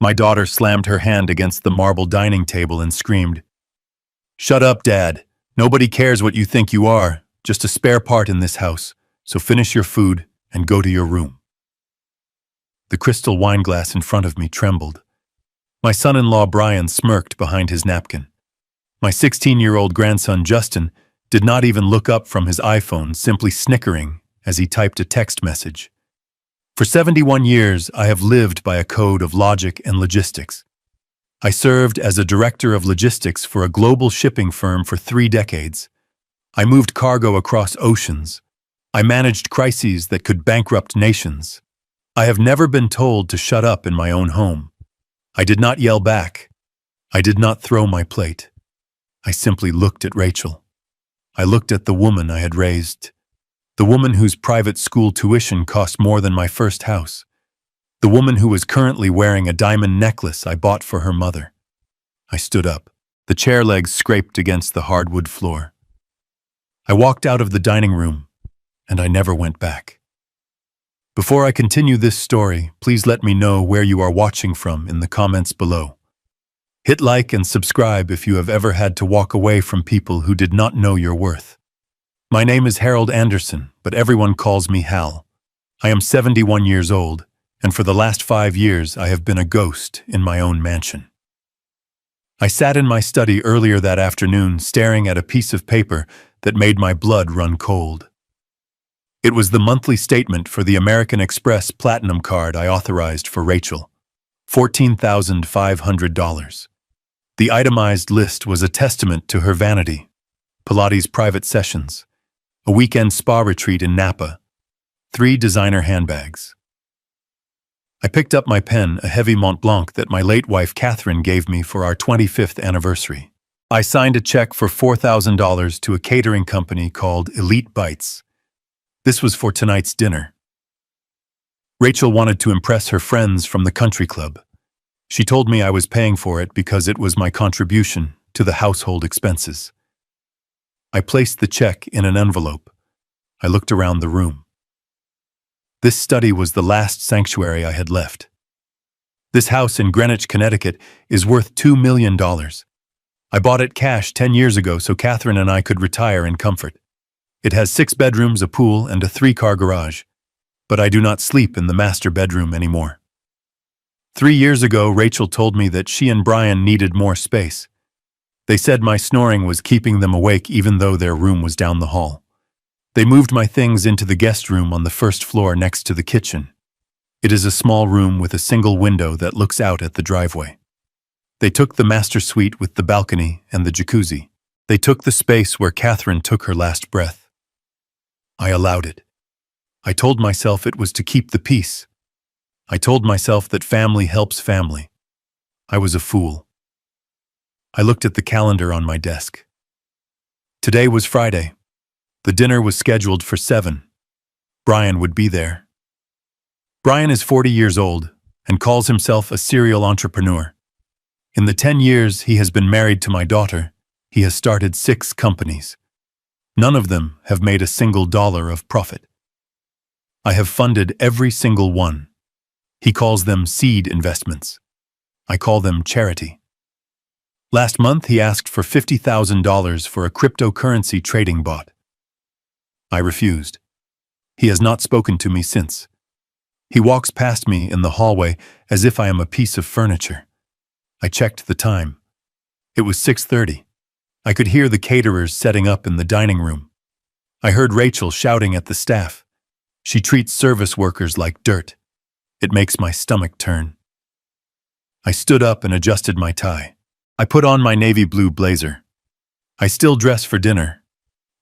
My daughter slammed her hand against the marble dining table and screamed, "Shut up, Dad. Nobody cares what you think you are, just a spare part in this house, so finish your food and go to your room." The crystal wine glass in front of me trembled. My son-in-law Brian smirked behind his napkin. My 16-year-old grandson Justin did not even look up from his iPhone, simply snickering as he typed a text message. For 71 years, I have lived by a code of logic and logistics. I served as a director of logistics for a global shipping firm for 3 decades. I moved cargo across oceans. I managed crises that could bankrupt nations. I have never been told to shut up in my own home. I did not yell back. I did not throw my plate. I simply looked at Rachel. I looked at the woman I had raised. The woman whose private school tuition cost more than my first house. The woman who was currently wearing a diamond necklace I bought for her mother. I stood up. The chair legs scraped against the hardwood floor. I walked out of the dining room, and I never went back. Before I continue this story, please let me know where you are watching from in the comments below. Hit like and subscribe if you have ever had to walk away from people who did not know your worth. My name is Harold Anderson, but everyone calls me Hal. I am 71 years old, and for the last 5 years I have been a ghost in my own mansion. I sat in my study earlier that afternoon staring at a piece of paper that made my blood run cold. It was the monthly statement for the American Express Platinum card I authorized for Rachel. $14,500. The itemized list was a testament to her vanity. Pilates private sessions, a weekend spa retreat in Napa, 3 designer handbags. I picked up my pen, a heavy Mont Blanc that my late wife Catherine gave me for our 25th anniversary. I signed a check for $4,000 to a catering company called Elite Bites. This was for tonight's dinner. Rachel wanted to impress her friends from the country club. She told me I was paying for it because it was my contribution to the household expenses. I placed the check in an envelope. I looked around the room. This study was the last sanctuary I had left. This house in Greenwich, Connecticut is worth $2 million. I bought it cash 10 years ago so Catherine and I could retire in comfort. It has 6 bedrooms, a pool, and a 3-car garage. But I do not sleep in the master bedroom anymore. 3 years ago, Rachel told me that she and Brian needed more space. They said my snoring was keeping them awake even though their room was down the hall. They moved my things into the guest room on the first floor next to the kitchen. It is a small room with a single window that looks out at the driveway. They took the master suite with the balcony and the jacuzzi. They took the space where Catherine took her last breath. I allowed it. I told myself it was to keep the peace. I told myself that family helps family. I was a fool. I looked at the calendar on my desk. Today was Friday. The dinner was scheduled for 7. Brian would be there. Brian is 40 years old and calls himself a serial entrepreneur. In the 10 years he has been married to my daughter, he has started 6 companies. None of them have made a single dollar of profit. I have funded every single one. He calls them seed investments. I call them charity. Last month, he asked for $50,000 for a cryptocurrency trading bot. I refused. He has not spoken to me since. He walks past me in the hallway as if I am a piece of furniture. I checked the time. It was 6:30. I could hear the caterers setting up in the dining room. I heard Rachel shouting at the staff. She treats service workers like dirt. It makes my stomach turn. I stood up and adjusted my tie. I put on my navy blue blazer. I still dress for dinner.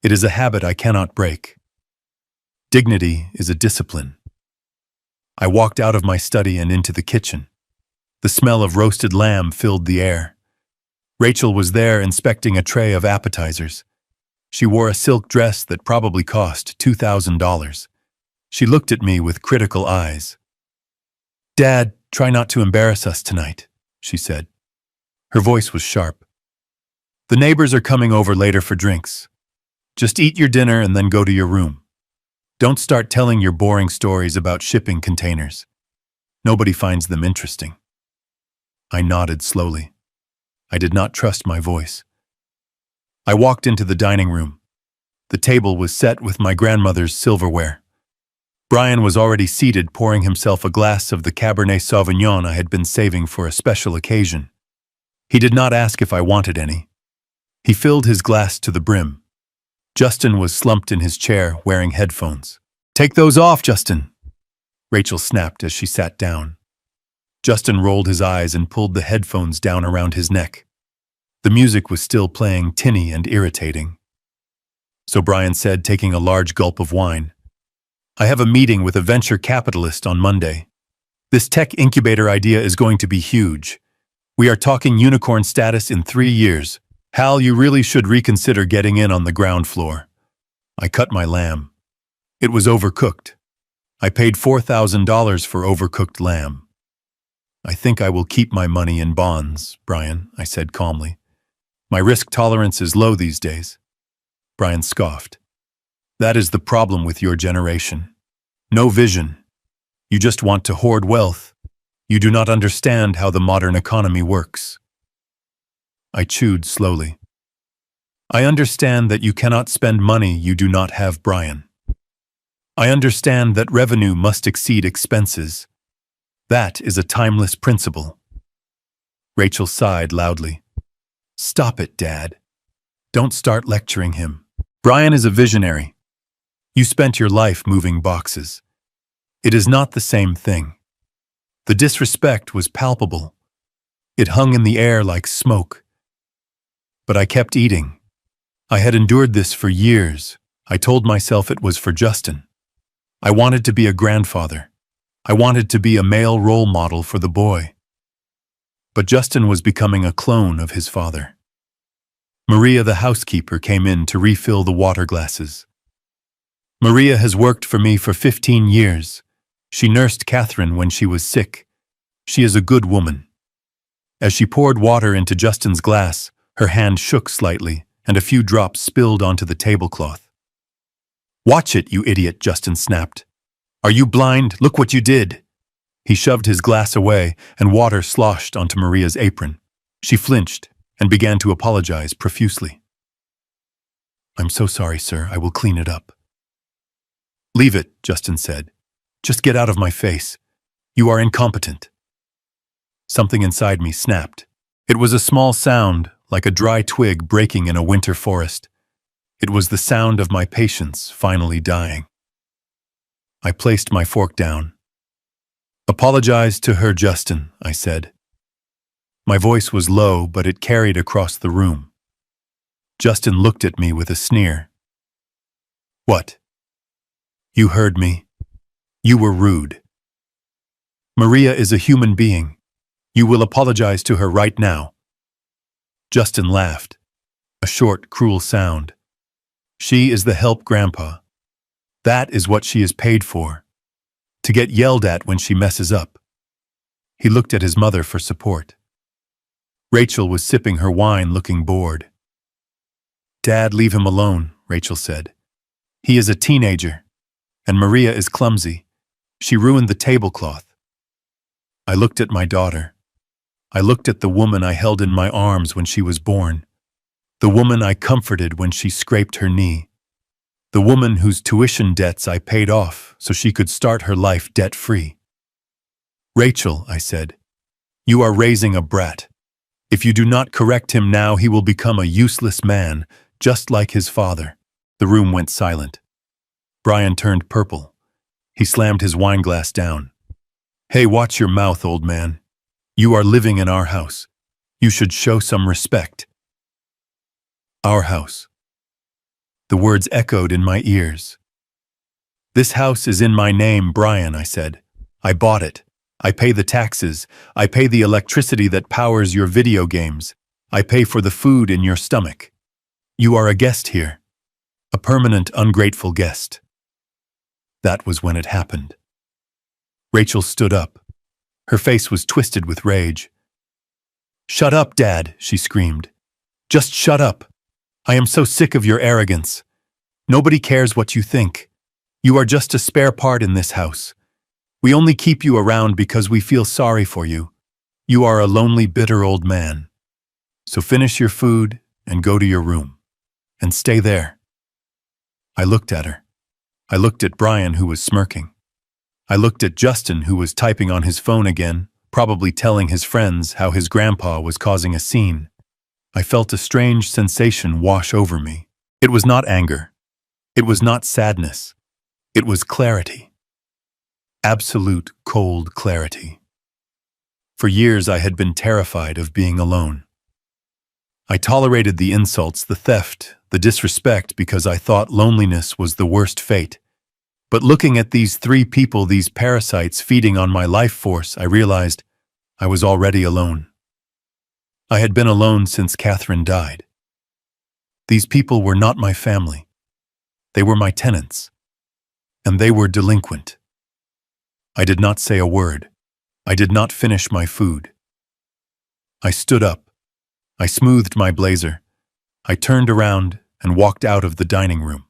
It is a habit I cannot break. Dignity is a discipline. I walked out of my study and into the kitchen. The smell of roasted lamb filled the air. Rachel was there inspecting a tray of appetizers. She wore a silk dress that probably cost $2,000. She looked at me with critical eyes. "Dad, try not to embarrass us tonight," she said. Her voice was sharp. "The neighbors are coming over later for drinks. Just eat your dinner and then go to your room. Don't start telling your boring stories about shipping containers. Nobody finds them interesting." I nodded slowly. I did not trust my voice. I walked into the dining room. The table was set with my grandmother's silverware. Brian was already seated, pouring himself a glass of the Cabernet Sauvignon I had been saving for a special occasion. He did not ask if I wanted any. He filled his glass to the brim. Justin was slumped in his chair, wearing headphones. "Take those off, Justin," Rachel snapped as she sat down. Justin rolled his eyes and pulled the headphones down around his neck. The music was still playing, tinny and irritating. So Brian said, taking a large gulp of wine, "I have a meeting with a venture capitalist on Monday. This tech incubator idea is going to be huge. We are talking unicorn status in 3 years. Hal, you really should reconsider getting in on the ground floor." I cut my lamb. It was overcooked. I paid $4,000 for overcooked lamb. "I think I will keep my money in bonds, Brian," I said calmly. "My risk tolerance is low these days." Brian scoffed. "That is the problem with your generation. No vision. You just want to hoard wealth. You do not understand how the modern economy works." I chewed slowly. "I understand that you cannot spend money you do not have, Brian. I understand that revenue must exceed expenses. That is a timeless principle." Rachel sighed loudly. "Stop it, Dad. Don't start lecturing him. Brian is a visionary. You spent your life moving boxes. It is not the same thing." The disrespect was palpable. It hung in the air like smoke. But I kept eating. I had endured this for years. I told myself it was for Justin. I wanted to be a grandfather. I wanted to be a male role model for the boy. But Justin was becoming a clone of his father. Maria, the housekeeper, came in to refill the water glasses. Maria has worked for me for 15 years. She nursed Catherine when she was sick. She is a good woman. As she poured water into Justin's glass, her hand shook slightly, and a few drops spilled onto the tablecloth. "Watch it, you idiot," Justin snapped. "Are you blind? Look what you did." He shoved his glass away, and water sloshed onto Maria's apron. She flinched and began to apologize profusely. "I'm so sorry, sir. I will clean it up." "Leave it," Justin said. "Just get out of my face. You are incompetent." Something inside me snapped. It was a small sound, like a dry twig breaking in a winter forest. It was the sound of my patience finally dying. I placed my fork down. "Apologize to her, Justin," I said. My voice was low, but it carried across the room. Justin looked at me with a sneer. "What? You heard me. You were rude. Maria is a human being. You will apologize to her right now." Justin laughed. A short, cruel sound. "She is the help, Grandpa. That is what she is paid for. To get yelled at when she messes up." He looked at his mother for support. Rachel was sipping her wine, looking bored. "Dad, leave him alone," Rachel said. "He is a teenager, and Maria is clumsy. She ruined the tablecloth." I looked at my daughter. I looked at the woman I held in my arms when she was born. The woman I comforted when she scraped her knee. The woman whose tuition debts I paid off so she could start her life debt-free. "Rachel," I said, "you are raising a brat. If you do not correct him now, he will become a useless man, just like his father." The room went silent. Brian turned purple. He slammed his wineglass down. "Hey, watch your mouth, old man. You are living in our house. You should show some respect." Our house. The words echoed in my ears. "This house is in my name, Brian," I said. "I bought it. I pay the taxes. I pay the electricity that powers your video games. I pay for the food in your stomach. You are a guest here. A permanent, ungrateful guest." That was when it happened. Rachel stood up. Her face was twisted with rage. "Shut up, Dad," she screamed. "Just shut up. I am so sick of your arrogance. Nobody cares what you think. You are just a spare part in this house. We only keep you around because we feel sorry for you. You are a lonely, bitter old man. So finish your food and go to your room. And stay there. I looked at her. I looked at Brian, who was smirking. I looked at Justin, who was typing on his phone again, probably telling his friends how his grandpa was causing a scene. I felt a strange sensation wash over me. It was not anger. It was not sadness. It was clarity. Absolute, cold clarity. For years I had been terrified of being alone. I tolerated the insults, the theft, the disrespect because I thought loneliness was the worst fate. But looking at these three people, these parasites feeding on my life force, I realized I was already alone. I had been alone since Catherine died. These people were not my family. They were my tenants. And they were delinquent. I did not say a word. I did not finish my food. I stood up. I smoothed my blazer. I turned around and walked out of the dining room.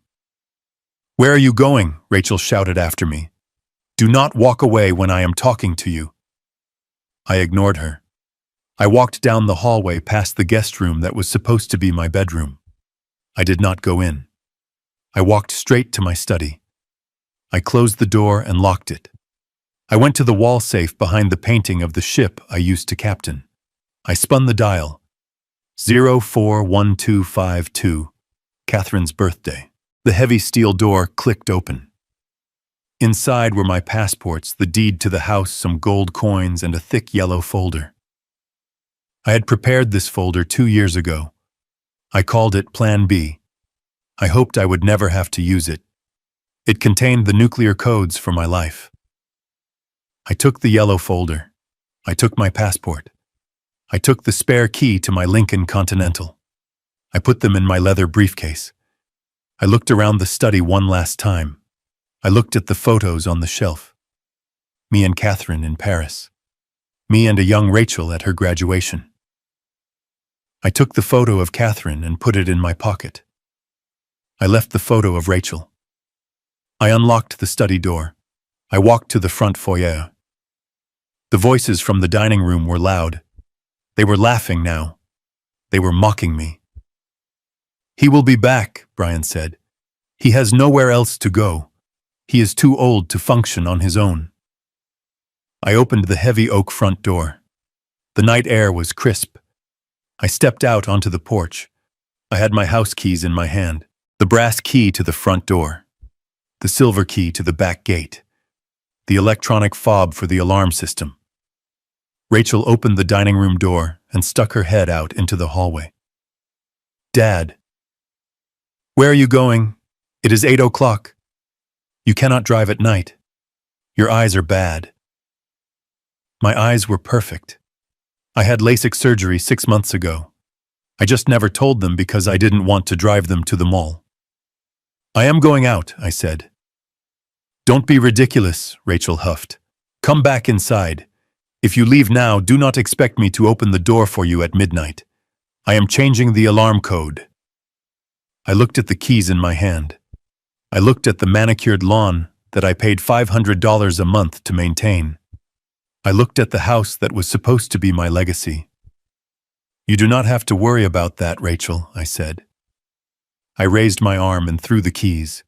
"Where are you going?" Rachel shouted after me. "Do not walk away when I am talking to you." I ignored her. I walked down the hallway past the guest room that was supposed to be my bedroom. I did not go in. I walked straight to my study. I closed the door and locked it. I went to the wall safe behind the painting of the ship I used to captain. I spun the dial. 041252, Catherine's birthday. The heavy steel door clicked open. Inside were my passports, the deed to the house, some gold coins, and a thick yellow folder. I had prepared this folder 2 years ago. I called it Plan B. I hoped I would never have to use it. It contained the nuclear codes for my life. I took the yellow folder. I took my passport. I took the spare key to my Lincoln Continental. I put them in my leather briefcase. I looked around the study one last time. I looked at the photos on the shelf. Me and Catherine in Paris. Me and a young Rachel at her graduation. I took the photo of Catherine and put it in my pocket. I left the photo of Rachel. I unlocked the study door. I walked to the front foyer. The voices from the dining room were loud. They were laughing now. They were mocking me. "He will be back," Brian said. "He has nowhere else to go. He is too old to function on his own." I opened the heavy oak front door. The night air was crisp. I stepped out onto the porch. I had my house keys in my hand. The brass key to the front door. The silver key to the back gate. The electronic fob for the alarm system. Rachel opened the dining room door and stuck her head out into the hallway. "Dad." "Where are you going? It is 8 o'clock. You cannot drive at night. Your eyes are bad." My eyes were perfect. I had LASIK surgery 6 months ago. I just never told them because I didn't want to drive them to the mall. "I am going out," I said. "Don't be ridiculous," Rachel huffed. "Come back inside. If you leave now, do not expect me to open the door for you at midnight. I am changing the alarm code." I looked at the keys in my hand. I looked at the manicured lawn that I paid $500 a month to maintain. I looked at the house that was supposed to be my legacy. "You do not have to worry about that, Rachel," I said. I raised my arm and threw the keys.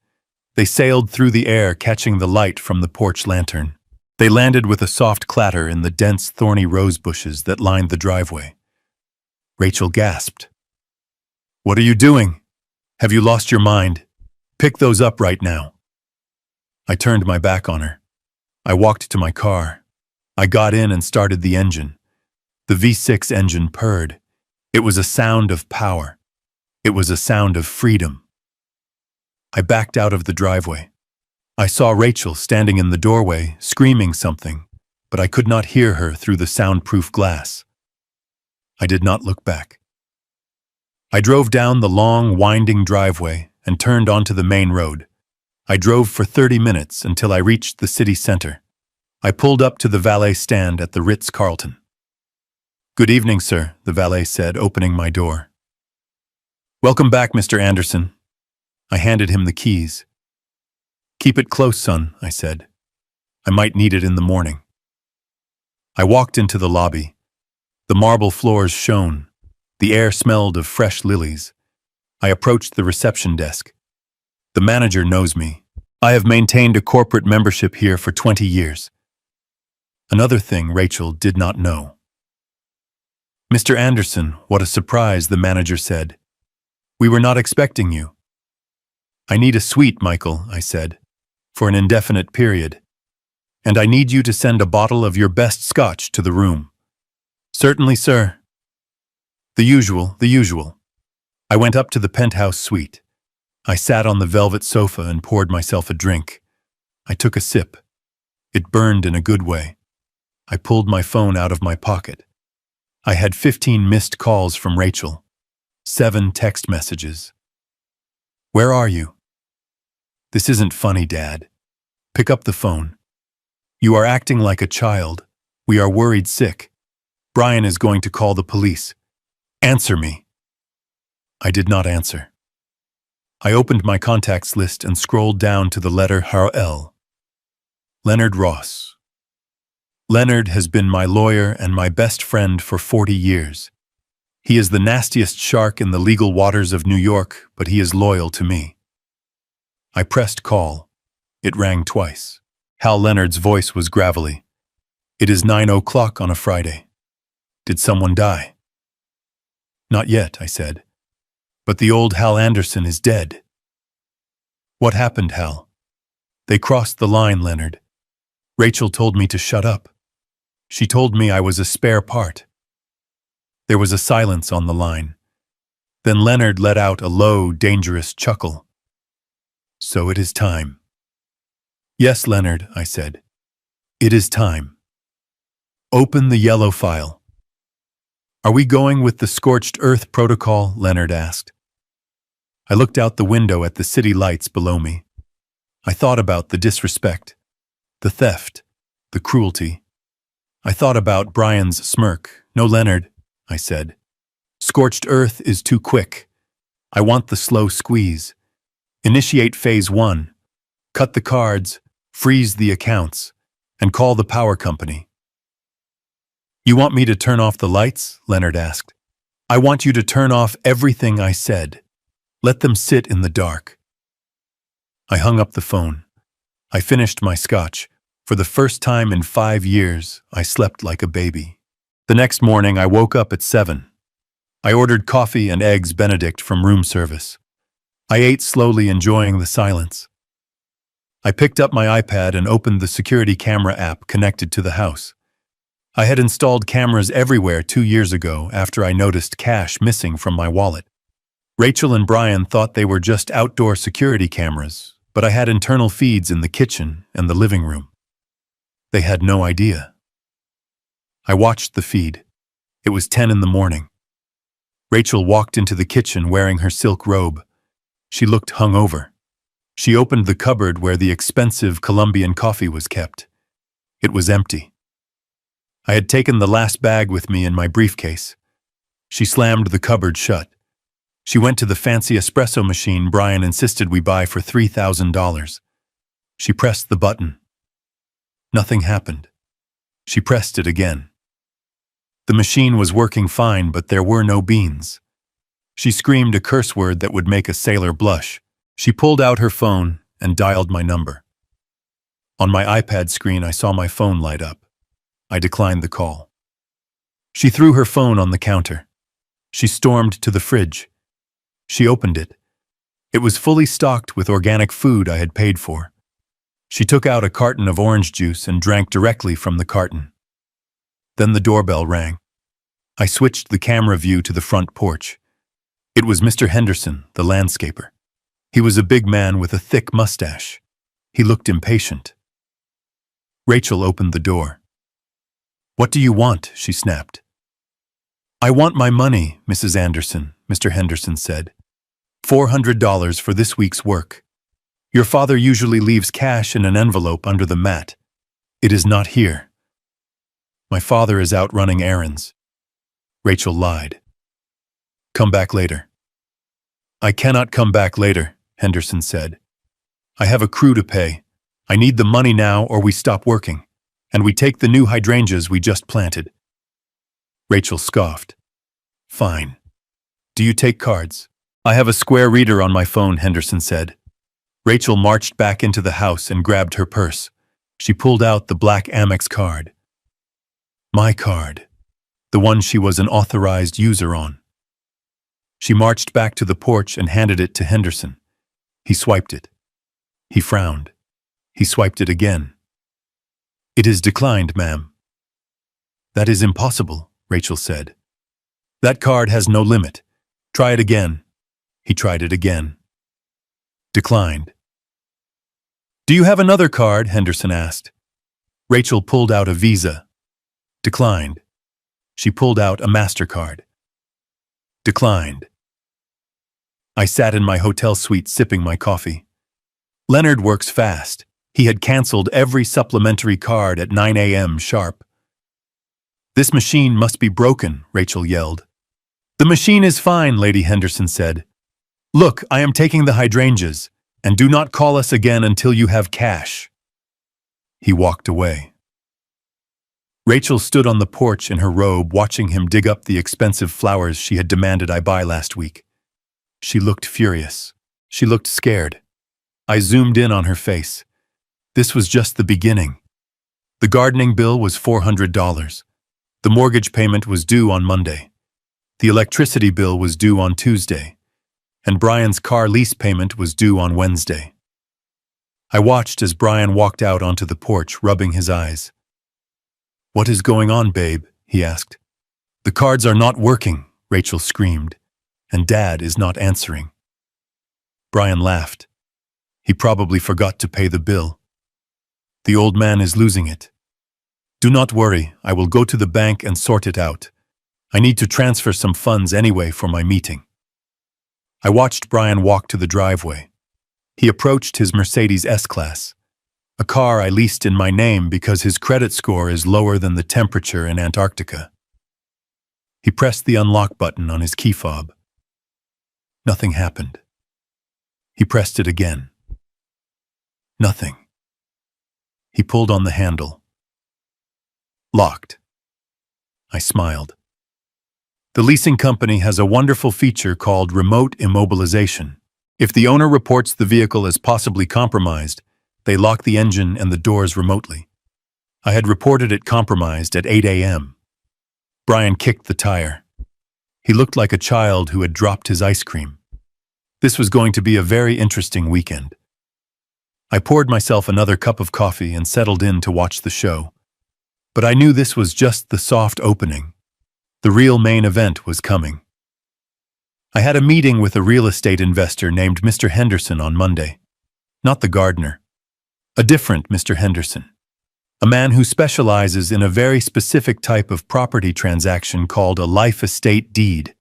They sailed through the air, catching the light from the porch lantern. They landed with a soft clatter in the dense, thorny rose bushes that lined the driveway. Rachel gasped. "What are you doing? Have you lost your mind? Pick those up right now." I turned my back on her. I walked to my car. I got in and started the engine. The V6 engine purred. It was a sound of power. It was a sound of freedom. I backed out of the driveway. I saw Rachel standing in the doorway, screaming something, but I could not hear her through the soundproof glass. I did not look back. I drove down the long, winding driveway and turned onto the main road. I drove for 30 minutes until I reached the city center. I pulled up to the valet stand at the Ritz-Carlton. "Good evening, sir," the valet said, opening my door. "Welcome back, Mr. Anderson." I handed him the keys. "Keep it close, son," I said. "I might need it in the morning." I walked into the lobby. The marble floors shone. The air smelled of fresh lilies. I approached the reception desk. The manager knows me. I have maintained a corporate membership here for 20 years. Another thing Rachel did not know. "Mr. Anderson, what a surprise," the manager said. "We were not expecting you." "I need a suite, Michael," I said, "for an indefinite period. And I need you to send a bottle of your best scotch to the room." "Certainly, sir." The usual. I went up to the penthouse suite. I sat on the velvet sofa and poured myself a drink. I took a sip. It burned in a good way. I pulled my phone out of my pocket. I had 15 missed calls from Rachel. 7 text messages. "Where are you?" "This isn't funny, Dad. Pick up the phone. You are acting like a child. We are worried sick. Brian is going to call the police. Answer me." I did not answer. I opened my contacts list and scrolled down to the letter L. Leonard Ross. Leonard has been my lawyer and my best friend for 40 years. He is the nastiest shark in the legal waters of New York, but he is loyal to me. I pressed call. It rang twice. Hal Leonard's voice was gravelly. "It is 9 o'clock on a Friday. Did someone die?" "Not yet," I said. "But the old Hal Anderson is dead." "What happened, Hal?" "They crossed the line, Leonard. Rachel told me to shut up. She told me I was a spare part." There was a silence on the line. Then Leonard let out a low, dangerous chuckle. "So it is time." "Yes, Leonard," I said. "It is time." "Open the yellow file." "Are we going with the scorched earth protocol?" Leonard asked. I looked out the window at the city lights below me. I thought about the disrespect, the theft, the cruelty. I thought about Brian's smirk. "No, Leonard," I said. "Scorched earth is too quick. I want the slow squeeze. Initiate phase 1. Cut the cards, freeze the accounts, and call the power company." "You want me to turn off the lights?" Leonard asked. "I want you to turn off everything I said. Let them sit in the dark." I hung up the phone. I finished my scotch. For the first time in 5 years, I slept like a baby. The next morning, I woke up at 7. I ordered coffee and eggs Benedict from room service. I ate slowly, enjoying the silence. I picked up my iPad and opened the security camera app connected to the house. I had installed cameras everywhere 2 years ago after I noticed cash missing from my wallet. Rachel and Brian thought they were just outdoor security cameras, but I had internal feeds in the kitchen and the living room. They had no idea. I watched the feed. It was 10 in the morning. Rachel walked into the kitchen wearing her silk robe. She looked hungover. She opened the cupboard where the expensive Colombian coffee was kept. It was empty. I had taken the last bag with me in my briefcase. She slammed the cupboard shut. She went to the fancy espresso machine Brian insisted we buy for $3,000. She pressed the button. Nothing happened. She pressed it again. The machine was working fine, but there were no beans. She screamed a curse word that would make a sailor blush. She pulled out her phone and dialed my number. On my iPad screen, I saw my phone light up. I declined the call. She threw her phone on the counter. She stormed to the fridge. She opened it. It was fully stocked with organic food I had paid for. She took out a carton of orange juice and drank directly from the carton. Then the doorbell rang. I switched the camera view to the front porch. It was Mr. Henderson, the landscaper. He was a big man with a thick mustache. He looked impatient. Rachel opened the door. "What do you want?" she snapped. "I want my money, Mrs. Anderson," Mr. Henderson said. $400 for this week's work. Your father usually leaves cash in an envelope under the mat. It is not here. My father is out running errands." Rachel lied. "Come back later." "I cannot come back later," Henderson said. "I have a crew to pay. I need the money now or we stop working, and we take the new hydrangeas we just planted." Rachel scoffed. Fine. Do you take cards? I have a square reader on my phone, Henderson said. Rachel marched back into the house and grabbed her purse. She pulled out the black Amex card. My card. The one she was an authorized user on. She marched back to the porch and handed it to Henderson. He swiped it. He frowned. He swiped it again. It is declined, ma'am. That is impossible, Rachel said. That card has no limit. Try it again. He tried it again. Declined. Do you have another card? Henderson asked. Rachel pulled out a Visa. Declined. She pulled out a MasterCard. Declined. I sat in my hotel suite sipping my coffee. Leonard works fast. He had canceled every supplementary card at 9 a.m. sharp. This machine must be broken, Rachel yelled. The machine is fine, Lady Henderson said. Look, I am taking the hydrangeas, and do not call us again until you have cash. He walked away. Rachel stood on the porch in her robe, watching him dig up the expensive flowers she had demanded I buy last week. She looked furious. She looked scared. I zoomed in on her face. This was just the beginning. The gardening bill was $400. The mortgage payment was due on Monday. The electricity bill was due on Tuesday. And Brian's car lease payment was due on Wednesday. I watched as Brian walked out onto the porch, rubbing his eyes. What is going on, babe? He asked. The cards are not working, Rachel screamed, and Dad is not answering. Brian laughed. He probably forgot to pay the bill. The old man is losing it. Do not worry, I will go to the bank and sort it out. I need to transfer some funds anyway for my meeting. I watched Brian walk to the driveway. He approached his Mercedes S-Class, a car I leased in my name because his credit score is lower than the temperature in Antarctica. He pressed the unlock button on his key fob. Nothing happened. He pressed it again. Nothing. He pulled on the handle. Locked. I smiled. The leasing company has a wonderful feature called remote immobilization. If the owner reports the vehicle as possibly compromised, they lock the engine and the doors remotely. I had reported it compromised at 8 a.m. Brian kicked the tire. He looked like a child who had dropped his ice cream. This was going to be a very interesting weekend. I poured myself another cup of coffee and settled in to watch the show. But I knew this was just the soft opening. The real main event was coming. I had a meeting with a real estate investor named Mr. Henderson on Monday. Not the gardener. A different Mr. Henderson. A man who specializes in a very specific type of property transaction called a life estate deed.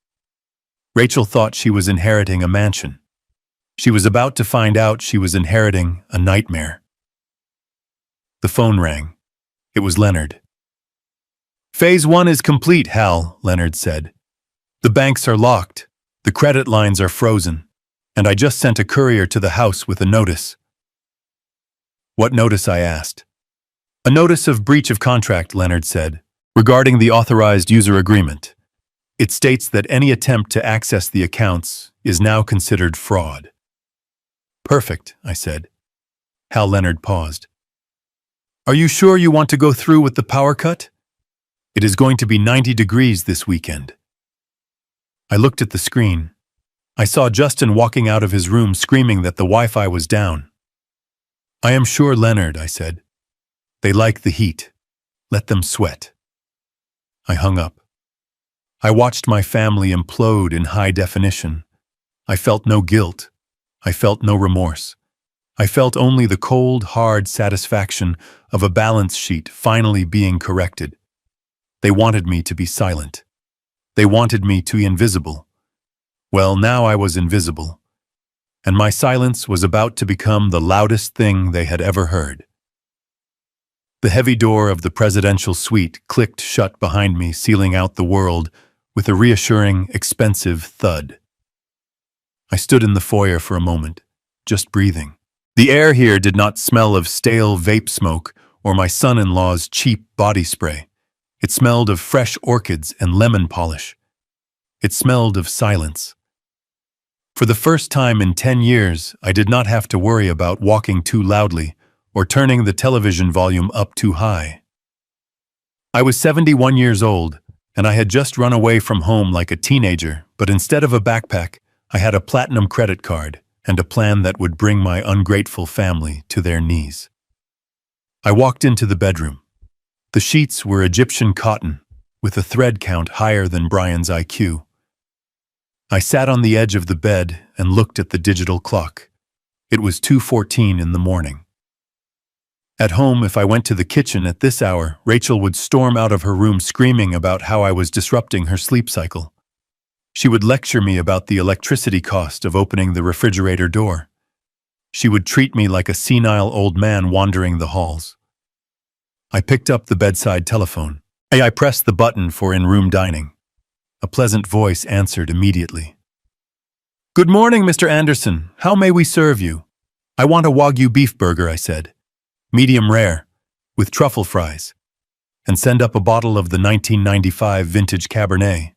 Rachel thought she was inheriting a mansion. She was about to find out she was inheriting a nightmare. The phone rang. It was Leonard. Phase 1 is complete, Hal, Leonard said. The banks are locked, the credit lines are frozen, and I just sent a courier to the house with a notice. What notice? I asked. A notice of breach of contract, Leonard said, regarding the authorized user agreement. It states that any attempt to access the accounts is now considered fraud. Perfect, I said. Hal Leonard paused. Are you sure you want to go through with the power cut? It is going to be 90 degrees this weekend. I looked at the screen. I saw Justin walking out of his room screaming that the Wi-Fi was down. I am sure, Leonard, I said. They like the heat. Let them sweat. I hung up. I watched my family implode in high definition. I felt no guilt. I felt no remorse. I felt only the cold, hard satisfaction of a balance sheet finally being corrected. They wanted me to be silent. They wanted me to be invisible. Well, now I was invisible. And my silence was about to become the loudest thing they had ever heard. The heavy door of the presidential suite clicked shut behind me, sealing out the world with a reassuring, expensive thud. I stood in the foyer for a moment, just breathing. The air here did not smell of stale vape smoke or my son-in-law's cheap body spray. It smelled of fresh orchids and lemon polish. It smelled of silence. For the first time in 10 years, I did not have to worry about walking too loudly or turning the television volume up too high. I was 71 years old, and I had just run away from home like a teenager, but instead of a backpack, I had a platinum credit card and a plan that would bring my ungrateful family to their knees. I walked into the bedroom. The sheets were Egyptian cotton, with a thread count higher than Brian's IQ. I sat on the edge of the bed and looked at the digital clock. It was 2:14 in the morning. At home, if I went to the kitchen at this hour, Rachel would storm out of her room screaming about how I was disrupting her sleep cycle. She would lecture me about the electricity cost of opening the refrigerator door. She would treat me like a senile old man wandering the halls. I picked up the bedside telephone. I pressed the button for in-room dining. A pleasant voice answered immediately. "Good morning, Mr. Anderson. How may we serve you?" "I want a Wagyu beef burger," I said. "Medium rare, with truffle fries. And send up a bottle of the 1995 vintage Cabernet,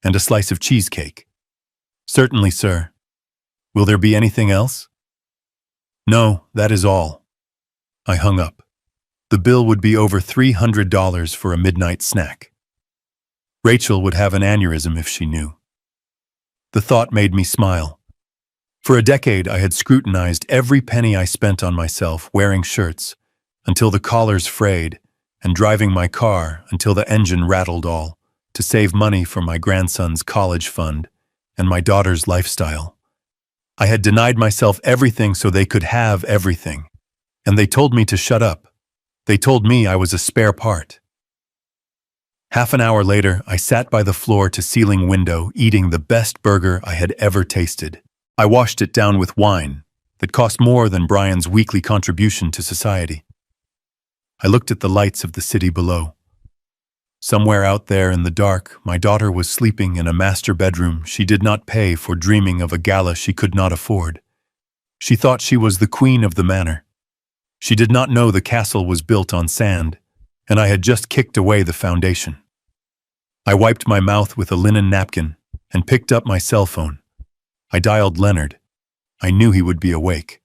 and a slice of cheesecake." "Certainly, sir. Will there be anything else?" "No, that is all." I hung up. The bill would be over $300 for a midnight snack. Rachel would have an aneurysm if she knew. The thought made me smile. For a decade, I had scrutinized every penny I spent on myself wearing shirts until the collars frayed and driving my car until the engine rattled all to save money for my grandson's college fund and my daughter's lifestyle. I had denied myself everything so they could have everything, and they told me to shut up. They told me I was a spare part. Half an hour later, I sat by the floor-to-ceiling window eating the best burger I had ever tasted. I washed it down with wine that cost more than Brian's weekly contribution to society. I looked at the lights of the city below. Somewhere out there in the dark, my daughter was sleeping in a master bedroom she did not pay for, dreaming of a gala she could not afford. She thought she was the queen of the manor. She did not know the castle was built on sand, and I had just kicked away the foundation. I wiped my mouth with a linen napkin and picked up my cell phone. I dialed Leonard. I knew he would be awake.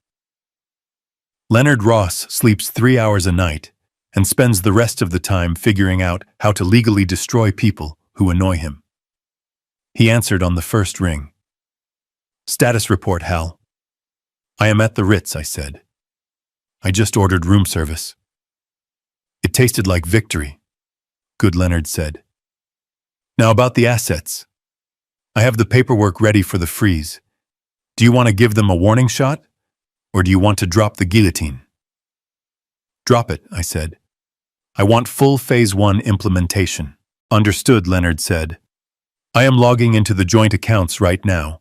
Leonard Ross sleeps 3 hours a night and spends the rest of the time figuring out how to legally destroy people who annoy him. He answered on the first ring. "Status report, Hal." "I am at the Ritz," I said. "I just ordered room service." "It tasted like victory," good Leonard said. "Now about the assets. I have the paperwork ready for the freeze. Do you want to give them a warning shot, or do you want to drop the guillotine?" "Drop it," I said. "I want full Phase 1 implementation." "Understood," Leonard said. "I am logging into the joint accounts right now.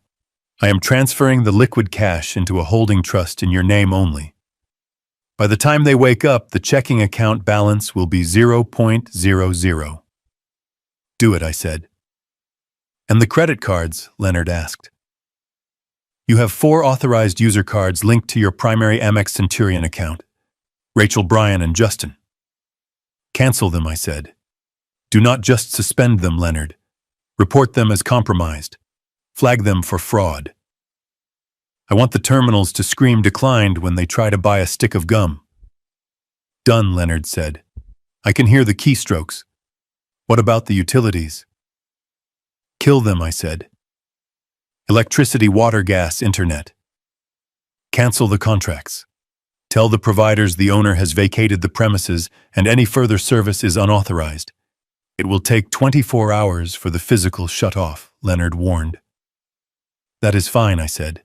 I am transferring the liquid cash into a holding trust in your name only. By the time they wake up, the checking account balance will be 0.00. "Do it," I said. "And the credit cards?" Leonard asked. "You have 4 authorized user cards linked to your primary Amex Centurion account. Rachel, Brian, and Justin." "Cancel them," I said. "Do not just suspend them, Leonard. Report them as compromised. Flag them for fraud. I want the terminals to scream declined when they try to buy a stick of gum." "Done," Leonard said. "I can hear the keystrokes. What about the utilities?" "Kill them," I said. "Electricity, water, gas, internet. Cancel the contracts. Tell the providers the owner has vacated the premises and any further service is unauthorized. It will take 24 hours for the physical shut-off," Leonard warned. "That is fine," I said.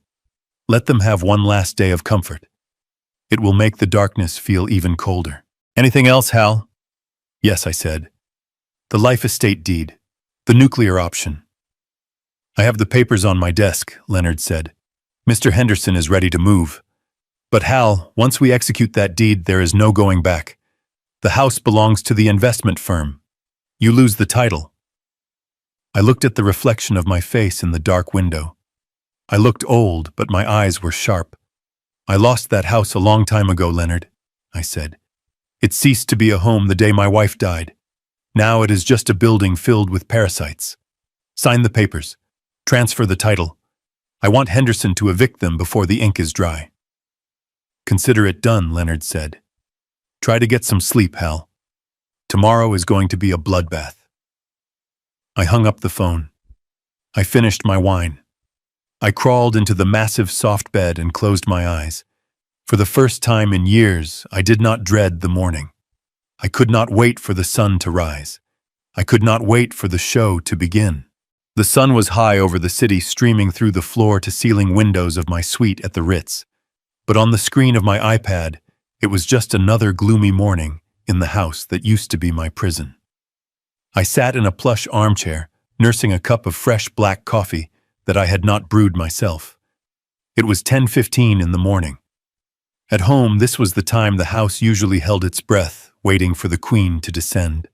"Let them have one last day of comfort. It will make the darkness feel even colder." "Anything else, Hal?" "Yes," I said. "The life estate deed. The nuclear option." "I have the papers on my desk," Leonard said. "Mr. Henderson is ready to move. But Hal, once we execute that deed, there is no going back. The house belongs to the investment firm. You lose the title." I looked at the reflection of my face in the dark window. I looked old, but my eyes were sharp. "I lost that house a long time ago, Leonard," I said. "It ceased to be a home the day my wife died. Now it is just a building filled with parasites. Sign the papers. Transfer the title. I want Henderson to evict them before the ink is dry. Consider it done, Leonard said. Try to get some sleep, Hal. Tomorrow is going to be a bloodbath. I hung up the phone. I finished my wine. I crawled into the massive soft bed and closed my eyes. For the first time in years, I did not dread the morning. I could not wait for the sun to rise. I could not wait for the show to begin. The sun was high over the city, streaming through the floor-to-ceiling windows of my suite at the Ritz. But on the screen of my iPad, it was just another gloomy morning in the house that used to be my prison. I sat in a plush armchair, nursing a cup of fresh black coffee that I had not brewed myself. It was 10:15 in the morning. At home, this was the time the house usually held its breath, waiting for the Queen to descend.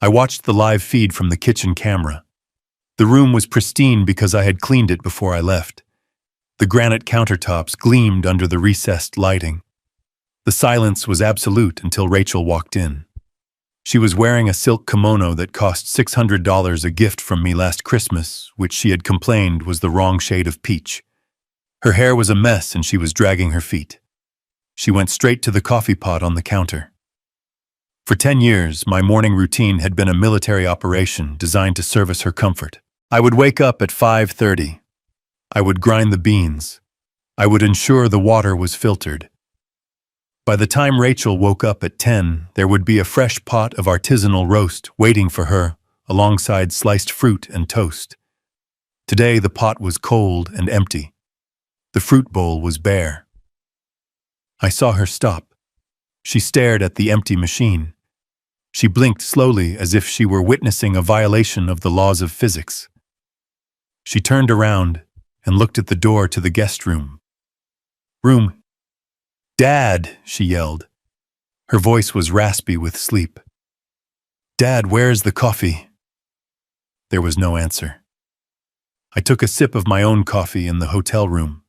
I watched the live feed from the kitchen camera. The room was pristine because I had cleaned it before I left. The granite countertops gleamed under the recessed lighting. The silence was absolute until Rachel walked in. She was wearing a silk kimono that cost $600, a gift from me last Christmas, which she had complained was the wrong shade of peach. Her hair was a mess and she was dragging her feet. She went straight to the coffee pot on the counter. For 10 years, my morning routine had been a military operation designed to service her comfort. I would wake up at 5:30. I would grind the beans. I would ensure the water was filtered. By the time Rachel woke up at 10, there would be a fresh pot of artisanal roast waiting for her, alongside sliced fruit and toast. Today, the pot was cold and empty. The fruit bowl was bare. I saw her stop. She stared at the empty machine. She blinked slowly as if she were witnessing a violation of the laws of physics. She turned around and looked at the door to the guest room. "Dad," she yelled. Her voice was raspy with sleep. "Dad, where's the coffee?" There was no answer. I took a sip of my own coffee in the hotel room.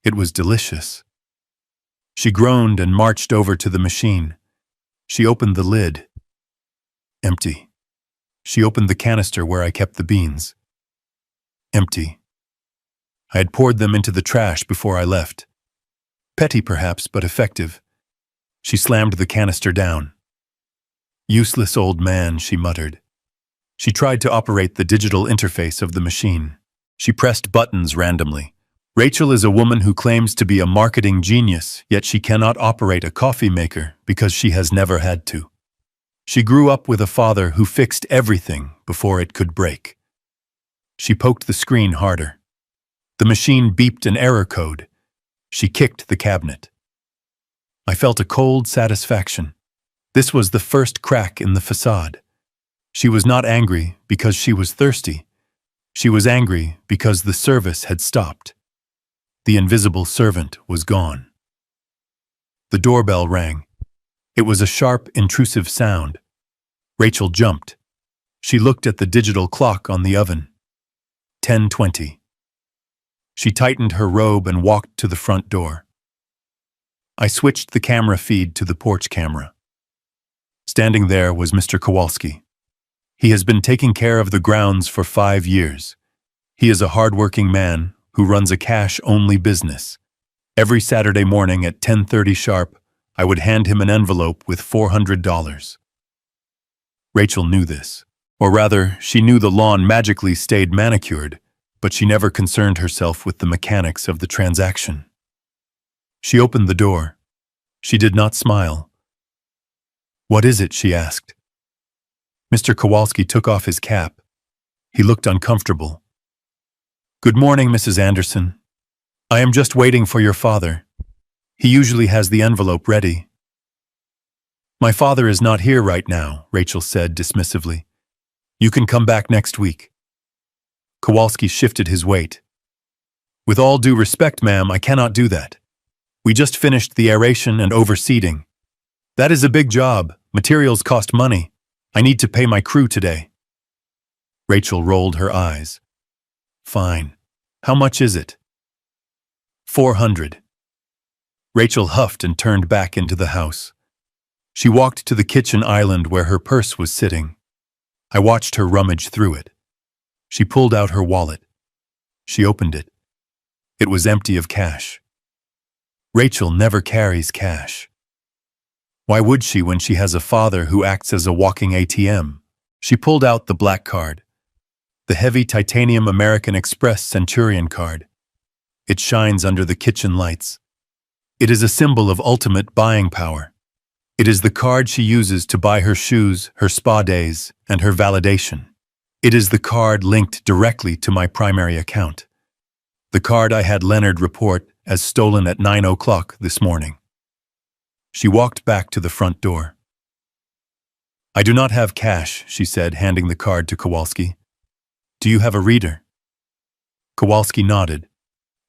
It was delicious. She groaned and marched over to the machine. She opened the lid. Empty. She opened the canister where I kept the beans. Empty. I had poured them into the trash before I left. Petty perhaps, but effective. She slammed the canister down. "Useless old man," she muttered. She tried to operate the digital interface of the machine. She pressed buttons randomly. Rachel is a woman who claims to be a marketing genius, yet she cannot operate a coffee maker because she has never had to. She grew up with a father who fixed everything before it could break. She poked the screen harder. The machine beeped an error code. She kicked the cabinet. I felt a cold satisfaction. This was the first crack in the facade. She was not angry because she was thirsty. She was angry because the service had stopped. The invisible servant was gone. The doorbell rang. It was a sharp, intrusive sound. Rachel jumped. She looked at the digital clock on the oven. 10:20. She tightened her robe and walked to the front door. I switched the camera feed to the porch camera. Standing there was Mr. Kowalski. He has been taking care of the grounds for 5 years. He is a hard-working man who runs a cash-only business. Every Saturday morning at 10:30 sharp, I would hand him an envelope with $400. Rachel knew this. Or rather, she knew the lawn magically stayed manicured, but she never concerned herself with the mechanics of the transaction. She opened the door. She did not smile. "What is it?" she asked. Mr. Kowalski took off his cap. He looked uncomfortable. "Good morning, Mrs. Anderson. I am just waiting for your father. He usually has the envelope ready." "My father is not here right now," Rachel said dismissively. "You can come back next week." Kowalski shifted his weight. "With all due respect, ma'am, I cannot do that. We just finished the aeration and overseeding. That is a big job. Materials cost money. I need to pay my crew today." Rachel rolled her eyes. "Fine. How much is it?" $400. Rachel huffed and turned back into the house. She walked to the kitchen island where her purse was sitting. I watched her rummage through it. She pulled out her wallet. She opened it. It was empty of cash. Rachel never carries cash. Why would she when she has a father who acts as a walking ATM? She pulled out the black card, the heavy titanium American Express Centurion card. It shines under the kitchen lights. It is a symbol of ultimate buying power. It is the card she uses to buy her shoes, her spa days, and her validation. It is the card linked directly to my primary account. The card I had Leonard report as stolen at 9 o'clock this morning. She walked back to the front door. I do not have cash, she said, handing the card to Kowalski. Do you have a reader? Kowalski nodded.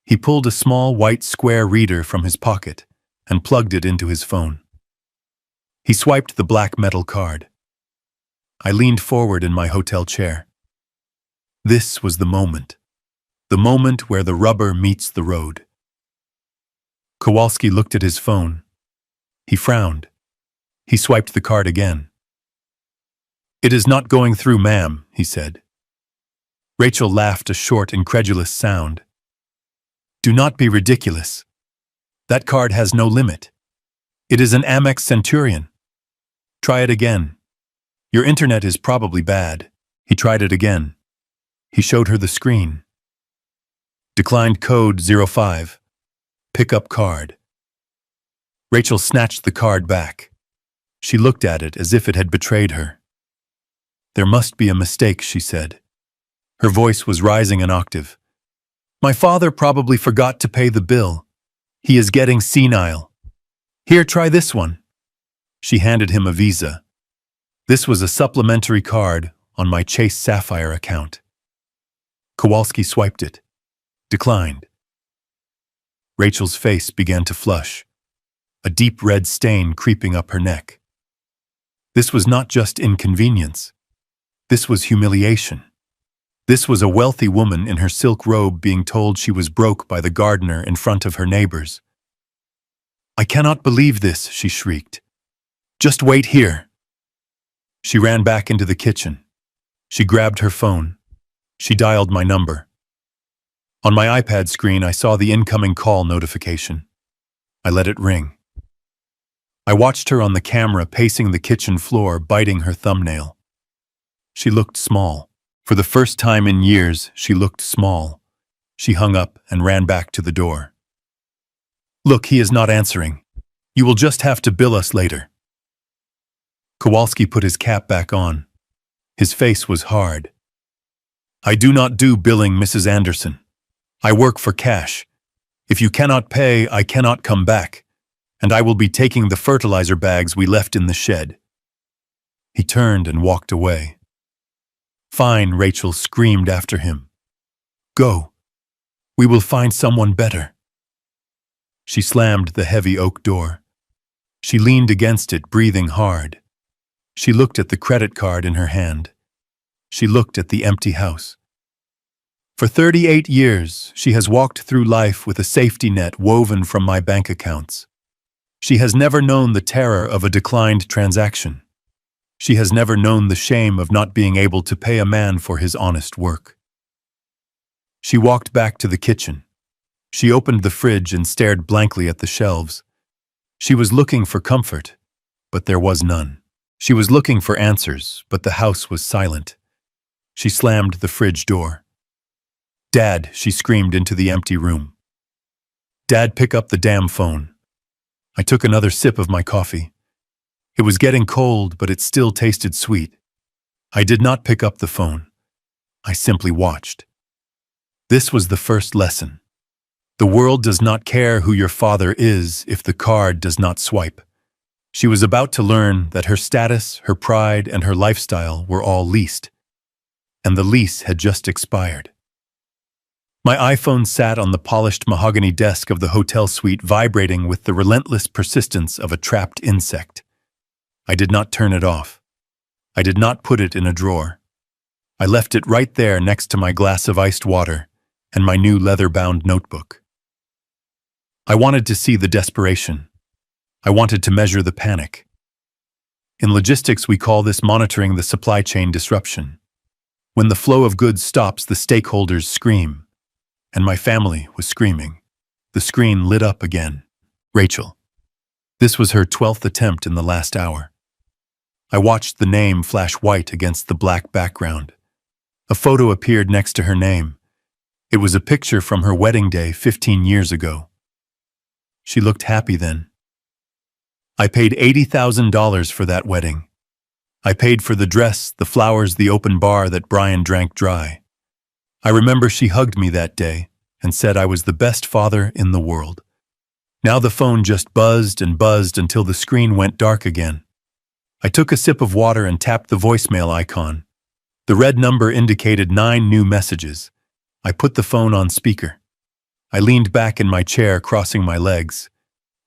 He pulled a small white square reader from his pocket and plugged it into his phone. He swiped the black metal card. I leaned forward in my hotel chair. This was the moment where the rubber meets the road. Kowalski looked at his phone. He frowned. He swiped the card again. It is not going through, ma'am, he said. Rachel laughed a short, incredulous sound. Do not be ridiculous. That card has no limit. It is an Amex Centurion. Try it again. Your internet is probably bad. He tried it again. He showed her the screen. Declined code 05. Pick up card. Rachel snatched the card back. She looked at it as if it had betrayed her. There must be a mistake, she said. Her voice was rising an octave. My father probably forgot to pay the bill. He is getting senile. Here, try this one. She handed him a Visa. This was a supplementary card on my Chase Sapphire account. Kowalski swiped it. Declined. Rachel's face began to flush, a deep red stain creeping up her neck. This was not just inconvenience. This was humiliation. This was a wealthy woman in her silk robe being told she was broke by the gardener in front of her neighbors. I cannot believe this, she shrieked. Just wait here. She ran back into the kitchen. She grabbed her phone. She dialed my number. On my iPad screen, I saw the incoming call notification. I let it ring. I watched her on the camera pacing the kitchen floor, biting her thumbnail. She looked small. For the first time in years, she looked small. She hung up and ran back to the door. Look, he is not answering. You will just have to bill us later. Kowalski put his cap back on. His face was hard. I do not do billing, Mrs. Anderson. I work for cash. If you cannot pay, I cannot come back, and I will be taking the fertilizer bags we left in the shed. He turned and walked away. Fine, Rachel screamed after him. Go. We will find someone better. She slammed the heavy oak door. She leaned against it, breathing hard. She looked at the credit card in her hand. She looked at the empty house. For 38 years, she has walked through life with a safety net woven from my bank accounts. She has never known the terror of a declined transaction. She has never known the shame of not being able to pay a man for his honest work. She walked back to the kitchen. She opened the fridge and stared blankly at the shelves. She was looking for comfort, but there was none. She was looking for answers, but the house was silent. She slammed the fridge door. Dad, she screamed into the empty room. Dad, pick up the damn phone. I took another sip of my coffee. It was getting cold, but it still tasted sweet. I did not pick up the phone. I simply watched. This was the first lesson. The world does not care who your father is if the card does not swipe. She was about to learn that her status, her pride, and her lifestyle were all leased. And the lease had just expired. My iPhone sat on the polished mahogany desk of the hotel suite, vibrating with the relentless persistence of a trapped insect. I did not turn it off. I did not put it in a drawer. I left it right there next to my glass of iced water and my new leather-bound notebook. I wanted to see the desperation. I wanted to measure the panic. In logistics, we call this monitoring the supply chain disruption. When the flow of goods stops, the stakeholders scream. And my family was screaming. The screen lit up again. Rachel. This was her 12th attempt in the last hour. I watched the name flash white against the black background. A photo appeared next to her name. It was a picture from her wedding day 15 years ago. She looked happy then. I paid $80,000 for that wedding. I paid for the dress, the flowers, the open bar that Brian drank dry. I remember she hugged me that day and said I was the best father in the world. Now the phone just buzzed and buzzed until the screen went dark again. I took a sip of water and tapped the voicemail icon. The red number indicated 9 new messages. I put the phone on speaker. I leaned back in my chair, crossing my legs.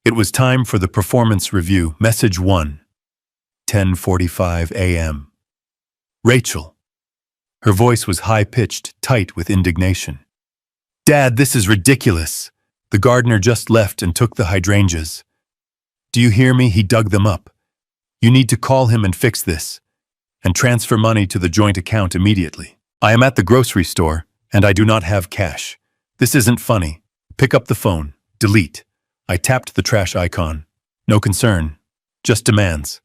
It was time for the performance review. Message 1. 10:45 a.m. Rachel. Her voice was high-pitched, tight with indignation. Dad, this is ridiculous. The gardener just left and took the hydrangeas. Do you hear me? He dug them up. You need to call him and fix this. And transfer money to the joint account immediately. I am at the grocery store, and I do not have cash. This isn't funny. Pick up the phone. Delete. I tapped the trash icon. No concern. Just demands.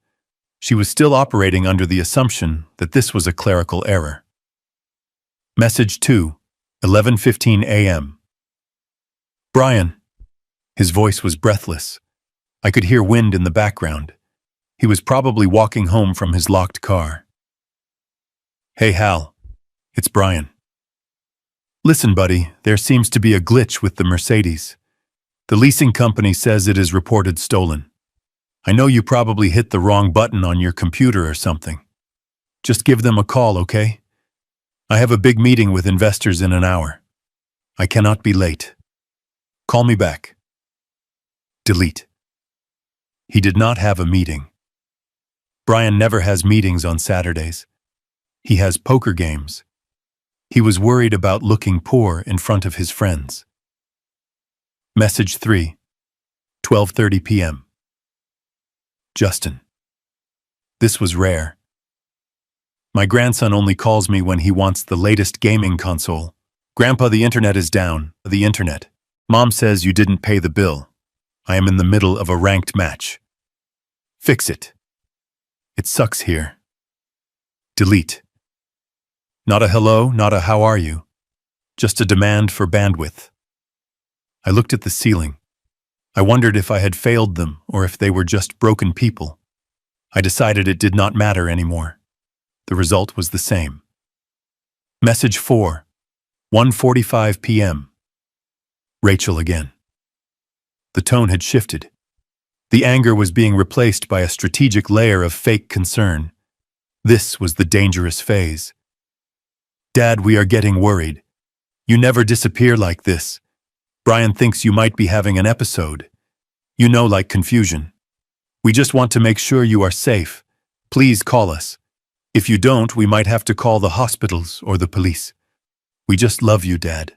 She was still operating under the assumption that this was a clerical error. Message 2, 11:15 a.m. Brian. His voice was breathless. I could hear wind in the background. He was probably walking home from his locked car. Hey, Hal. It's Brian. Listen, buddy, there seems to be a glitch with the Mercedes. The leasing company says it is reported stolen. I know you probably hit the wrong button on your computer or something. Just give them a call, okay? I have a big meeting with investors in an hour. I cannot be late. Call me back. Delete. He did not have a meeting. Brian never has meetings on Saturdays. He has poker games. He was worried about looking poor in front of his friends. Message 3, 12:30 p.m. Justin. This was rare. My grandson only calls me when he wants the latest gaming console. Grandpa, the internet is down. The internet. Mom says you didn't pay the bill. I am in the middle of a ranked match. Fix it. It sucks here. Delete. Not a hello, not a how are you. Just a demand for bandwidth. I looked at the ceiling. I wondered if I had failed them or if they were just broken people. I decided it did not matter anymore. The result was the same. Message 4, 1:45 p.m. Rachel again. The tone had shifted. The anger was being replaced by a strategic layer of fake concern. This was the dangerous phase. Dad, we are getting worried. You never disappear like this. Brian thinks you might be having an episode. You know, like confusion. We just want to make sure you are safe. Please call us. If you don't, we might have to call the hospitals or the police. We just love you, Dad.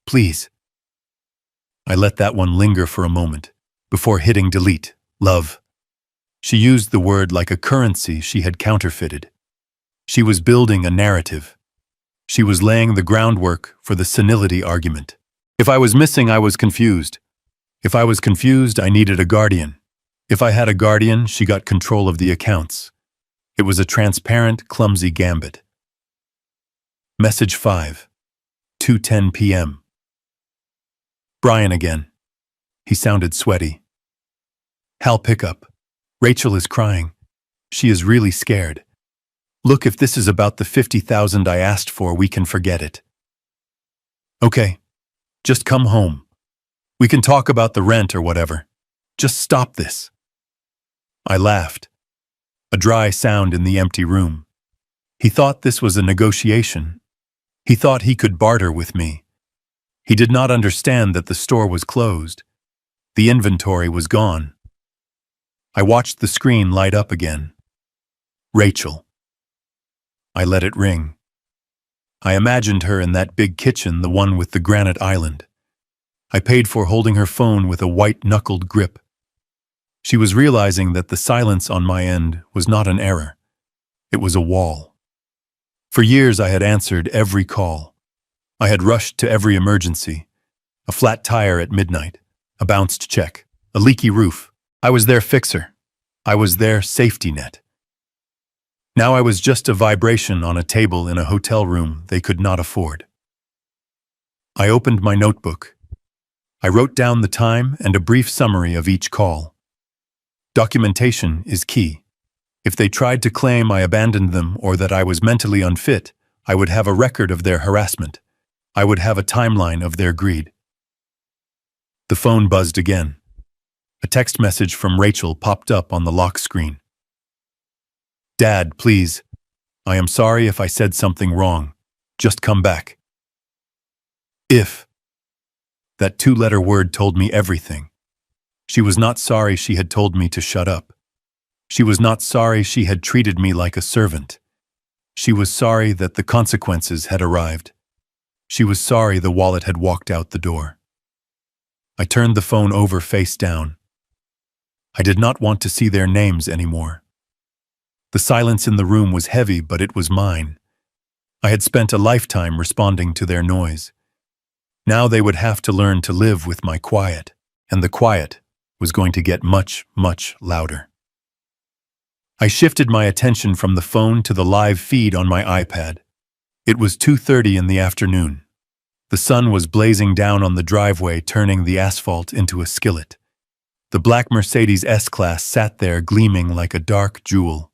Please. I let that one linger for a moment, before hitting delete. Love. She used the word like a currency she had counterfeited. She was building a narrative. She was laying the groundwork for the senility argument. If I was missing, I was confused. If I was confused, I needed a guardian. If I had a guardian, she got control of the accounts. It was a transparent, clumsy gambit. Message 5, 2:10 p.m. Brian again. He sounded sweaty. Hal, pick up. Rachel is crying. She is really scared. Look, if this is about the $50,000 I asked for, we can forget it. Okay. Just come home. We can talk about the rent or whatever. Just stop this. I laughed. A dry sound in the empty room. He thought this was a negotiation. He thought he could barter with me. He did not understand that the store was closed. The inventory was gone. I watched the screen light up again. Rachel. I let it ring. I imagined her in that big kitchen, the one with the granite island. I paid for holding her phone with a white-knuckled grip. She was realizing that the silence on my end was not an error. It was a wall. For years I had answered every call. I had rushed to every emergency. A flat tire at midnight, a bounced check, a leaky roof. I was their fixer. I was their safety net. Now I was just a vibration on a table in a hotel room they could not afford. I opened my notebook. I wrote down the time and a brief summary of each call. Documentation is key. If they tried to claim I abandoned them or that I was mentally unfit, I would have a record of their harassment. I would have a timeline of their greed. The phone buzzed again. A text message from Rachel popped up on the lock screen. "Dad, please. I am sorry if I said something wrong. Just come back." If. That two-letter word told me everything. She was not sorry she had told me to shut up. She was not sorry she had treated me like a servant. She was sorry that the consequences had arrived. She was sorry the wallet had walked out the door. I turned the phone over face down. I did not want to see their names anymore. The silence in the room was heavy, but it was mine. I had spent a lifetime responding to their noise. Now they would have to learn to live with my quiet, and the quiet was going to get much, much louder. I shifted my attention from the phone to the live feed on my iPad. It was 2:30 in the afternoon. The sun was blazing down on the driveway, turning the asphalt into a skillet. The black Mercedes S-Class sat there gleaming like a dark jewel.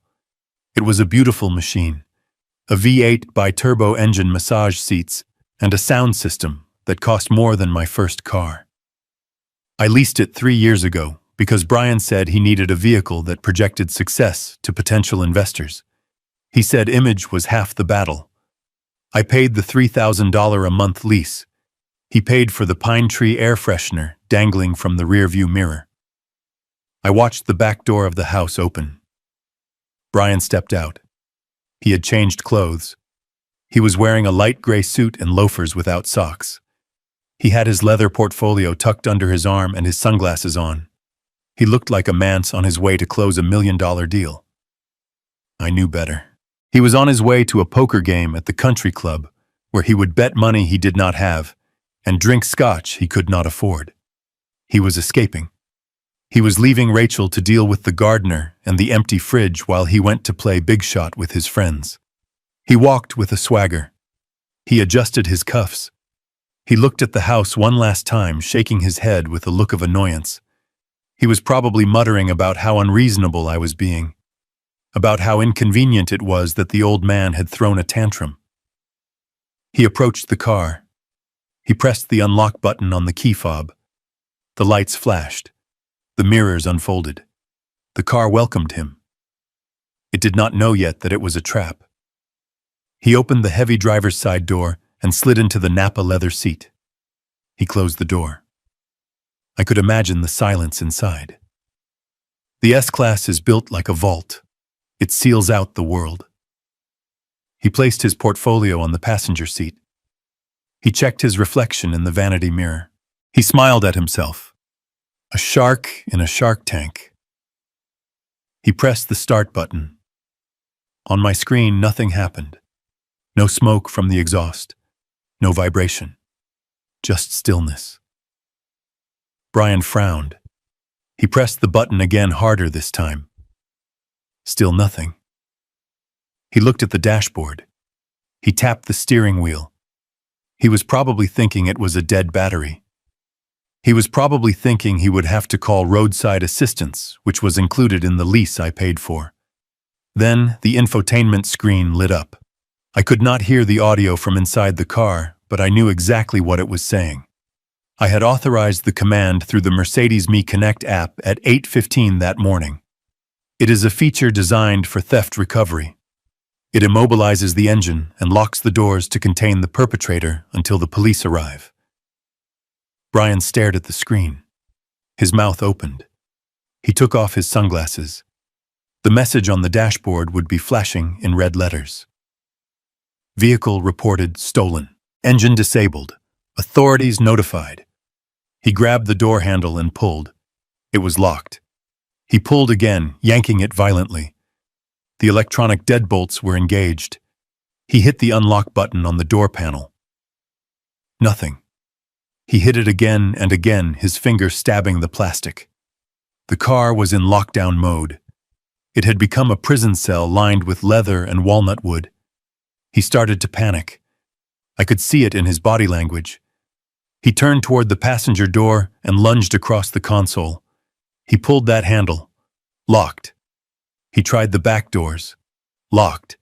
It was a beautiful machine, a V8 bi-turbo engine, massage seats, and a sound system that cost more than my first car. I leased it 3 years ago because Brian said he needed a vehicle that projected success to potential investors. He said image was half the battle. I paid the $3,000 a month lease. He paid for the pine tree air freshener dangling from the rearview mirror. I watched the back door of the house open. Brian stepped out. He had changed clothes. He was wearing a light gray suit and loafers without socks. He had his leather portfolio tucked under his arm and his sunglasses on. He looked like a man on his way to close $1 million deal. I knew better. He was on his way to a poker game at the country club, where he would bet money he did not have and drink scotch he could not afford. He was escaping. He was leaving Rachel to deal with the gardener and the empty fridge while he went to play big shot with his friends. He walked with a swagger. He adjusted his cuffs. He looked at the house one last time, shaking his head with a look of annoyance. He was probably muttering about how unreasonable I was being, about how inconvenient it was that the old man had thrown a tantrum. He approached the car. He pressed the unlock button on the key fob. The lights flashed. The mirrors unfolded. The car welcomed him. It did not know yet that it was a trap. He opened the heavy driver's side door and slid into the Napa leather seat. He closed the door. I could imagine the silence inside. The S-Class is built like a vault. It seals out the world. He placed his portfolio on the passenger seat. He checked his reflection in the vanity mirror. He smiled at himself. A shark in a shark tank. He pressed the start button. On my screen, nothing happened. No smoke from the exhaust. No vibration. Just stillness. Brian frowned. He pressed the button again, harder this time. Still nothing. He looked at the dashboard. He tapped the steering wheel. He was probably thinking it was a dead battery. He was probably thinking he would have to call roadside assistance, which was included in the lease I paid for. Then the infotainment screen lit up. I could not hear the audio from inside the car, but I knew exactly what it was saying. I had authorized the command through the Mercedes Me Connect app at 8:15 that morning. It is a feature designed for theft recovery. It immobilizes the engine and locks the doors to contain the perpetrator until the police arrive. Brian stared at the screen. His mouth opened. He took off his sunglasses. The message on the dashboard would be flashing in red letters. Vehicle reported stolen. Engine disabled. Authorities notified. He grabbed the door handle and pulled. It was locked. He pulled again, yanking it violently. The electronic deadbolts were engaged. He hit the unlock button on the door panel. Nothing. He hit it again and again, his finger stabbing the plastic. The car was in lockdown mode. It had become a prison cell lined with leather and walnut wood. He started to panic. I could see it in his body language. He turned toward the passenger door and lunged across the console. He pulled that handle. Locked. He tried the back doors. Locked.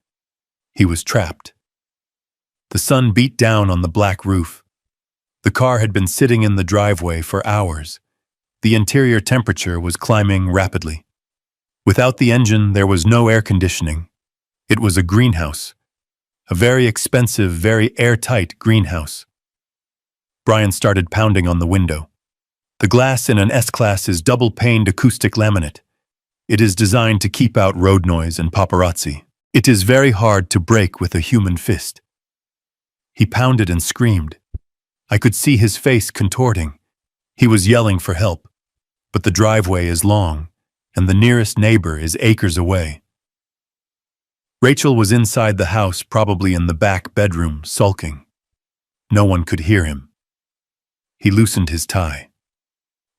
He was trapped. The sun beat down on the black roof. The car had been sitting in the driveway for hours. The interior temperature was climbing rapidly. Without the engine, there was no air conditioning. It was a greenhouse. A very expensive, very airtight greenhouse. Brian started pounding on the window. The glass in an S-Class is double-paned acoustic laminate. It is designed to keep out road noise and paparazzi. It is very hard to break with a human fist. He pounded and screamed. I could see his face contorting. He was yelling for help. But the driveway is long, and the nearest neighbor is acres away. Rachel was inside the house, probably in the back bedroom, sulking. No one could hear him. He loosened his tie.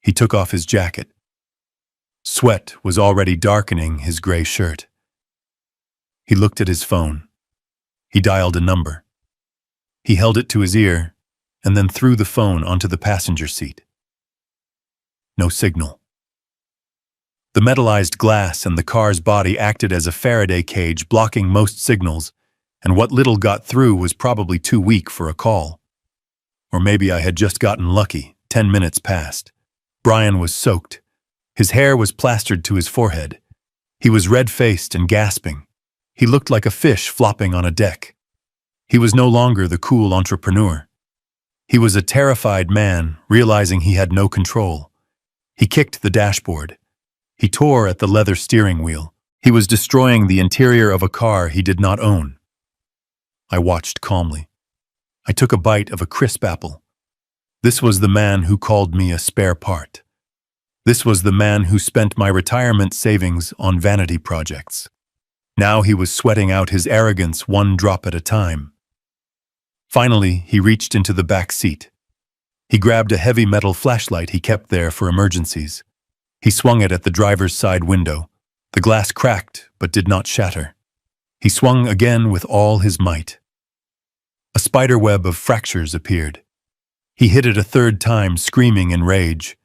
He took off his jacket. Sweat was already darkening his gray shirt. He looked at his phone. He dialed a number. He held it to his ear, and then threw the phone onto the passenger seat. No signal. The metallized glass and the car's body acted as a Faraday cage, blocking most signals, and what little got through was probably too weak for a call. Or maybe I had just gotten lucky. 10 minutes passed. Brian was soaked. His hair was plastered to his forehead. He was red-faced and gasping. He looked like a fish flopping on a deck. He was no longer the cool entrepreneur. He was a terrified man, realizing he had no control. He kicked the dashboard. He tore at the leather steering wheel. He was destroying the interior of a car he did not own. I watched calmly. I took a bite of a crisp apple. This was the man who called me a spare part. This was the man who spent my retirement savings on vanity projects. Now he was sweating out his arrogance one drop at a time. Finally, he reached into the back seat. He grabbed a heavy metal flashlight he kept there for emergencies. He swung it at the driver's side window. The glass cracked, but did not shatter. He swung again with all his might. A spider web of fractures appeared. He hit it a third time, screaming in rage.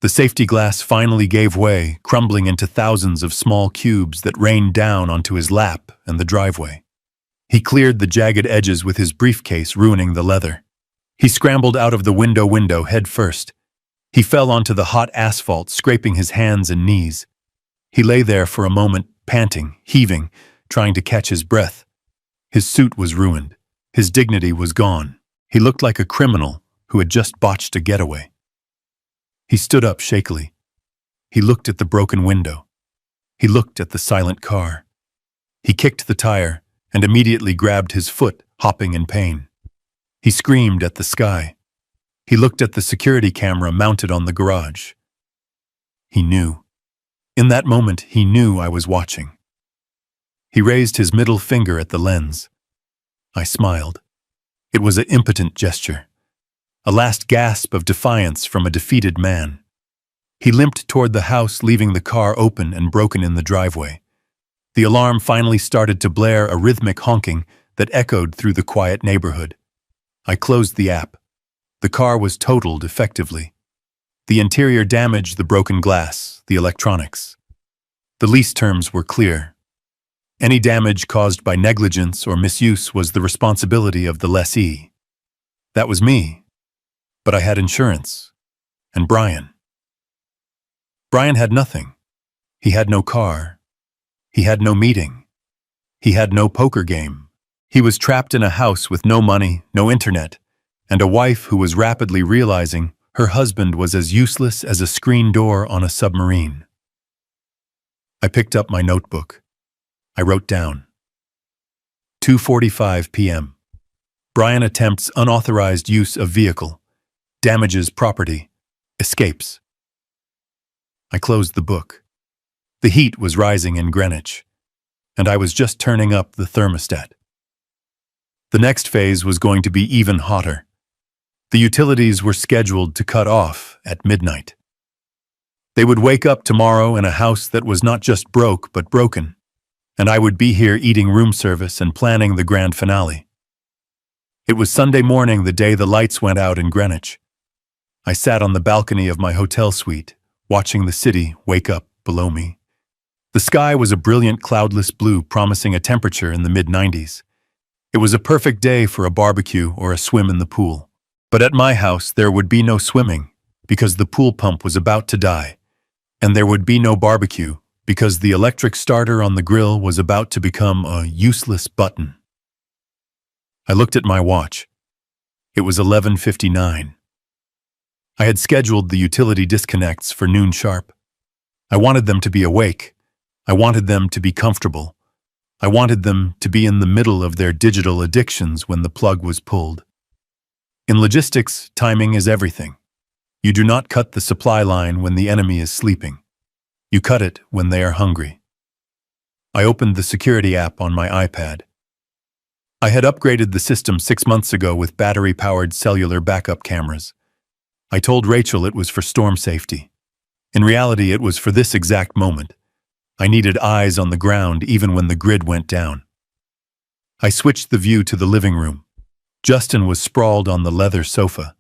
The safety glass finally gave way, crumbling into thousands of small cubes that rained down onto his lap and the driveway. He cleared the jagged edges with his briefcase, ruining the leather. He scrambled out of the window head first. He fell onto the hot asphalt, scraping his hands and knees. He lay there for a moment, panting, heaving, trying to catch his breath. His suit was ruined. His dignity was gone. He looked like a criminal who had just botched a getaway. He stood up shakily. He looked at the broken window. He looked at the silent car. He kicked the tire and immediately grabbed his foot, hopping in pain. He screamed at the sky. He looked at the security camera mounted on the garage. He knew. In that moment, he knew I was watching. He raised his middle finger at the lens. I smiled. It was an impotent gesture. A last gasp of defiance from a defeated man. He limped toward the house, leaving the car open and broken in the driveway. The alarm finally started to blare, a rhythmic honking that echoed through the quiet neighborhood. I closed the app. The car was totaled effectively. The interior damaged, the broken glass, the electronics. The lease terms were clear. Any damage caused by negligence or misuse was the responsibility of the lessee. That was me. But I had insurance. And Brian. Brian had nothing. He had no car. He had no meeting. He had no poker game. He was trapped in a house with no money, no internet, and a wife who was rapidly realizing her husband was as useless as a screen door on a submarine. I picked up my notebook. I wrote down. 2:45 p.m. Brian attempts unauthorized use of vehicle. Damages property. Escapes. I closed the book. The heat was rising in Greenwich, and I was just turning up the thermostat. The next phase was going to be even hotter. The utilities were scheduled to cut off at midnight. They would wake up tomorrow in a house that was not just broke but broken, and I would be here eating room service and planning the grand finale. It was Sunday morning, the day the lights went out in Greenwich. I sat on the balcony of my hotel suite, watching the city wake up below me. The sky was a brilliant cloudless blue, promising a temperature in the mid-90s. It was a perfect day for a barbecue or a swim in the pool. But at my house there would be no swimming, because the pool pump was about to die, and there would be no barbecue, because the electric starter on the grill was about to become a useless button. I looked at my watch. It was 11:59. I had scheduled the utility disconnects for noon sharp. I wanted them to be awake. I wanted them to be comfortable. I wanted them to be in the middle of their digital addictions when the plug was pulled. In logistics, timing is everything. You do not cut the supply line when the enemy is sleeping. You cut it when they are hungry. I opened the security app on my iPad. I had upgraded the system 6 months ago with battery-powered cellular backup cameras. I told Rachel it was for storm safety. In reality, it was for this exact moment. I needed eyes on the ground even when the grid went down. I switched the view to the living room. Justin was sprawled on the leather sofa.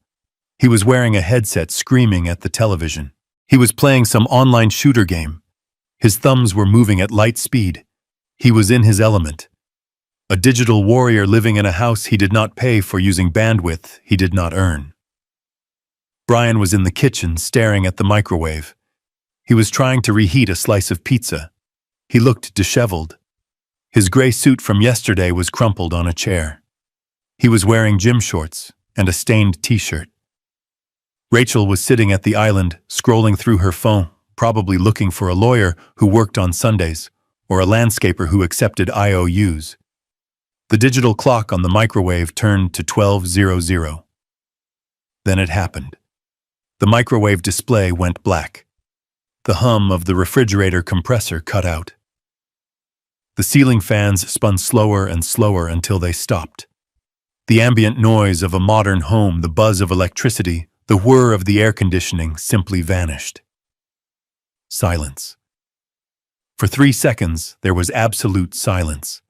He was wearing a headset, screaming at the television. He was playing some online shooter game. His thumbs were moving at light speed. He was in his element. A digital warrior living in a house he did not pay for, using bandwidth he did not earn. Brian was in the kitchen, staring at the microwave. He was trying to reheat a slice of pizza. He looked disheveled. His gray suit from yesterday was crumpled on a chair. He was wearing gym shorts and a stained t-shirt. Rachel was sitting at the island, scrolling through her phone, probably looking for a lawyer who worked on Sundays or a landscaper who accepted IOUs. The digital clock on the microwave turned to 12:00. Then it happened. The microwave display went black. The hum of the refrigerator compressor cut out. The ceiling fans spun slower and slower until they stopped. The ambient noise of a modern home, the buzz of electricity, the whir of the air conditioning simply vanished. Silence. For 3 seconds, there was absolute silence.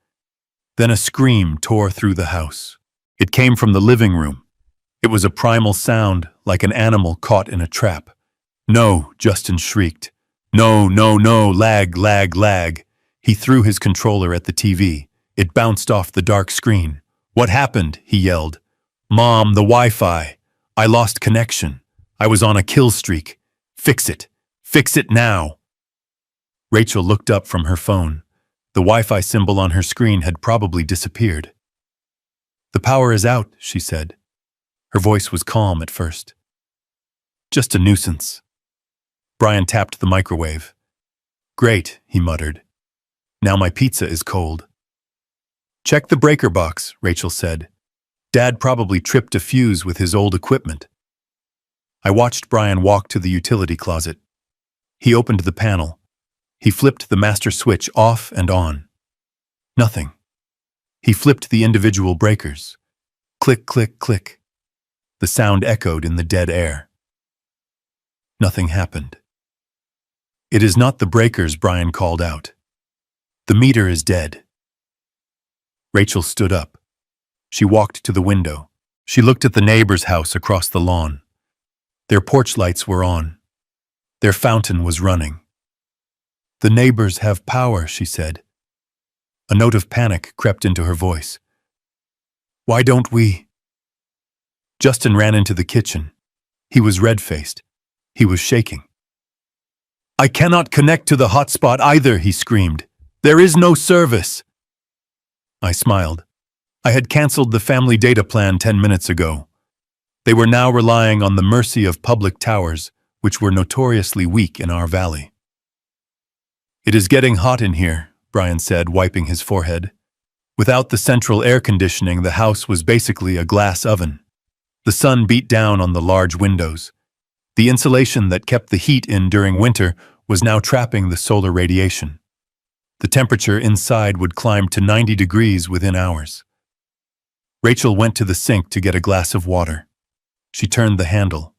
Then a scream tore through the house. It came from the living room. It was a primal sound, like an animal caught in a trap. "No," Justin shrieked. "No, no, no, lag, lag, lag." He threw his controller at the TV. It bounced off the dark screen. "What happened?" he yelled. "Mom, the Wi-Fi. I lost connection. I was on a kill streak. Fix it. Fix it now." Rachel looked up from her phone. The Wi-Fi symbol on her screen had probably disappeared. "The power is out," she said. Her voice was calm at first. "Just a nuisance." Brian tapped the microwave. "Great," he muttered. "Now my pizza is cold." "Check the breaker box," Rachel said. "Dad probably tripped a fuse with his old equipment." I watched Brian walk to the utility closet. He opened the panel. He flipped the master switch off and on. Nothing. He flipped the individual breakers. Click, click, click. The sound echoed in the dead air. Nothing happened. "It is not the breakers," Brian called out. "The meter is dead." Rachel stood up. She walked to the window. She looked at the neighbor's house across the lawn. Their porch lights were on. Their fountain was running. "The neighbors have power," she said. A note of panic crept into her voice. "Why don't we?" Justin ran into the kitchen. He was red-faced. He was shaking. "I cannot connect to the hotspot either," he screamed. "There is no service." I smiled. I had canceled the family data plan 10 minutes ago. They were now relying on the mercy of public towers, which were notoriously weak in our valley. "It is getting hot in here," Brian said, wiping his forehead. Without the central air conditioning, the house was basically a glass oven. The sun beat down on the large windows. The insulation that kept the heat in during winter was now trapping the solar radiation. The temperature inside would climb to 90 degrees within hours. Rachel went to the sink to get a glass of water. She turned the handle.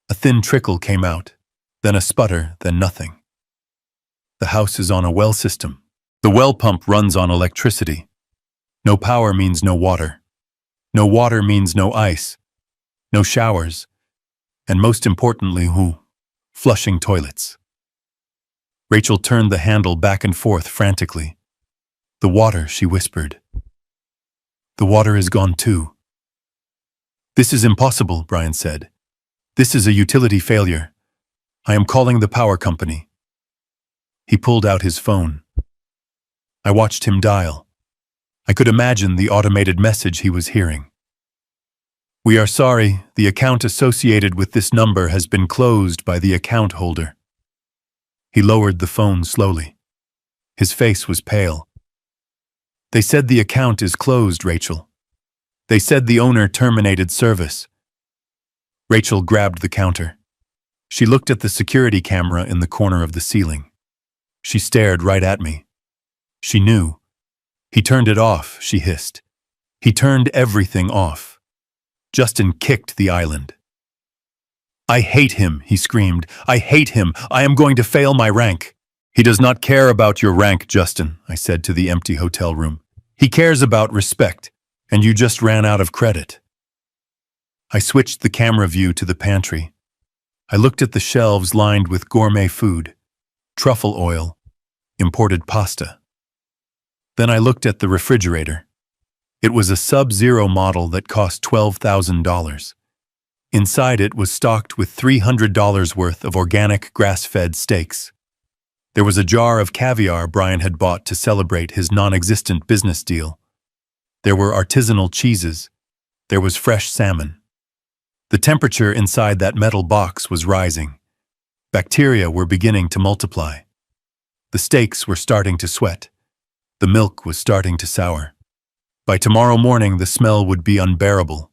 A thin trickle came out, then a sputter, then nothing. The house is on a well system. The well pump runs on electricity. No power means no water. No water means no ice, no showers, and most importantly, flushing toilets. Rachel turned the handle back and forth frantically. The water, she whispered. The water is gone too. This is impossible, Brian said. This is a utility failure. I am calling the power company. He pulled out his phone. I watched him dial. I could imagine the automated message he was hearing. We are sorry, the account associated with this number has been closed by the account holder. He lowered the phone slowly. His face was pale. They said the account is closed, Rachel. They said the owner terminated service. Rachel grabbed the counter. She looked at the security camera in the corner of the ceiling. She stared right at me. She knew. He turned it off, she hissed. He turned everything off. Justin kicked the island. I hate him, he screamed. I hate him. I am going to fail my rank. He does not care about your rank, Justin, I said to the empty hotel room. He cares about respect, and you just ran out of credit. I switched the camera view to the pantry. I looked at the shelves lined with gourmet food, truffle oil, imported pasta. Then I looked at the refrigerator. It was a Sub-Zero model that cost $12,000. Inside it was stocked with $300 worth of organic grass-fed steaks. There was a jar of caviar Brian had bought to celebrate his non-existent business deal. There were artisanal cheeses. There was fresh salmon. The temperature inside that metal box was rising. Bacteria were beginning to multiply. The steaks were starting to sweat. The milk was starting to sour. By tomorrow morning, the smell would be unbearable.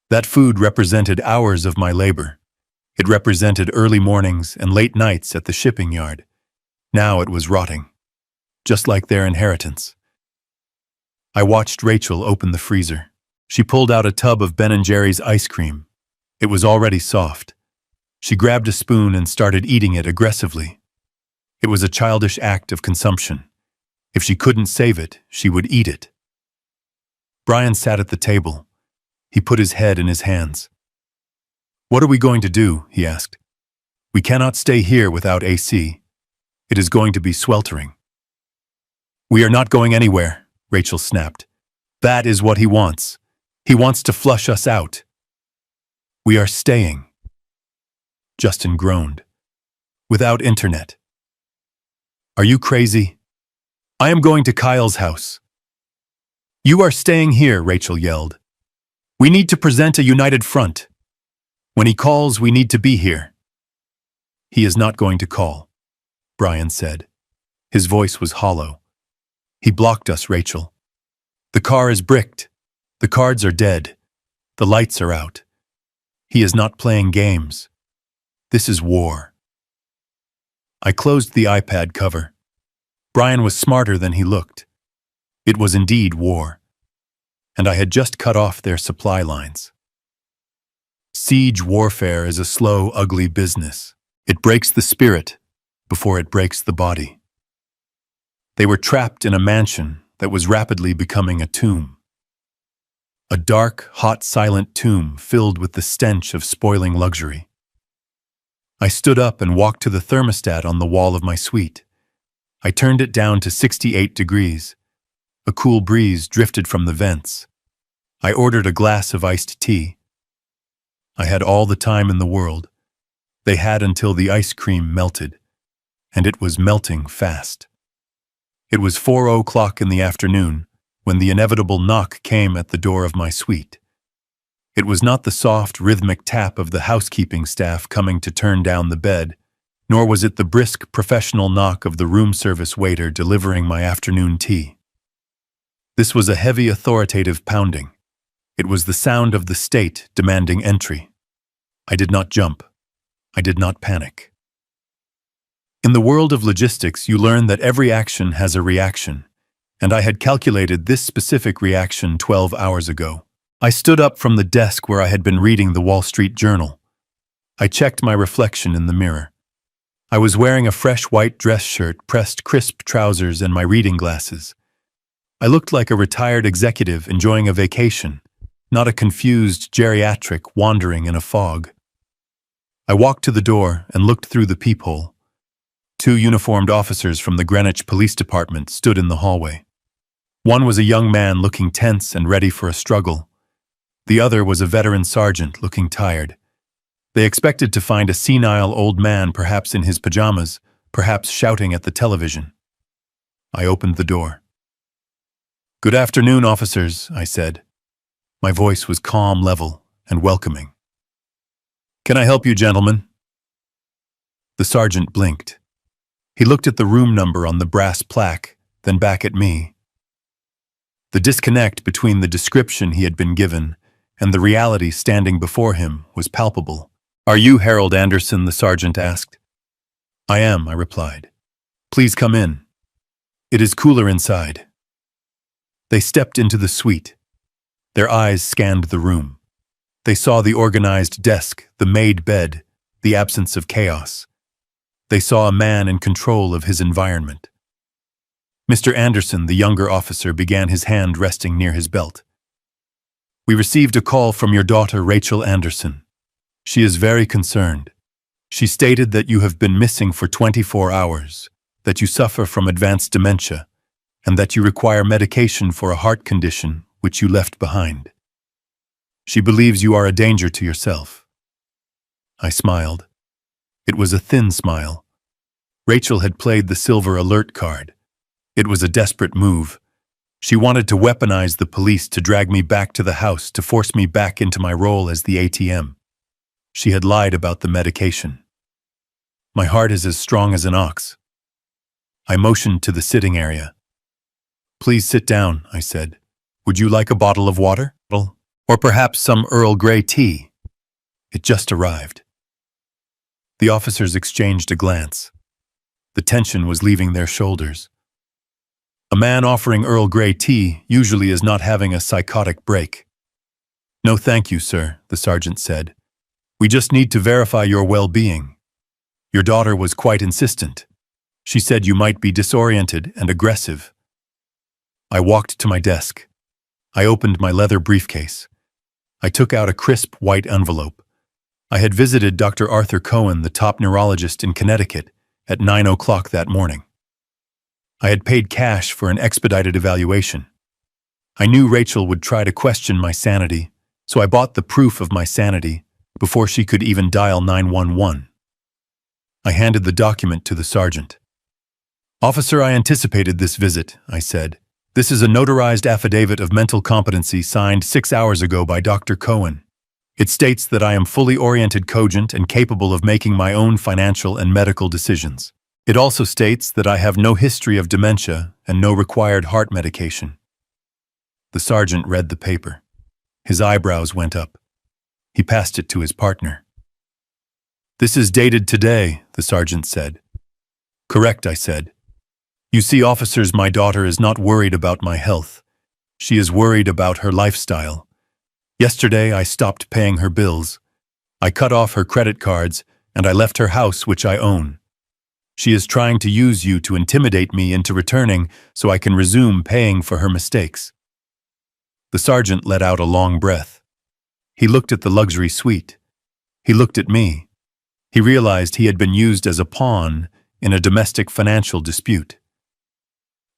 That food represented hours of my labor. It represented early mornings and late nights at the shipping yard. Now it was rotting, just like their inheritance. I watched Rachel open the freezer. She pulled out a tub of Ben & Jerry's ice cream. It was already soft. She grabbed a spoon and started eating it aggressively. It was a childish act of consumption. If she couldn't save it, she would eat it. Brian sat at the table. He put his head in his hands. What are we going to do? He asked. We cannot stay here without AC. It is going to be sweltering. We are not going anywhere, Rachel snapped. That is what he wants. He wants to flush us out. We are staying. Justin groaned. Without internet. Are you crazy? I am going to Kyle's house. You are staying here, Rachel yelled. We need to present a united front. When he calls, we need to be here. He is not going to call, Brian said. His voice was hollow. He blocked us, Rachel. The car is bricked. The cards are dead. The lights are out. He is not playing games. This is war. I closed the iPad cover. Brian was smarter than he looked. It was indeed war. And I had just cut off their supply lines. Siege warfare is a slow, ugly business. It breaks the spirit before it breaks the body. They were trapped in a mansion that was rapidly becoming a tomb. A dark, hot, silent tomb filled with the stench of spoiling luxury. I stood up and walked to the thermostat on the wall of my suite. I turned it down to 68 degrees. A cool breeze drifted from the vents. I ordered a glass of iced tea. I had all the time in the world. They had until the ice cream melted, and it was melting fast. It was 4:00 in the afternoon when the inevitable knock came at the door of my suite. It was not the soft, rhythmic tap of the housekeeping staff coming to turn down the bed, nor was it the brisk, professional knock of the room service waiter delivering my afternoon tea. This was a heavy, authoritative pounding. It was the sound of the state demanding entry. I did not jump. I did not panic. In the world of logistics, you learn that every action has a reaction, and I had calculated this specific reaction 12 hours ago. I stood up from the desk where I had been reading the Wall Street Journal. I checked my reflection in the mirror. I was wearing a fresh white dress shirt, pressed crisp trousers, and my reading glasses. I looked like a retired executive enjoying a vacation, not a confused geriatric wandering in a fog. I walked to the door and looked through the peephole. 2 uniformed officers from the Greenwich Police Department stood in the hallway. One was a young man looking tense and ready for a struggle. The other was a veteran sergeant looking tired. They expected to find a senile old man, perhaps in his pajamas, perhaps shouting at the television. I opened the door. "Good afternoon, officers," I said. My voice was calm, level, and welcoming. "Can I help you, gentlemen?" The sergeant blinked. He looked at the room number on the brass plaque, then back at me. The disconnect between the description he had been given and the reality standing before him was palpable. "Are you Harold Anderson?" the sergeant asked. "I am," I replied. "Please come in. It is cooler inside." They stepped into the suite. Their eyes scanned the room. They saw the organized desk, the made bed, the absence of chaos. They saw a man in control of his environment. Mr. Anderson, the younger officer, began, his hand resting near his belt. "We received a call from your daughter, Rachel Anderson. She is very concerned. She stated that you have been missing for 24 hours, that you suffer from advanced dementia, and that you require medication for a heart condition which you left behind. She believes you are a danger to yourself." I smiled. It was a thin smile. Rachel had played the silver alert card. It was a desperate move. She wanted to weaponize the police to drag me back to the house, to force me back into my role as the ATM. She had lied about the medication. My heart is as strong as an ox. I motioned to the sitting area. "Please sit down," I said. "Would you like a bottle of water? Or perhaps some Earl Grey tea?" It just arrived. The officers exchanged a glance. The tension was leaving their shoulders. A man offering Earl Grey tea usually is not having a psychotic break. "No, thank you, sir," the sergeant said. "We just need to verify your well-being. Your daughter was quite insistent. She said you might be disoriented and aggressive." I walked to my desk. I opened my leather briefcase. I took out a crisp white envelope. I had visited Dr. Arthur Cohen, the top neurologist in Connecticut, at 9 o'clock that morning. I had paid cash for an expedited evaluation. I knew Rachel would try to question my sanity, so I bought the proof of my sanity before she could even dial 911. I handed the document to the sergeant. "Officer, I anticipated this visit," I said. "This is a notarized affidavit of mental competency signed 6 hours ago by Dr. Cohen. It states that I am fully oriented, cogent, and capable of making my own financial and medical decisions. It also states that I have no history of dementia and no required heart medication." The sergeant read the paper. His eyebrows went up. He passed it to his partner. "This is dated today," the sergeant said. "Correct," I said. "You see, officers, my daughter is not worried about my health. She is worried about her lifestyle. Yesterday, I stopped paying her bills. I cut off her credit cards, and I left her house, which I own. She is trying to use you to intimidate me into returning so I can resume paying for her mistakes." The sergeant let out a long breath. He looked at the luxury suite. He looked at me. He realized he had been used as a pawn in a domestic financial dispute.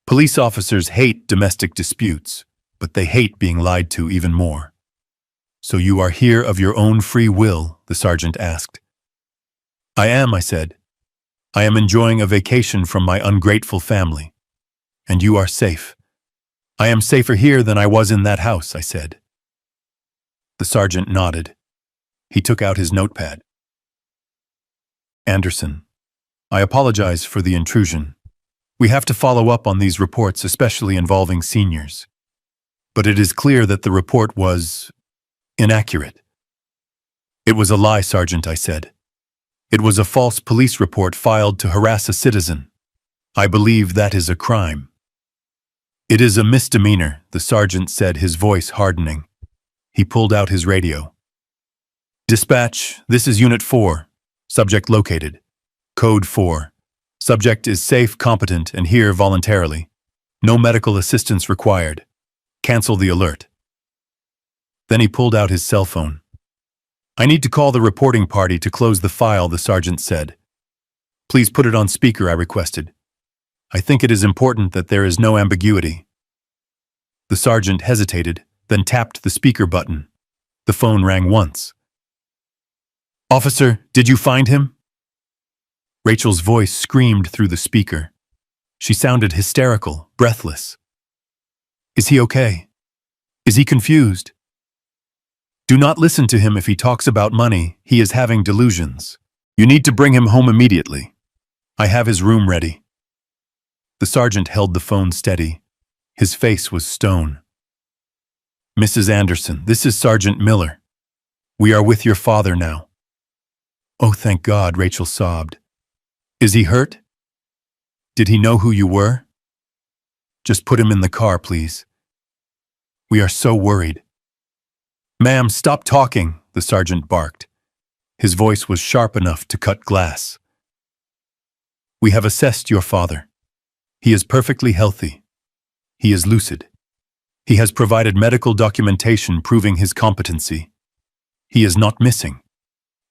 Police officers hate domestic disputes, but they hate being lied to even more. "So you are here of your own free will?" the sergeant asked. "I am," I said. "I am enjoying a vacation from my ungrateful family. And you are safe." "I am safer here than I was in that house," I said. The sergeant nodded. He took out his notepad. "Anderson, I apologize for the intrusion. We have to follow up on these reports, especially involving seniors. But it is clear that the report was inaccurate." "It was a lie, Sergeant," I said. It was a false police report filed to harass a citizen. I believe that is a crime. It is a misdemeanor, the sergeant said, his voice hardening. He pulled out his radio. Dispatch, this is Unit 4. Subject located. Code 4. Subject is safe, competent, and here voluntarily. No medical assistance required. Cancel the alert. Then he pulled out his cell phone. I need to call the reporting party to close the file, the sergeant said. Please put it on speaker, I requested. I think it is important that there is no ambiguity. The sergeant hesitated, then tapped the speaker button. The phone rang once. Officer, did you find him? Rachel's voice screamed through the speaker. She sounded hysterical, breathless. Is he okay? Is he confused? Do not listen to him if he talks about money. He is having delusions. You need to bring him home immediately. I have his room ready. The sergeant held the phone steady. His face was stone. Mrs. Anderson, this is Sergeant Miller. We are with your father now. Oh, thank God, Rachel sobbed. Is he hurt? Did he know who you were? Just put him in the car, please. We are so worried. Ma'am, stop talking, the sergeant barked. His voice was sharp enough to cut glass. We have assessed your father. He is perfectly healthy. He is lucid. He has provided medical documentation proving his competency. He is not missing.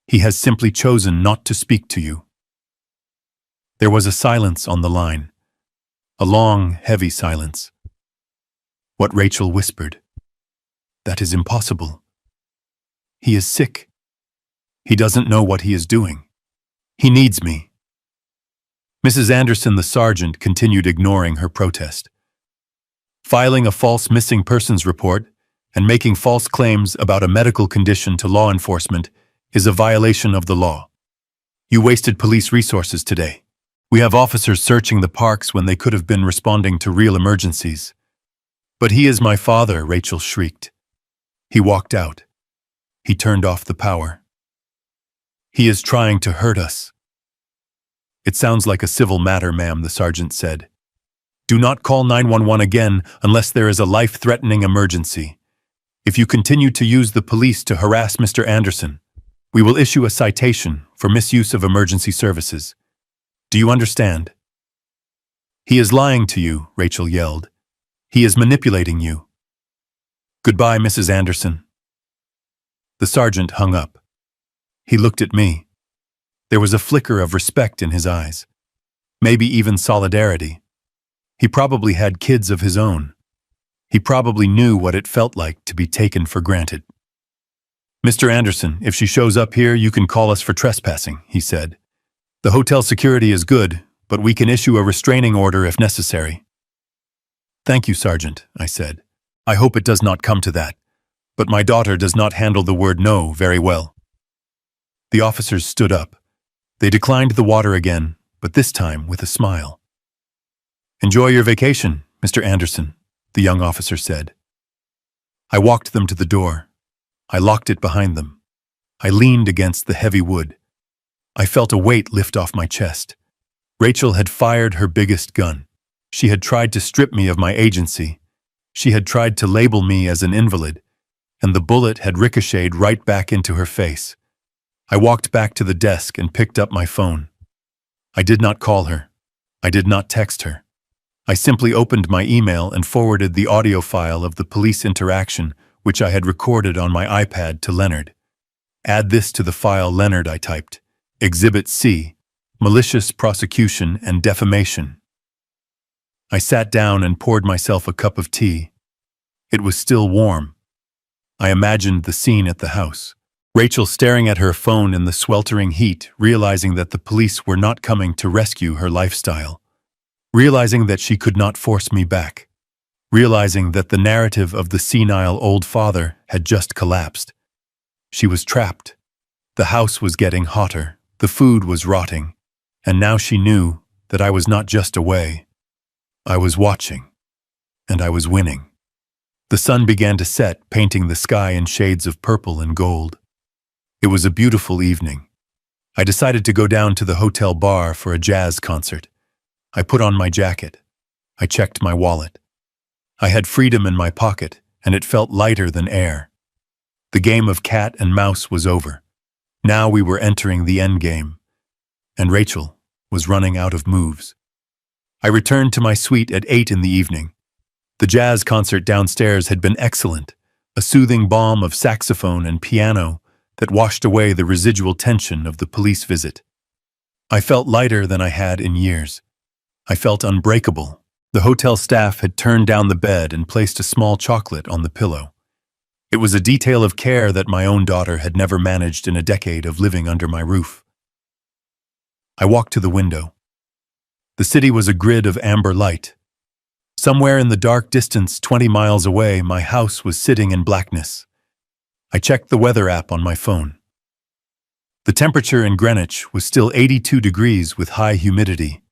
He has simply chosen not to speak to you. There was a silence on the line. A long, heavy silence. What Rachel whispered. That is impossible. He is sick. He doesn't know what he is doing. He needs me. Mrs. Anderson, the sergeant, continued ignoring her protest. Filing a false missing persons report and making false claims about a medical condition to law enforcement is a violation of the law. You wasted police resources today. We have officers searching the parks when they could have been responding to real emergencies. But he is my father, Rachel shrieked. He walked out. He turned off the power. He is trying to hurt us. It sounds like a civil matter, ma'am, the sergeant said. Do not call 911 again unless there is a life-threatening emergency. If you continue to use the police to harass Mr. Anderson, we will issue a citation for misuse of emergency services. Do you understand? He is lying to you, Rachel yelled. He is manipulating you. Goodbye, Mrs. Anderson. The sergeant hung up. He looked at me. There was a flicker of respect in his eyes. Maybe even solidarity. He probably had kids of his own. He probably knew what it felt like to be taken for granted. Mr. Anderson, if she shows up here, you can call us for trespassing, he said. The hotel security is good, but we can issue a restraining order if necessary. Thank you, Sergeant, I said. I hope it does not come to that, but my daughter does not handle the word no very well. The officers stood up. They declined the water again, but this time with a smile. Enjoy your vacation, Mr. Anderson, the young officer said. I walked them to the door. I locked it behind them. I leaned against the heavy wood. I felt a weight lift off my chest. Rachel had fired her biggest gun. She had tried to strip me of my agency. She had tried to label me as an invalid, and the bullet had ricocheted right back into her face. I walked back to the desk and picked up my phone. I did not call her. I did not text her. I simply opened my email and forwarded the audio file of the police interaction which I had recorded on my iPad to Leonard. Add this to the file, Leonard, I typed. Exhibit C, malicious prosecution and defamation. I sat down and poured myself a cup of tea. It was still warm. I imagined the scene at the house. Rachel staring at her phone in the sweltering heat, realizing that the police were not coming to rescue her lifestyle. Realizing that she could not force me back. Realizing that the narrative of the senile old father had just collapsed. She was trapped. The house was getting hotter. The food was rotting. And now she knew that I was not just away. I was watching. And I was winning. The sun began to set, painting the sky in shades of purple and gold. It was a beautiful evening. I decided to go down to the hotel bar for a jazz concert. I put on my jacket. I checked my wallet. I had freedom in my pocket, and it felt lighter than air. The game of cat and mouse was over. Now we were entering the end game, and Rachel was running out of moves. I returned to my suite at 8 in the evening. The jazz concert downstairs had been excellent, a soothing balm of saxophone and piano that washed away the residual tension of the police visit. I felt lighter than I had in years. I felt unbreakable. The hotel staff had turned down the bed and placed a small chocolate on the pillow. It was a detail of care that my own daughter had never managed in a decade of living under my roof. I walked to the window. The city was a grid of amber light. Somewhere in the dark distance, 20 miles away, my house was sitting in blackness. I checked the weather app on my phone. The temperature in Greenwich was still 82 degrees with high humidity.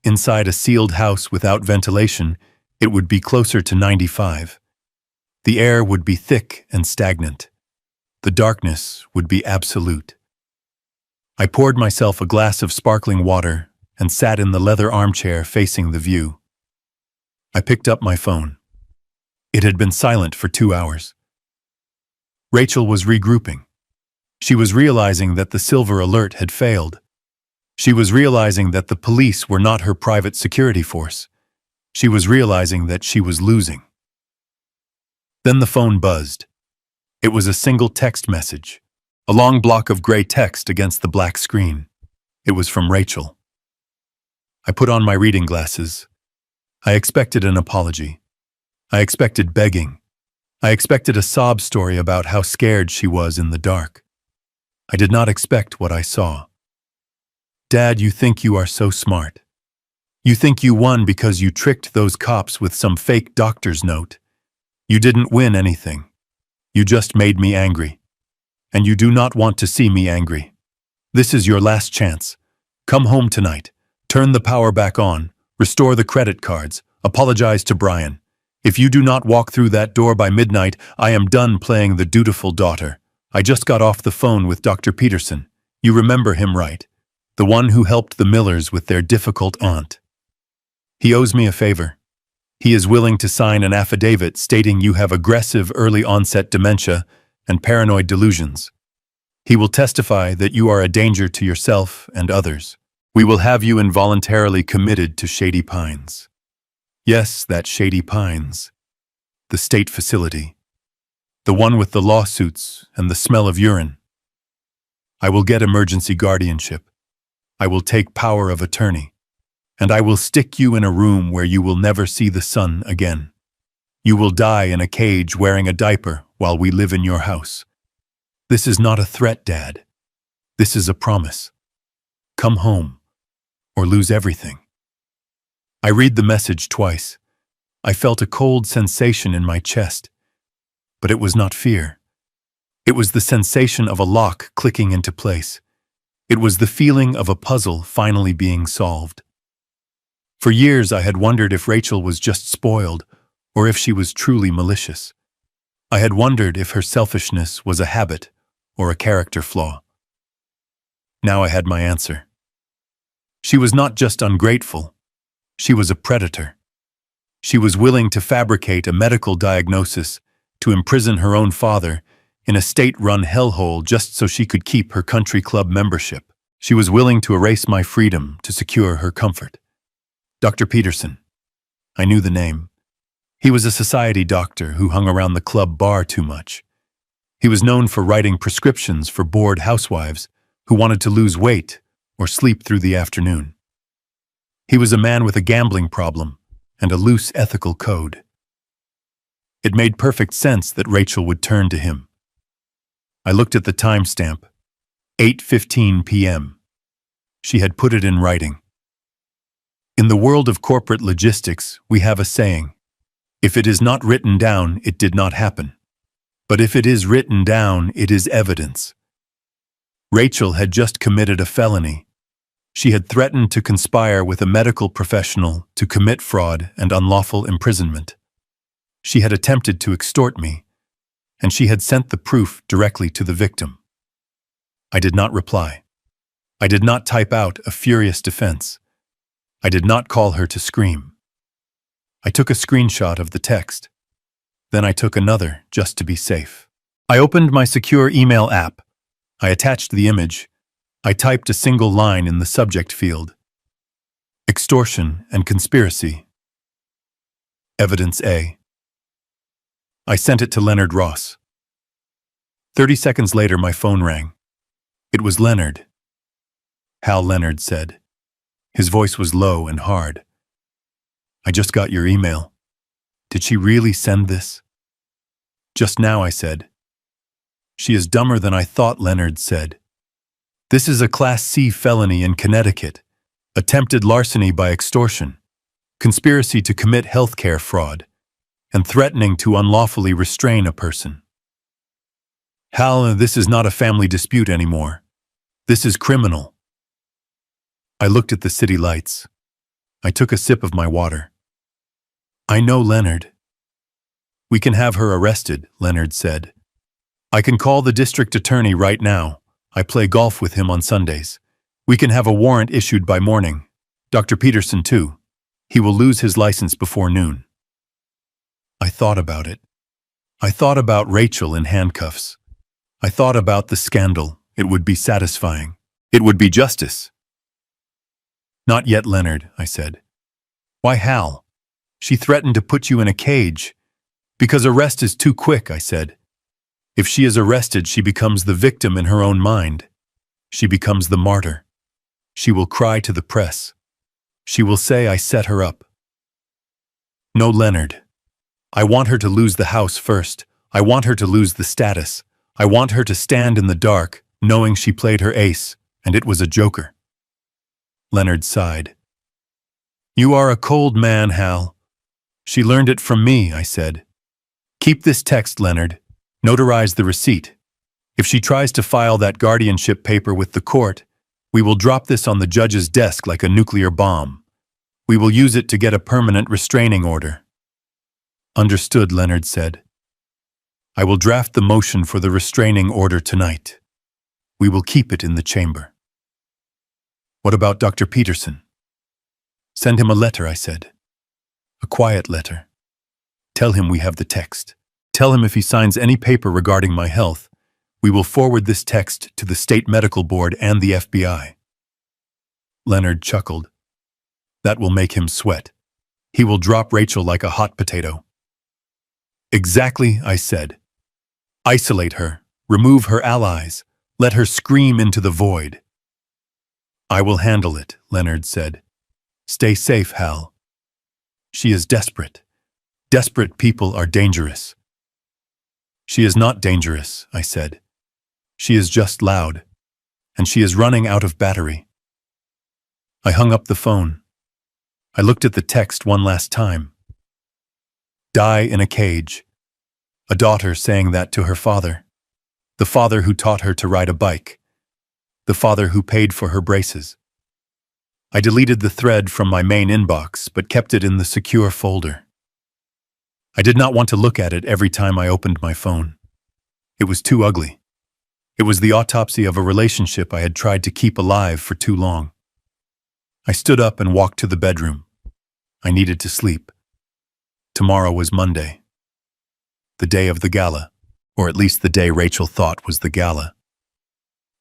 Inside a sealed house without ventilation, it would be closer to 95. The air would be thick and stagnant. The darkness would be absolute. I poured myself a glass of sparkling water and sat in the leather armchair facing the view. I picked up my phone. It had been silent for 2 hours. Rachel was regrouping. She was realizing that the silver alert had failed. She was realizing that the police were not her private security force. She was realizing that she was losing. Then the phone buzzed. It was a single text message, a long block of gray text against the black screen. It was from Rachel. I put on my reading glasses. I expected an apology. I expected begging. I expected a sob story about how scared she was in the dark. I did not expect what I saw. Dad, you think you are so smart. You think you won because you tricked those cops with some fake doctor's note. You didn't win anything. You just made me angry. And you do not want to see me angry. This is your last chance. Come home tonight. Turn the power back on. Restore the credit cards. Apologize to Brian. If you do not walk through that door by midnight, I am done playing the dutiful daughter. I just got off the phone with Dr. Peterson. You remember him, right? The one who helped the Millers with their difficult aunt. He owes me a favor. He is willing to sign an affidavit stating you have aggressive early-onset dementia and paranoid delusions. He will testify that you are a danger to yourself and others. We will have you involuntarily committed to Shady Pines. Yes, that Shady Pines. The state facility. The one with the lawsuits and the smell of urine. I will get emergency guardianship. I will take power of attorney. And I will stick you in a room where you will never see the sun again. You will die in a cage wearing a diaper while we live in your house. This is not a threat, Dad. This is a promise. Come home, or lose everything. I read the message twice. I felt a cold sensation in my chest. But it was not fear. It was the sensation of a lock clicking into place. It was the feeling of a puzzle finally being solved. For years I had wondered if Rachel was just spoiled, or if she was truly malicious. I had wondered if her selfishness was a habit or a character flaw. Now I had my answer. She was not just ungrateful, she was a predator. She was willing to fabricate a medical diagnosis to imprison her own father in a state-run hellhole just so she could keep her country club membership. She was willing to erase my freedom to secure her comfort. Dr. Peterson. I knew the name. He was a society doctor who hung around the club bar too much. He was known for writing prescriptions for bored housewives who wanted to lose weight or sleep through the afternoon. He was a man with a gambling problem and a loose ethical code. It made perfect sense that Rachel would turn to him. I looked at the timestamp, 8:15 p.m. She had put it in writing. In the world of corporate logistics, we have a saying, if it is not written down, it did not happen. But if it is written down, it is evidence. Rachel had just committed a felony. She had threatened to conspire with a medical professional to commit fraud and unlawful imprisonment. She had attempted to extort me, and she had sent the proof directly to the victim. I did not reply. I did not type out a furious defense. I did not call her to scream. I took a screenshot of the text. Then I took another, just to be safe. I opened my secure email app. I attached the image. I typed a single line in the subject field. Extortion and conspiracy. Evidence A. I sent it to Leonard Ross. 30 seconds later, my phone rang. It was Leonard. Hal, Leonard said. His voice was low and hard. I just got your email. Did she really send this? Just now, I said. She is dumber than I thought, Leonard said. This is a Class C felony in Connecticut. Attempted larceny by extortion, conspiracy to commit healthcare fraud, and threatening to unlawfully restrain a person. Hal, this is not a family dispute anymore. This is criminal. I looked at the city lights. I took a sip of my water. I know, Leonard. We can have her arrested, Leonard said. I can call the district attorney right now. I play golf with him on Sundays. We can have a warrant issued by morning. Dr. Peterson, too. He will lose his license before noon. I thought about it. I thought about Rachel in handcuffs. I thought about the scandal. It would be satisfying. It would be justice. Not yet, Leonard, I said. Why, Hal? She threatened to put you in a cage. Because arrest is too quick, I said. If she is arrested, she becomes the victim in her own mind. She becomes the martyr. She will cry to the press. She will say I set her up. No, Leonard. I want her to lose the house first. I want her to lose the status. I want her to stand in the dark, knowing she played her ace, and it was a joker. Leonard sighed. You are a cold man, Hal. She learned it from me, I said. Keep this text, Leonard. Notarize the receipt. If she tries to file that guardianship paper with the court, we will drop this on the judge's desk like a nuclear bomb. We will use it to get a permanent restraining order. Understood, Leonard said. I will draft the motion for the restraining order tonight. We will keep it in the chamber. What about Dr. Peterson? Send him a letter, I said. A quiet letter. Tell him we have the text. Tell him if he signs any paper regarding my health, we will forward this text to the State Medical Board and the FBI. Leonard chuckled. That will make him sweat. He will drop Rachel like a hot potato. Exactly, I said. Isolate her. Remove her allies. Let her scream into the void. I will handle it, Leonard said. Stay safe, Hal. She is desperate. Desperate people are dangerous. She is not dangerous, I said. She is just loud, and she is running out of battery. I hung up the phone. I looked at the text one last time. Die in a cage. A daughter saying that to her father. The father who taught her to ride a bike. The father who paid for her braces. I deleted the thread from my main inbox, but kept it in the secure folder. I did not want to look at it every time I opened my phone. It was too ugly. It was the autopsy of a relationship I had tried to keep alive for too long. I stood up and walked to the bedroom. I needed to sleep. Tomorrow was Monday. The day of the gala, or at least the day Rachel thought was the gala.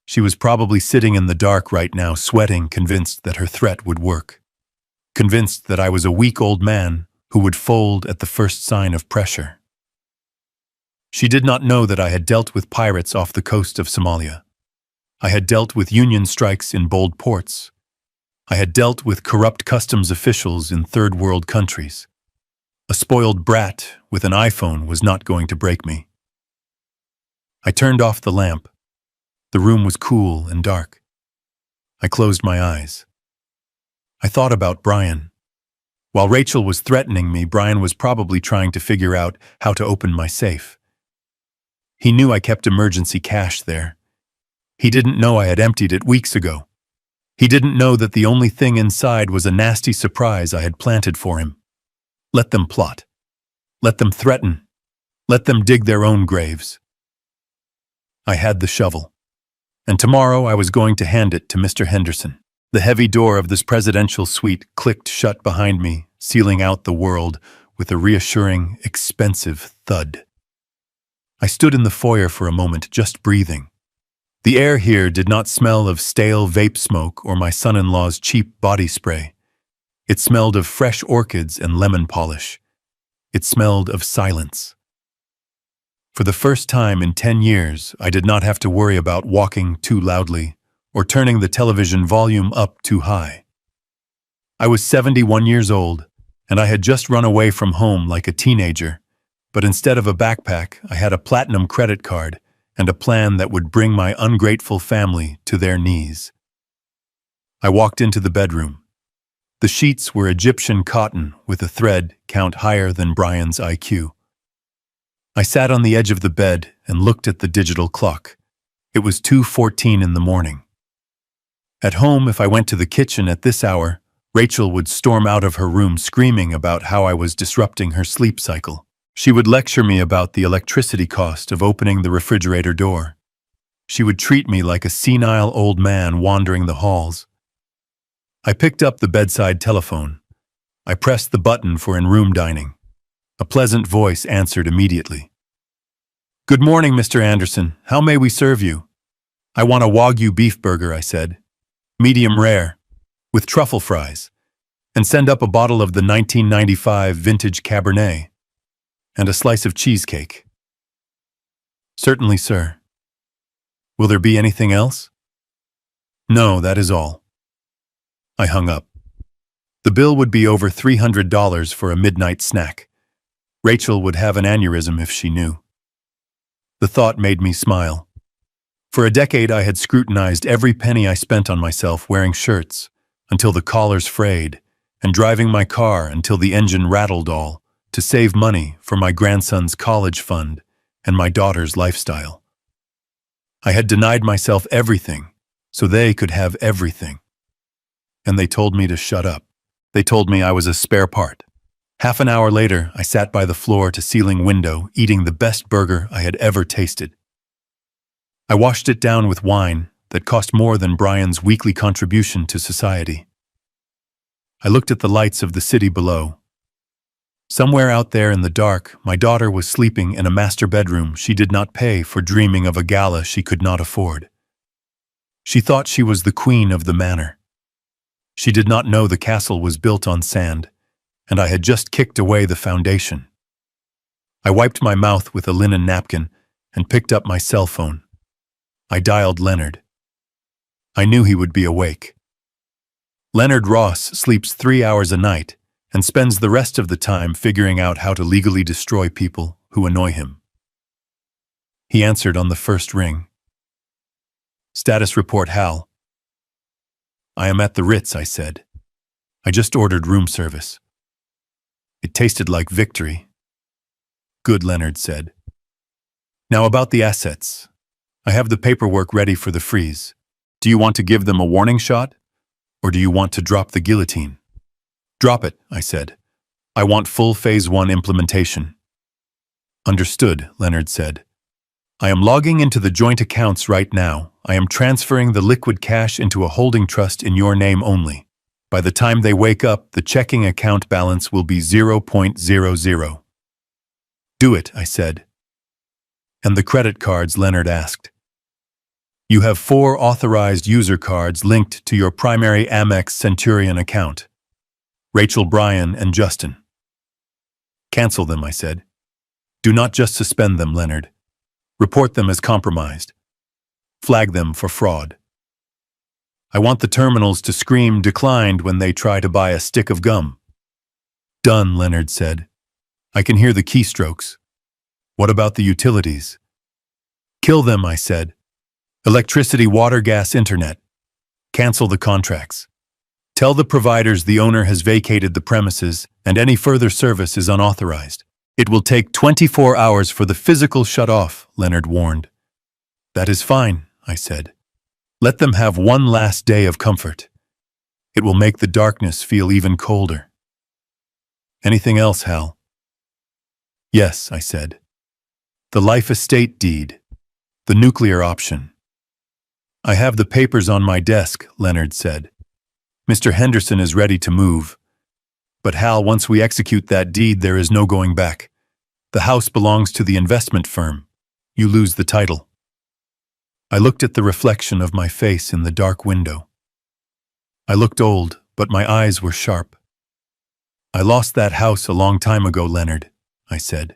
She was probably sitting in the dark right now, sweating, convinced that her threat would work. Convinced that I was a weak old man who would fold at the first sign of pressure. She did not know that I had dealt with pirates off the coast of Somalia. I had dealt with Union strikes in bold ports. I had dealt with corrupt customs officials in third world countries. A spoiled brat with an iPhone was not going to break me. I turned off the lamp. The room was cool and dark. I closed my eyes. I thought about Brian. While Rachel was threatening me, Brian was probably trying to figure out how to open my safe. He knew I kept emergency cash there. He didn't know I had emptied it weeks ago. He didn't know that the only thing inside was a nasty surprise I had planted for him. Let them plot. Let them threaten. Let them dig their own graves. I had the shovel. and tomorrow I was going to hand it to Mr. Henderson. The heavy door of this presidential suite clicked shut behind me, sealing out the world with a reassuring, expensive thud. I stood in the foyer for a moment, just breathing. The air here did not smell of stale vape smoke or my son-in-law's cheap body spray. It smelled of fresh orchids and lemon polish. It smelled of silence. For the first time in 10 years, I did not have to worry about walking too loudly or turning the television volume up too high. I was 71 years old, and I had just run away from home like a teenager, but instead of a backpack, I had a platinum credit card and a plan that would bring my ungrateful family to their knees. I walked into the bedroom. The sheets were Egyptian cotton with a thread count higher than Brian's IQ. I sat on the edge of the bed and looked at the digital clock. It was 2:14 in the morning. At home, if I went to the kitchen at this hour, Rachel would storm out of her room screaming about how I was disrupting her sleep cycle. She would lecture me about the electricity cost of opening the refrigerator door. She would treat me like a senile old man wandering the halls. I picked up the bedside telephone. I pressed the button for in-room dining. A pleasant voice answered immediately. "Good morning, Mr. Anderson. How may we serve you?" "I want a Wagyu beef burger," I said. "Medium rare, with truffle fries, and send up a bottle of the 1995 vintage Cabernet, and a slice of cheesecake." "Certainly, sir." "Will there be anything else?" "No, that is all." I hung up. The bill would be over $300 for a midnight snack. Rachel would have an aneurysm if she knew. The thought made me smile. For a decade I had scrutinized every penny I spent on myself wearing shirts until the collars frayed and driving my car until the engine rattled all to save money for my grandson's college fund and my daughter's lifestyle. I had denied myself everything so they could have everything. And they told me to shut up. They told me I was a spare part. Half an hour later, I sat by the floor-to-ceiling window eating the best burger I had ever tasted. I washed it down with wine that cost more than Brian's weekly contribution to society. I looked at the lights of the city below. Somewhere out there in the dark, my daughter was sleeping in a master bedroom she did not pay for, dreaming of a gala she could not afford. She thought she was the queen of the manor. She did not know the castle was built on sand, and I had just kicked away the foundation. I wiped my mouth with a linen napkin and picked up my cell phone. I dialed Leonard. I knew he would be awake. Leonard Ross sleeps 3 hours a night and spends the rest of the time figuring out how to legally destroy people who annoy him. He answered on the first ring. "Status report, Hal." "I am at the Ritz," I said. "I just ordered room service." It tasted like victory. "Good," Leonard said. "Now about the assets. I have the paperwork ready for the freeze. Do you want to give them a warning shot? Or do you want to drop the guillotine?" "Drop it," I said. "I want full Phase 1 implementation." "Understood," Leonard said. "I am logging into the joint accounts right now. I am transferring the liquid cash into a holding trust in your name only. By the time they wake up, the checking account balance will be 0.00. "Do it," I said. "And the credit cards?" Leonard asked. "You have 4 authorized user cards linked to your primary Amex Centurion account. Rachel, Brian, and Justin." "Cancel them," I said. "Do not just suspend them, Leonard. Report them as compromised. Flag them for fraud. I want the terminals to scream declined when they try to buy a stick of gum." "Done," Leonard said. "I can hear the keystrokes. What about the utilities?" "Kill them," I said. "Electricity, water, gas, internet. Cancel the contracts. Tell the providers the owner has vacated the premises and any further service is unauthorized. It will take 24 hours for the physical shut-off," Leonard warned. "That is fine," I said. "Let them have one last day of comfort. It will make the darkness feel even colder." "Anything else, Hal?" "Yes," I said. "The life estate deed. The nuclear option. I have the papers on my desk, Leonard said. Mr. Henderson is ready to move. But Hal, once we execute that deed, there is no going back. The house belongs to the investment firm. You lose the title. I looked at the reflection of my face in the dark window. I looked old, but my eyes were sharp. I lost that house a long time ago, Leonard, I said.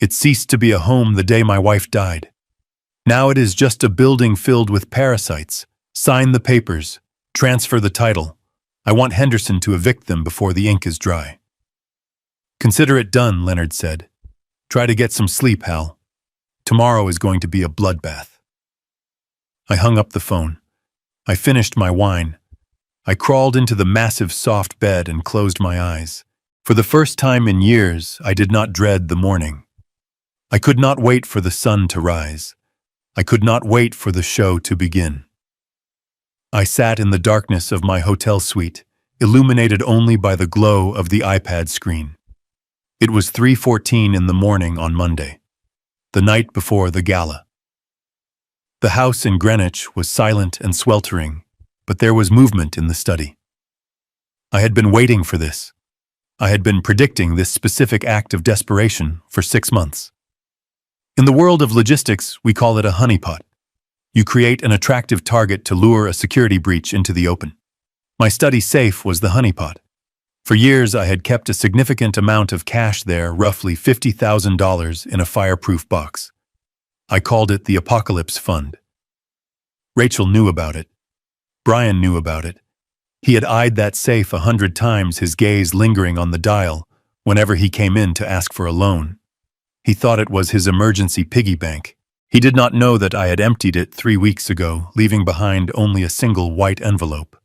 It ceased to be a home the day my wife died. Now it is just a building filled with parasites. Sign the papers. Transfer the title. I want Henderson to evict them before the ink is dry. Consider it done, Leonard said. Try to get some sleep, Hal. Tomorrow is going to be a bloodbath. I hung up the phone. I finished my wine. I crawled into the massive soft bed and closed my eyes. For the first time in years, I did not dread the morning. I could not wait for the sun to rise. I could not wait for the show to begin. I sat in the darkness of my hotel suite, illuminated only by the glow of the iPad screen. It was 3:14 in the morning on Monday, the night before the gala. The house in Greenwich was silent and sweltering, but there was movement in the study. I had been waiting for this. I had been predicting this specific act of desperation for 6 months. In the world of logistics, we call it a honeypot. You create an attractive target to lure a security breach into the open. My study safe was the honeypot. For years, I had kept a significant amount of cash there, roughly $50,000 in a fireproof box. I called it the Apocalypse Fund. Rachel knew about it. Brian knew about it. He had eyed that safe 100 times, his gaze lingering on the dial whenever he came in to ask for a loan. He thought it was his emergency piggy bank. He did not know that I had emptied it 3 weeks ago, leaving behind only a single white envelope.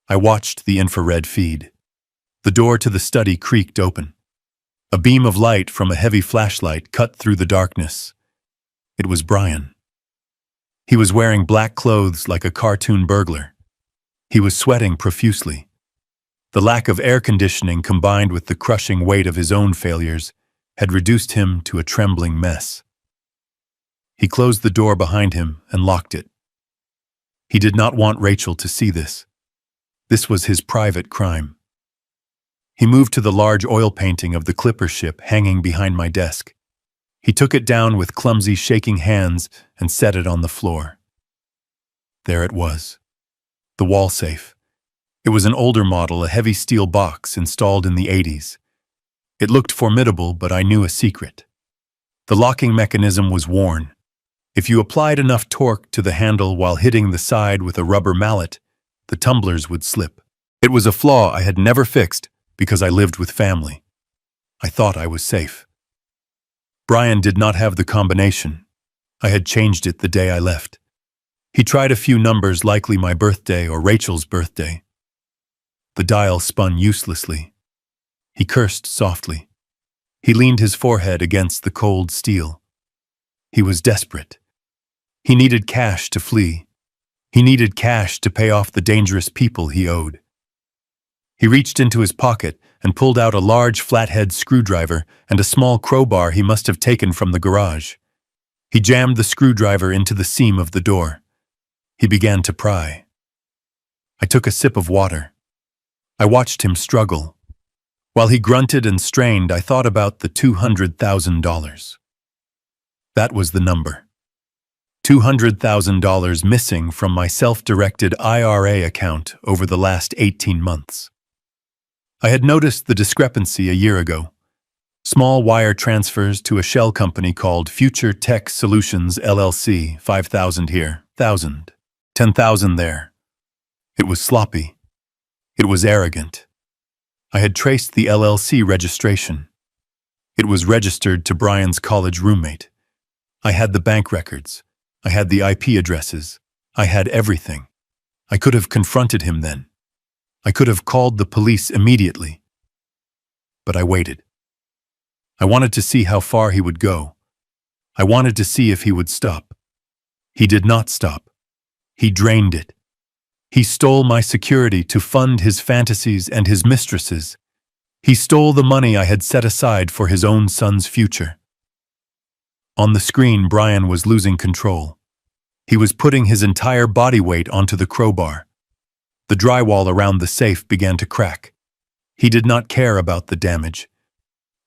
I watched the infrared feed. The door to the study creaked open. A beam of light from a heavy flashlight cut through the darkness. It was Brian. He was wearing black clothes like a cartoon burglar. He was sweating profusely. The lack of air conditioning combined with the crushing weight of his own failures had reduced him to a trembling mess. He closed the door behind him and locked it. He did not want Rachel to see this. This was his private crime. He moved to the large oil painting of the clipper ship hanging behind my desk. He took it down with clumsy, shaking hands and set it on the floor. There it was. The wall safe. It was an older model, a heavy steel box installed in the 80s. It looked formidable, but I knew a secret. The locking mechanism was worn. If you applied enough torque to the handle while hitting the side with a rubber mallet, the tumblers would slip. It was a flaw I had never fixed because I lived with family. I thought I was safe. Brian did not have the combination. I had changed it the day I left. He tried a few numbers, likely my birthday or Rachel's birthday. The dial spun uselessly. He cursed softly. He leaned his forehead against the cold steel. He was desperate. He needed cash to flee. He needed cash to pay off the dangerous people he owed. He reached into his pocket and pulled out a large flathead screwdriver and a small crowbar he must have taken from the garage. He jammed the screwdriver into the seam of the door. He began to pry. I took a sip of water. I watched him struggle. While he grunted and strained, I thought about the $200,000. That was the number. $200,000 missing from my self-directed IRA account over the last 18 months. I had noticed the discrepancy a year ago. Small wire transfers to a shell company called Future Tech Solutions LLC, 5,000 here, 1,000, 10,000 there. It was sloppy. It was arrogant. I had traced the LLC registration. It was registered to Brian's college roommate. I had the bank records. I had the IP addresses. I had everything. I could have confronted him then. I could have called the police immediately. But I waited. I wanted to see how far he would go. I wanted to see if he would stop. He did not stop. He drained it. He stole my security to fund his fantasies and his mistresses. He stole the money I had set aside for his own son's future. On the screen, Brian was losing control. He was putting his entire body weight onto the crowbar. The drywall around the safe began to crack. He did not care about the damage.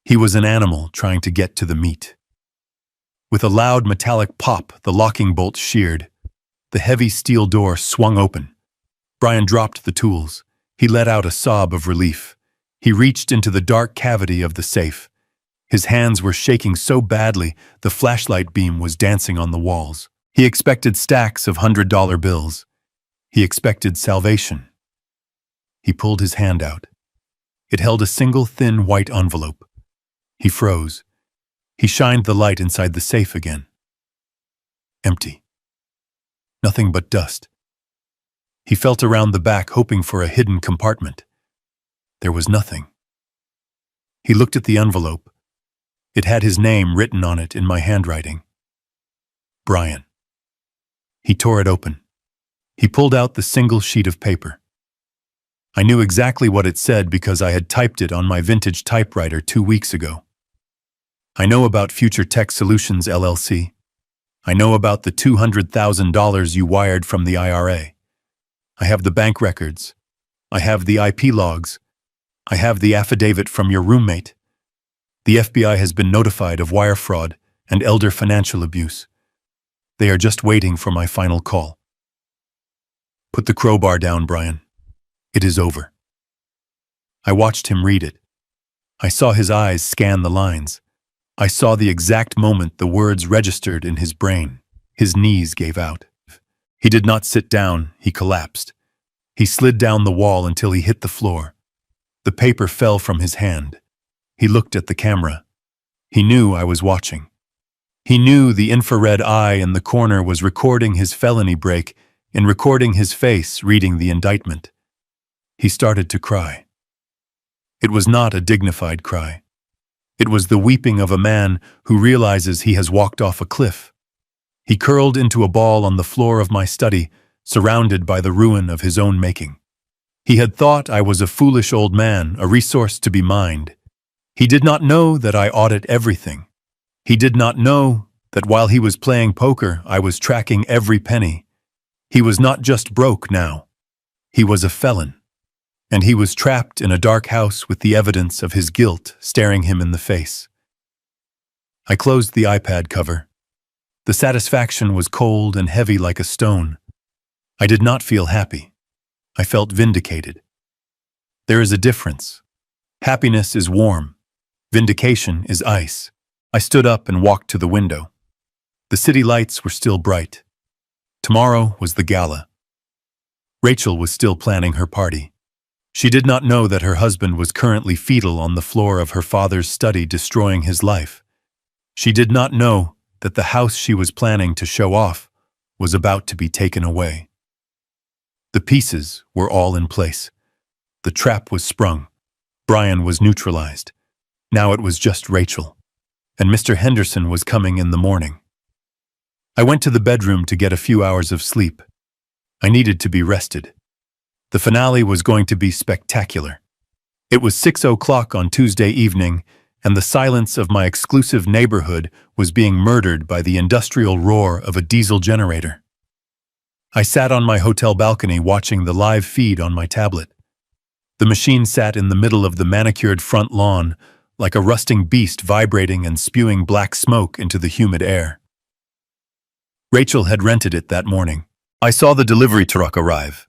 He was an animal trying to get to the meat. With a loud metallic pop, the locking bolt sheared. The heavy steel door swung open. Brian dropped the tools. He let out a sob of relief. He reached into the dark cavity of the safe. His hands were shaking so badly, the flashlight beam was dancing on the walls. He expected stacks of $100 bills. He expected salvation. He pulled his hand out. It held a single thin white envelope. He froze. He shined the light inside the safe again. Empty. Nothing but dust. He felt around the back, hoping for a hidden compartment. There was nothing. He looked at the envelope. It had his name written on it in my handwriting. Brian. He tore it open. He pulled out the single sheet of paper. I knew exactly what it said because I had typed it on my vintage typewriter 2 weeks ago. I know about Future Tech Solutions, LLC. I know about the $200,000 you wired from the IRA. I have the bank records. I have the IP logs. I have the affidavit from your roommate. The FBI has been notified of wire fraud and elder financial abuse. They are just waiting for my final call. Put the crowbar down, Brian. It is over. I watched him read it. I saw his eyes scan the lines. I saw the exact moment the words registered in his brain. His knees gave out. He did not sit down, he collapsed. He slid down the wall until he hit the floor. The paper fell from his hand. He looked at the camera. He knew I was watching. He knew the infrared eye in the corner was recording his felony break and recording his face reading the indictment. He started to cry. It was not a dignified cry. It was the weeping of a man who realizes he has walked off a cliff. He curled into a ball on the floor of my study, surrounded by the ruin of his own making. He had thought I was a foolish old man, a resource to be mined. He did not know that I audit everything. He did not know that while he was playing poker, I was tracking every penny. He was not just broke now. He was a felon. And he was trapped in a dark house with the evidence of his guilt staring him in the face. I closed the iPad cover. The satisfaction was cold and heavy like a stone. I did not feel happy. I felt vindicated. There is a difference. Happiness is warm. Vindication is ice. I stood up and walked to the window. The city lights were still bright. Tomorrow was the gala. Rachel was still planning her party. She did not know that her husband was currently fetal on the floor of her father's study, destroying his life. She did not know that the house she was planning to show off was about to be taken away. The pieces were all in place. The trap was sprung. Brian was neutralized. Now it was just Rachel. And Mr. Henderson was coming in the morning. I went to the bedroom to get a few hours of sleep. I needed to be rested. The finale was going to be spectacular. It was 6 o'clock on Tuesday evening, and the silence of my exclusive neighborhood was being murdered by the industrial roar of a diesel generator. I sat on my hotel balcony watching the live feed on my tablet. The machine sat in the middle of the manicured front lawn, like a rusting beast vibrating and spewing black smoke into the humid air. Rachel had rented it that morning. I saw the delivery truck arrive.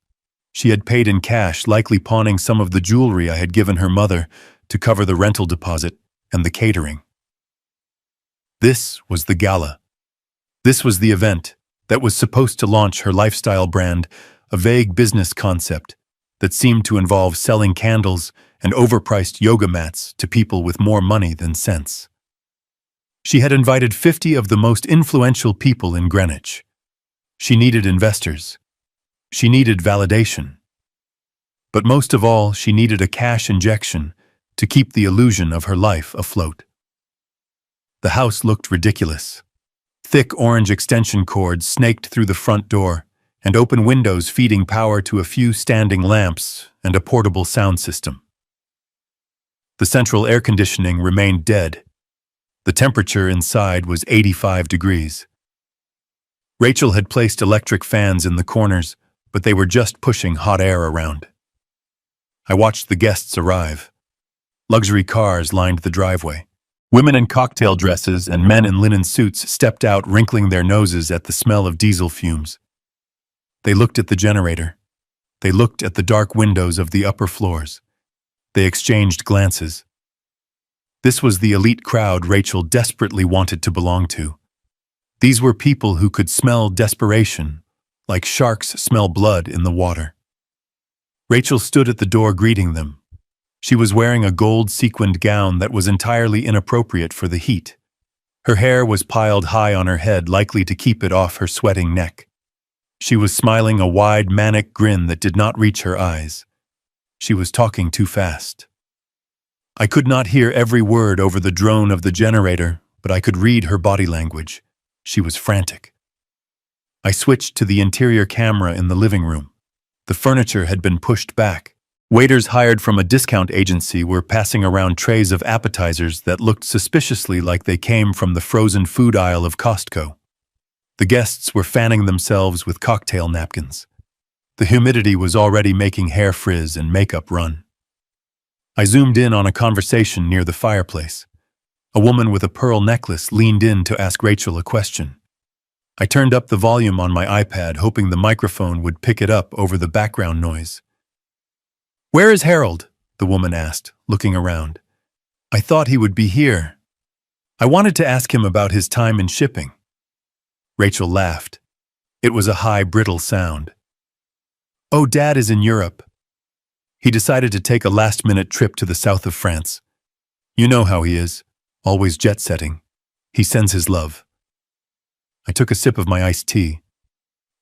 She had paid in cash, likely pawning some of the jewelry I had given her mother to cover the rental deposit and the catering. This was the gala. This was the event that was supposed to launch her lifestyle brand, a vague business concept that seemed to involve selling candles and overpriced yoga mats to people with more money than sense. She had invited 50 of the most influential people in Greenwich. She needed investors. She needed validation. But most of all, she needed a cash injection to keep the illusion of her life afloat. The house looked ridiculous. Thick orange extension cords snaked through the front door, and open windows feeding power to a few standing lamps and a portable sound system. The central air conditioning remained dead. The temperature inside was 85 degrees. Rachel had placed electric fans in the corners, but they were just pushing hot air around. I watched the guests arrive. Luxury cars lined the driveway. Women in cocktail dresses and men in linen suits stepped out, wrinkling their noses at the smell of diesel fumes. They looked at the generator. They looked at the dark windows of the upper floors. They exchanged glances. This was the elite crowd Rachel desperately wanted to belong to. These were people who could smell desperation, like sharks smell blood in the water. Rachel stood at the door greeting them. She was wearing a gold sequined gown that was entirely inappropriate for the heat. Her hair was piled high on her head, likely to keep it off her sweating neck. She was smiling a wide, manic grin that did not reach her eyes. She was talking too fast. I could not hear every word over the drone of the generator, but I could read her body language. She was frantic. I switched to the interior camera in the living room. The furniture had been pushed back. Waiters hired from a discount agency were passing around trays of appetizers that looked suspiciously like they came from the frozen food aisle of Costco. The guests were fanning themselves with cocktail napkins. The humidity was already making hair frizz and makeup run. I zoomed in on a conversation near the fireplace. A woman with a pearl necklace leaned in to ask Rachel a question. I turned up the volume on my iPad, hoping the microphone would pick it up over the background noise. "Where is Harold?" the woman asked, looking around. "I thought he would be here. I wanted to ask him about his time in shipping." Rachel laughed. It was a high, brittle sound. "Oh, Dad is in Europe. He decided to take a last-minute trip to the south of France. You know how he is, always jet-setting. He sends his love." I took a sip of my iced tea.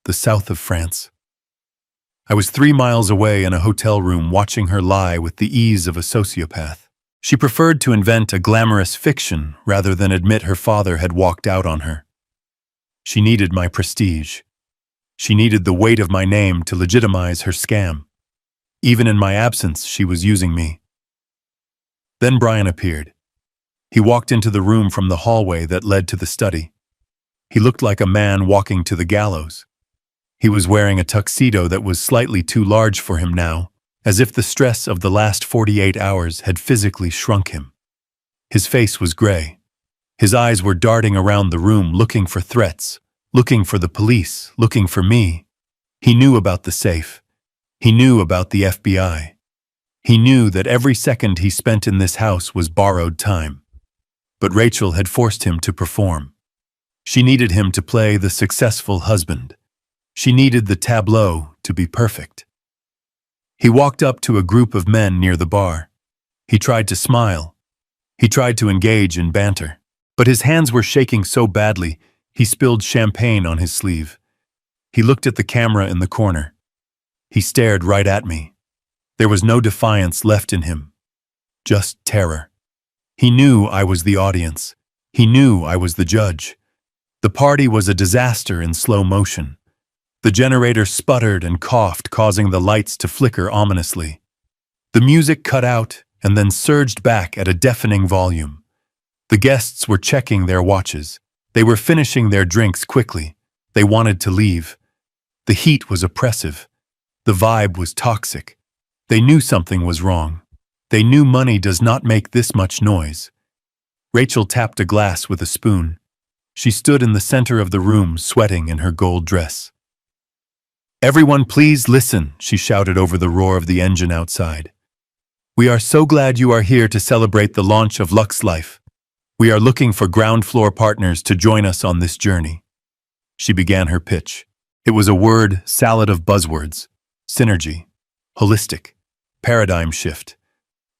The south of France. I was 3 miles away in a hotel room watching her lie with the ease of a sociopath. She preferred to invent a glamorous fiction rather than admit her father had walked out on her. She needed my prestige. She needed the weight of my name to legitimize her scam. Even in my absence, she was using me. Then Brian appeared. He walked into the room from the hallway that led to the study. He looked like a man walking to the gallows. He was wearing a tuxedo that was slightly too large for him now, as if the stress of the last 48 hours had physically shrunk him. His face was gray. His eyes were darting around the room looking for threats, looking for the police, looking for me. He knew about the safe. He knew about the FBI. He knew that every second he spent in this house was borrowed time. But Rachel had forced him to perform. She needed him to play the successful husband. She needed the tableau to be perfect. He walked up to a group of men near the bar. He tried to smile. He tried to engage in banter. But his hands were shaking so badly, he spilled champagne on his sleeve. He looked at the camera in the corner. He stared right at me. There was no defiance left in him. Just terror. He knew I was the audience. He knew I was the judge. The party was a disaster in slow motion. The generator sputtered and coughed, causing the lights to flicker ominously. The music cut out and then surged back at a deafening volume. The guests were checking their watches. They were finishing their drinks quickly. They wanted to leave. The heat was oppressive. The vibe was toxic. They knew something was wrong. They knew money does not make this much noise. Rachel tapped a glass with a spoon. She stood in the center of the room, sweating in her gold dress. "Everyone, please listen," she shouted over the roar of the engine outside. "We are so glad you are here to celebrate the launch of Lux Life. We are looking for ground floor partners to join us on this journey." She began her pitch. It was a word salad of buzzwords: synergy, holistic, paradigm shift.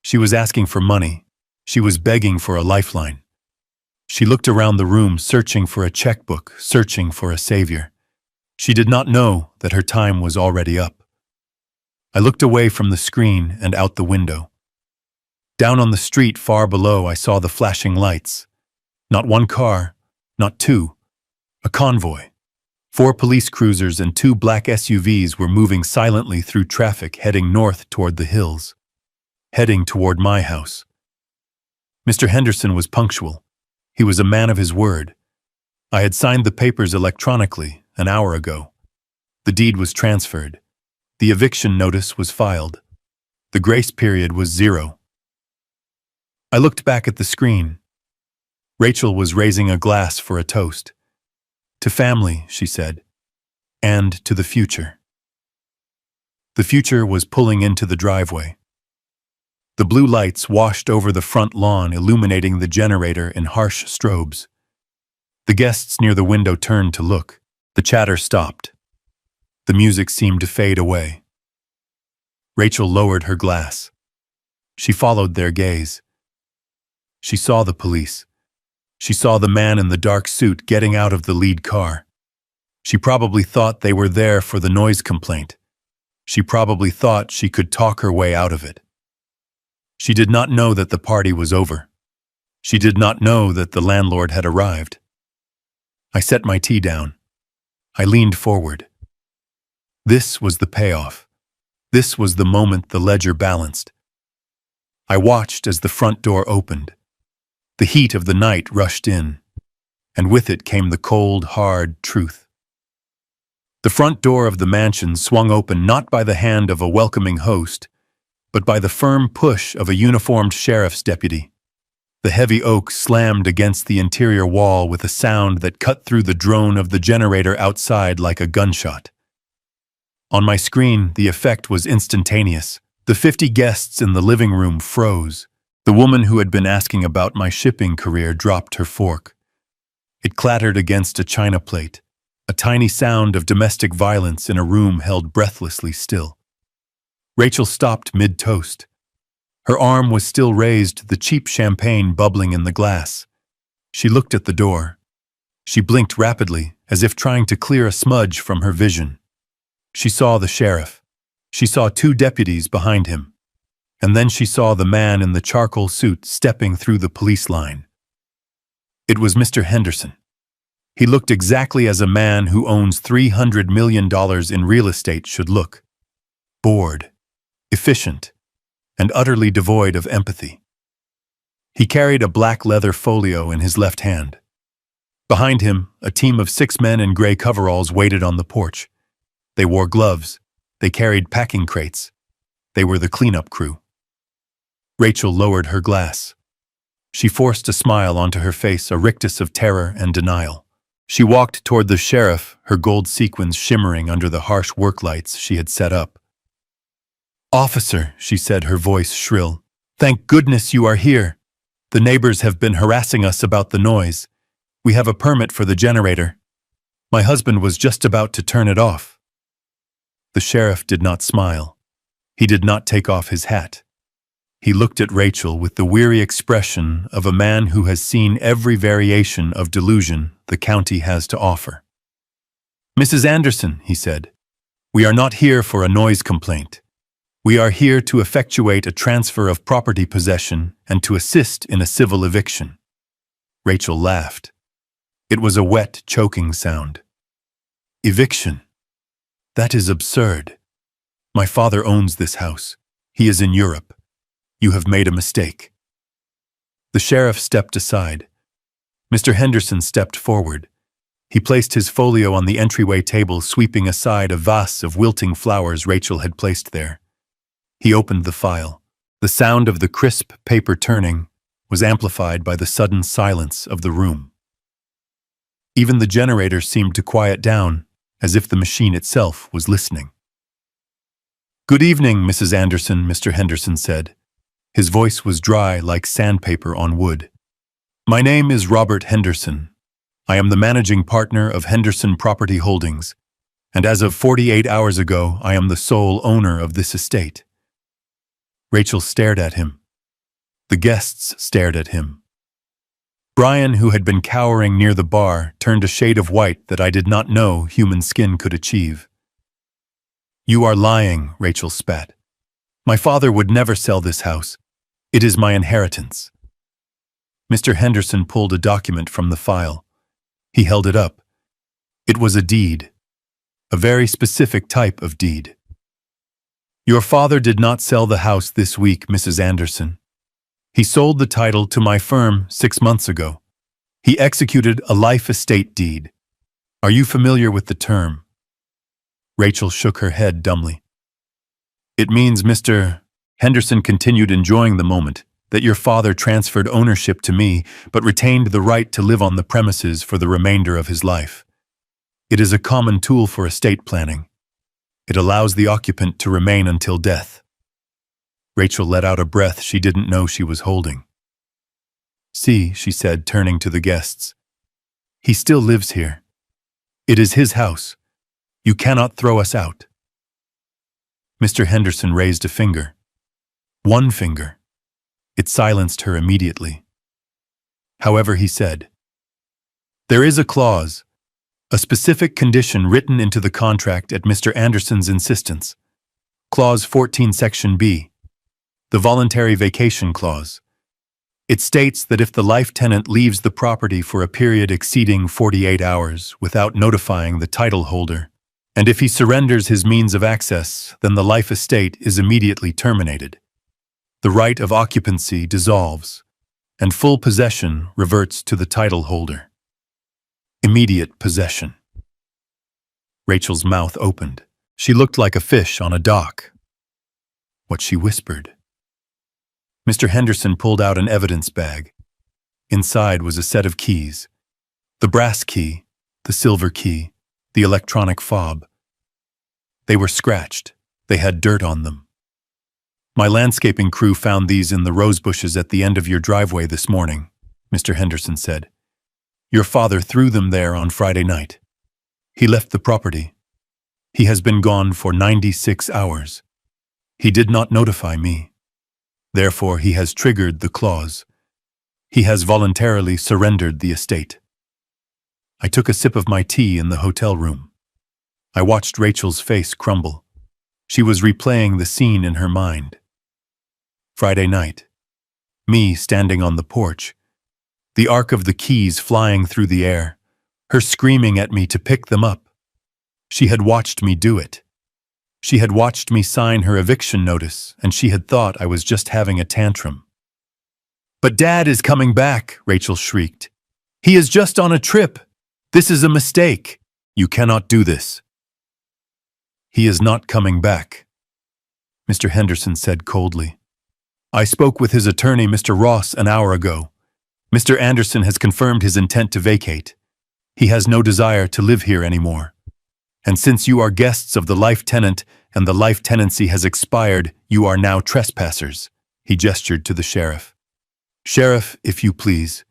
She was asking for money. She was begging for a lifeline. She looked around the room, searching for a checkbook, searching for a savior. She did not know that her time was already up. I looked away from the screen and out the window. Down on the street far below, I saw the flashing lights. Not one car, not two. A convoy. 4 police cruisers and 2 black SUVs were moving silently through traffic, heading north toward the hills. Heading toward my house. Mr. Henderson was punctual. He was a man of his word. I had signed the papers electronically, an hour ago. The deed was transferred. The eviction notice was filed. The grace period was 0. I looked back at the screen. Rachel was raising a glass for a toast. To family, she said, and to the future. The future was pulling into the driveway. The blue lights washed over the front lawn, illuminating the generator in harsh strobes. The guests near the window turned to look. The chatter stopped. The music seemed to fade away. Rachel lowered her glass. She followed their gaze. She saw the police. She saw the man in the dark suit getting out of the lead car. She probably thought they were there for the noise complaint. She probably thought she could talk her way out of it. She did not know that the party was over. She did not know that the landlord had arrived. I set my tea down. I leaned forward. This was the payoff. This was the moment the ledger balanced. I watched as the front door opened. The heat of the night rushed in, and with it came the cold, hard truth. The front door of the mansion swung open not by the hand of a welcoming host, but by the firm push of a uniformed sheriff's deputy. The heavy oak slammed against the interior wall with a sound that cut through the drone of the generator outside like a gunshot. On my screen, the effect was instantaneous. The 50 guests in the living room froze. The woman who had been asking about my shipping career dropped her fork. It clattered against a china plate, a tiny sound of domestic violence in a room held breathlessly still. Rachel stopped mid-toast. Her arm was still raised, the cheap champagne bubbling in the glass. She looked at the door. She blinked rapidly, as if trying to clear a smudge from her vision. She saw the sheriff. She saw 2 deputies behind him. And then she saw the man in the charcoal suit stepping through the police line. It was Mr. Henderson. He looked exactly as a man who owns $300 million in real estate should look. Bored, efficient, and utterly devoid of empathy. He carried a black leather folio in his left hand. Behind him, a team of 6 men in gray coveralls waited on the porch. They wore gloves. They carried packing crates. They were the cleanup crew. Rachel lowered her glass. She forced a smile onto her face, a rictus of terror and denial. She walked toward the sheriff, her gold sequins shimmering under the harsh work lights she had set up. "Officer," she said, her voice shrill, "thank goodness you are here. The neighbors have been harassing us about the noise. We have a permit for the generator. My husband was just about to turn it off." The sheriff did not smile. He did not take off his hat. He looked at Rachel with the weary expression of a man who has seen every variation of delusion the county has to offer. "Mrs. Anderson," he said, "we are not here for a noise complaint. We are here to effectuate a transfer of property possession and to assist in a civil eviction." Rachel laughed. It was a wet, choking sound. "Eviction? That is absurd. My father owns this house. He is in Europe. You have made a mistake." The sheriff stepped aside. Mr. Henderson stepped forward. He placed his folio on the entryway table, sweeping aside a vase of wilting flowers Rachel had placed there. He opened the file. The sound of the crisp paper turning was amplified by the sudden silence of the room. Even the generator seemed to quiet down, as if the machine itself was listening. "Good evening, Mrs. Anderson," Mr. Henderson said. His voice was dry like sandpaper on wood. "My name is Robert Henderson. I am the managing partner of Henderson Property Holdings, and as of 48 hours ago, I am the sole owner of this estate." Rachel stared at him. The guests stared at him. Brian, who had been cowering near the bar, turned a shade of white that I did not know human skin could achieve. "You are lying," Rachel spat. "My father would never sell this house. It is my inheritance." Mr. Henderson pulled a document from the file. He held it up. It was a deed. A very specific type of deed. "Your father did not sell the house this week, Mrs. Anderson. He sold the title to my firm 6 months ago. He executed a life estate deed. Are you familiar with the term? Rachel shook her head dumbly. It means, Mr. Henderson continued, enjoying the moment, that your father transferred ownership to me, but retained the right to live on the premises for the remainder of his life. It is a common tool for estate planning. It allows the occupant to remain until death. Rachel let out a breath she didn't know she was holding. See, she said, turning to the guests. He still lives here. It is his house. You cannot throw us out. Mr. Henderson raised a finger. One finger. It silenced her immediately. However, he said, there is a clause, a specific condition written into the contract at Mr. Anderson's insistence. Clause 14, Section B. The voluntary vacation clause. It states that if the life tenant leaves the property for a period exceeding 48 hours without notifying the title holder, and if he surrenders his means of access, then the life estate is immediately terminated. The right of occupancy dissolves, and full possession reverts to the title holder. Immediate possession. Rachel's mouth opened. She looked like a fish on a dock. What she whispered. Mr. Henderson pulled out an evidence bag. Inside was a set of keys. The brass key, the silver key, the electronic fob. They were scratched. They had dirt on them. My landscaping crew found these in the rose bushes at the end of your driveway this morning, Mr. Henderson said. Your father threw them there on Friday night. He left the property. He has been gone for 96 hours. He did not notify me. Therefore, he has triggered the clause. He has voluntarily surrendered the estate. I took a sip of my tea in the hotel room. I watched Rachel's face crumble. She was replaying the scene in her mind. Friday night. Me standing on the porch. The arc of the keys flying through the air. Her screaming at me to pick them up. She had watched me do it. She had watched me sign her eviction notice, and she had thought I was just having a tantrum. But Dad is coming back, Rachel shrieked. He is just on a trip. This is a mistake. You cannot do this. He is not coming back, Mr. Henderson said coldly. I spoke with his attorney, Mr. Ross, an hour ago. Mr. Anderson has confirmed his intent to vacate. He has no desire to live here anymore. And since you are guests of the life tenant and the life tenancy has expired, you are now trespassers, he gestured to the sheriff. Sheriff, if you please.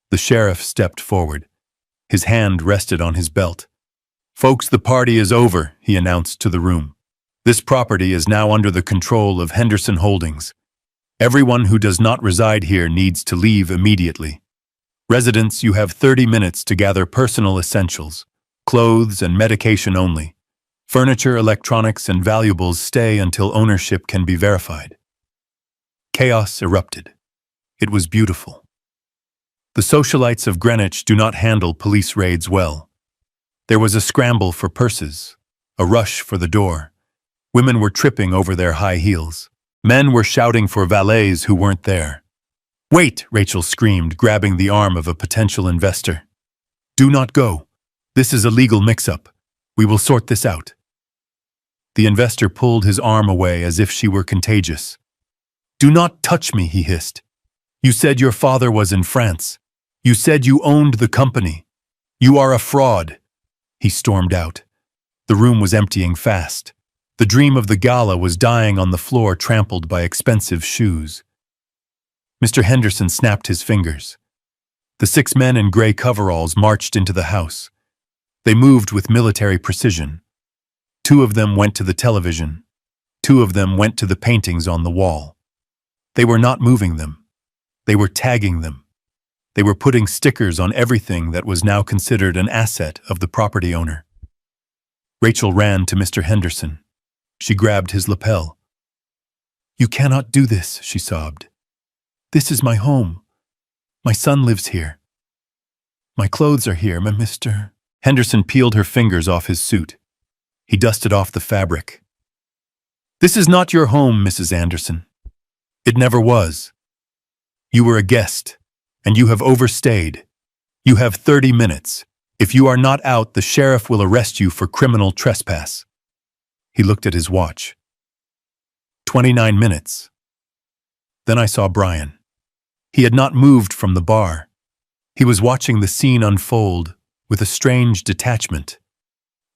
The sheriff stepped forward. His hand rested on his belt. Folks, the party is over, he announced to the room. This property is now under the control of Henderson Holdings. Everyone who does not reside here needs to leave immediately. Residents, you have 30 minutes to gather personal essentials. Clothes and medication only. Furniture, electronics, and valuables stay until ownership can be verified. Chaos erupted. It was beautiful. The socialites of Greenwich do not handle police raids well. There was a scramble for purses, a rush for the door. Women were tripping over their high heels. Men were shouting for valets who weren't there. Wait, Rachel screamed, grabbing the arm of a potential investor. Do not go. This is a legal mix-up. We will sort this out. The investor pulled his arm away as if she were contagious. Do not touch me, he hissed. You said your father was in France. You said you owned the company. You are a fraud. He stormed out. The room was emptying fast. The dream of the gala was dying on the floor, trampled by expensive shoes. Mr. Henderson snapped his fingers. The 6 men in gray coveralls marched into the house. They moved with military precision. 2 of them went to the television. 2 of them went to the paintings on the wall. They were not moving them. They were tagging them. They were putting stickers on everything that was now considered an asset of the property owner. Rachel ran to Mr. Henderson. She grabbed his lapel. You cannot do this, she sobbed. This is my home. My son lives here. My clothes are here, Mr. Henderson peeled her fingers off his suit. He dusted off the fabric. This is not your home, Mrs. Anderson. It never was. You were a guest, and you have overstayed. You have 30 minutes. If you are not out, the sheriff will arrest you for criminal trespass." He looked at his watch. 29 minutes. Then I saw Brian. He had not moved from the bar. He was watching the scene unfold with a strange detachment.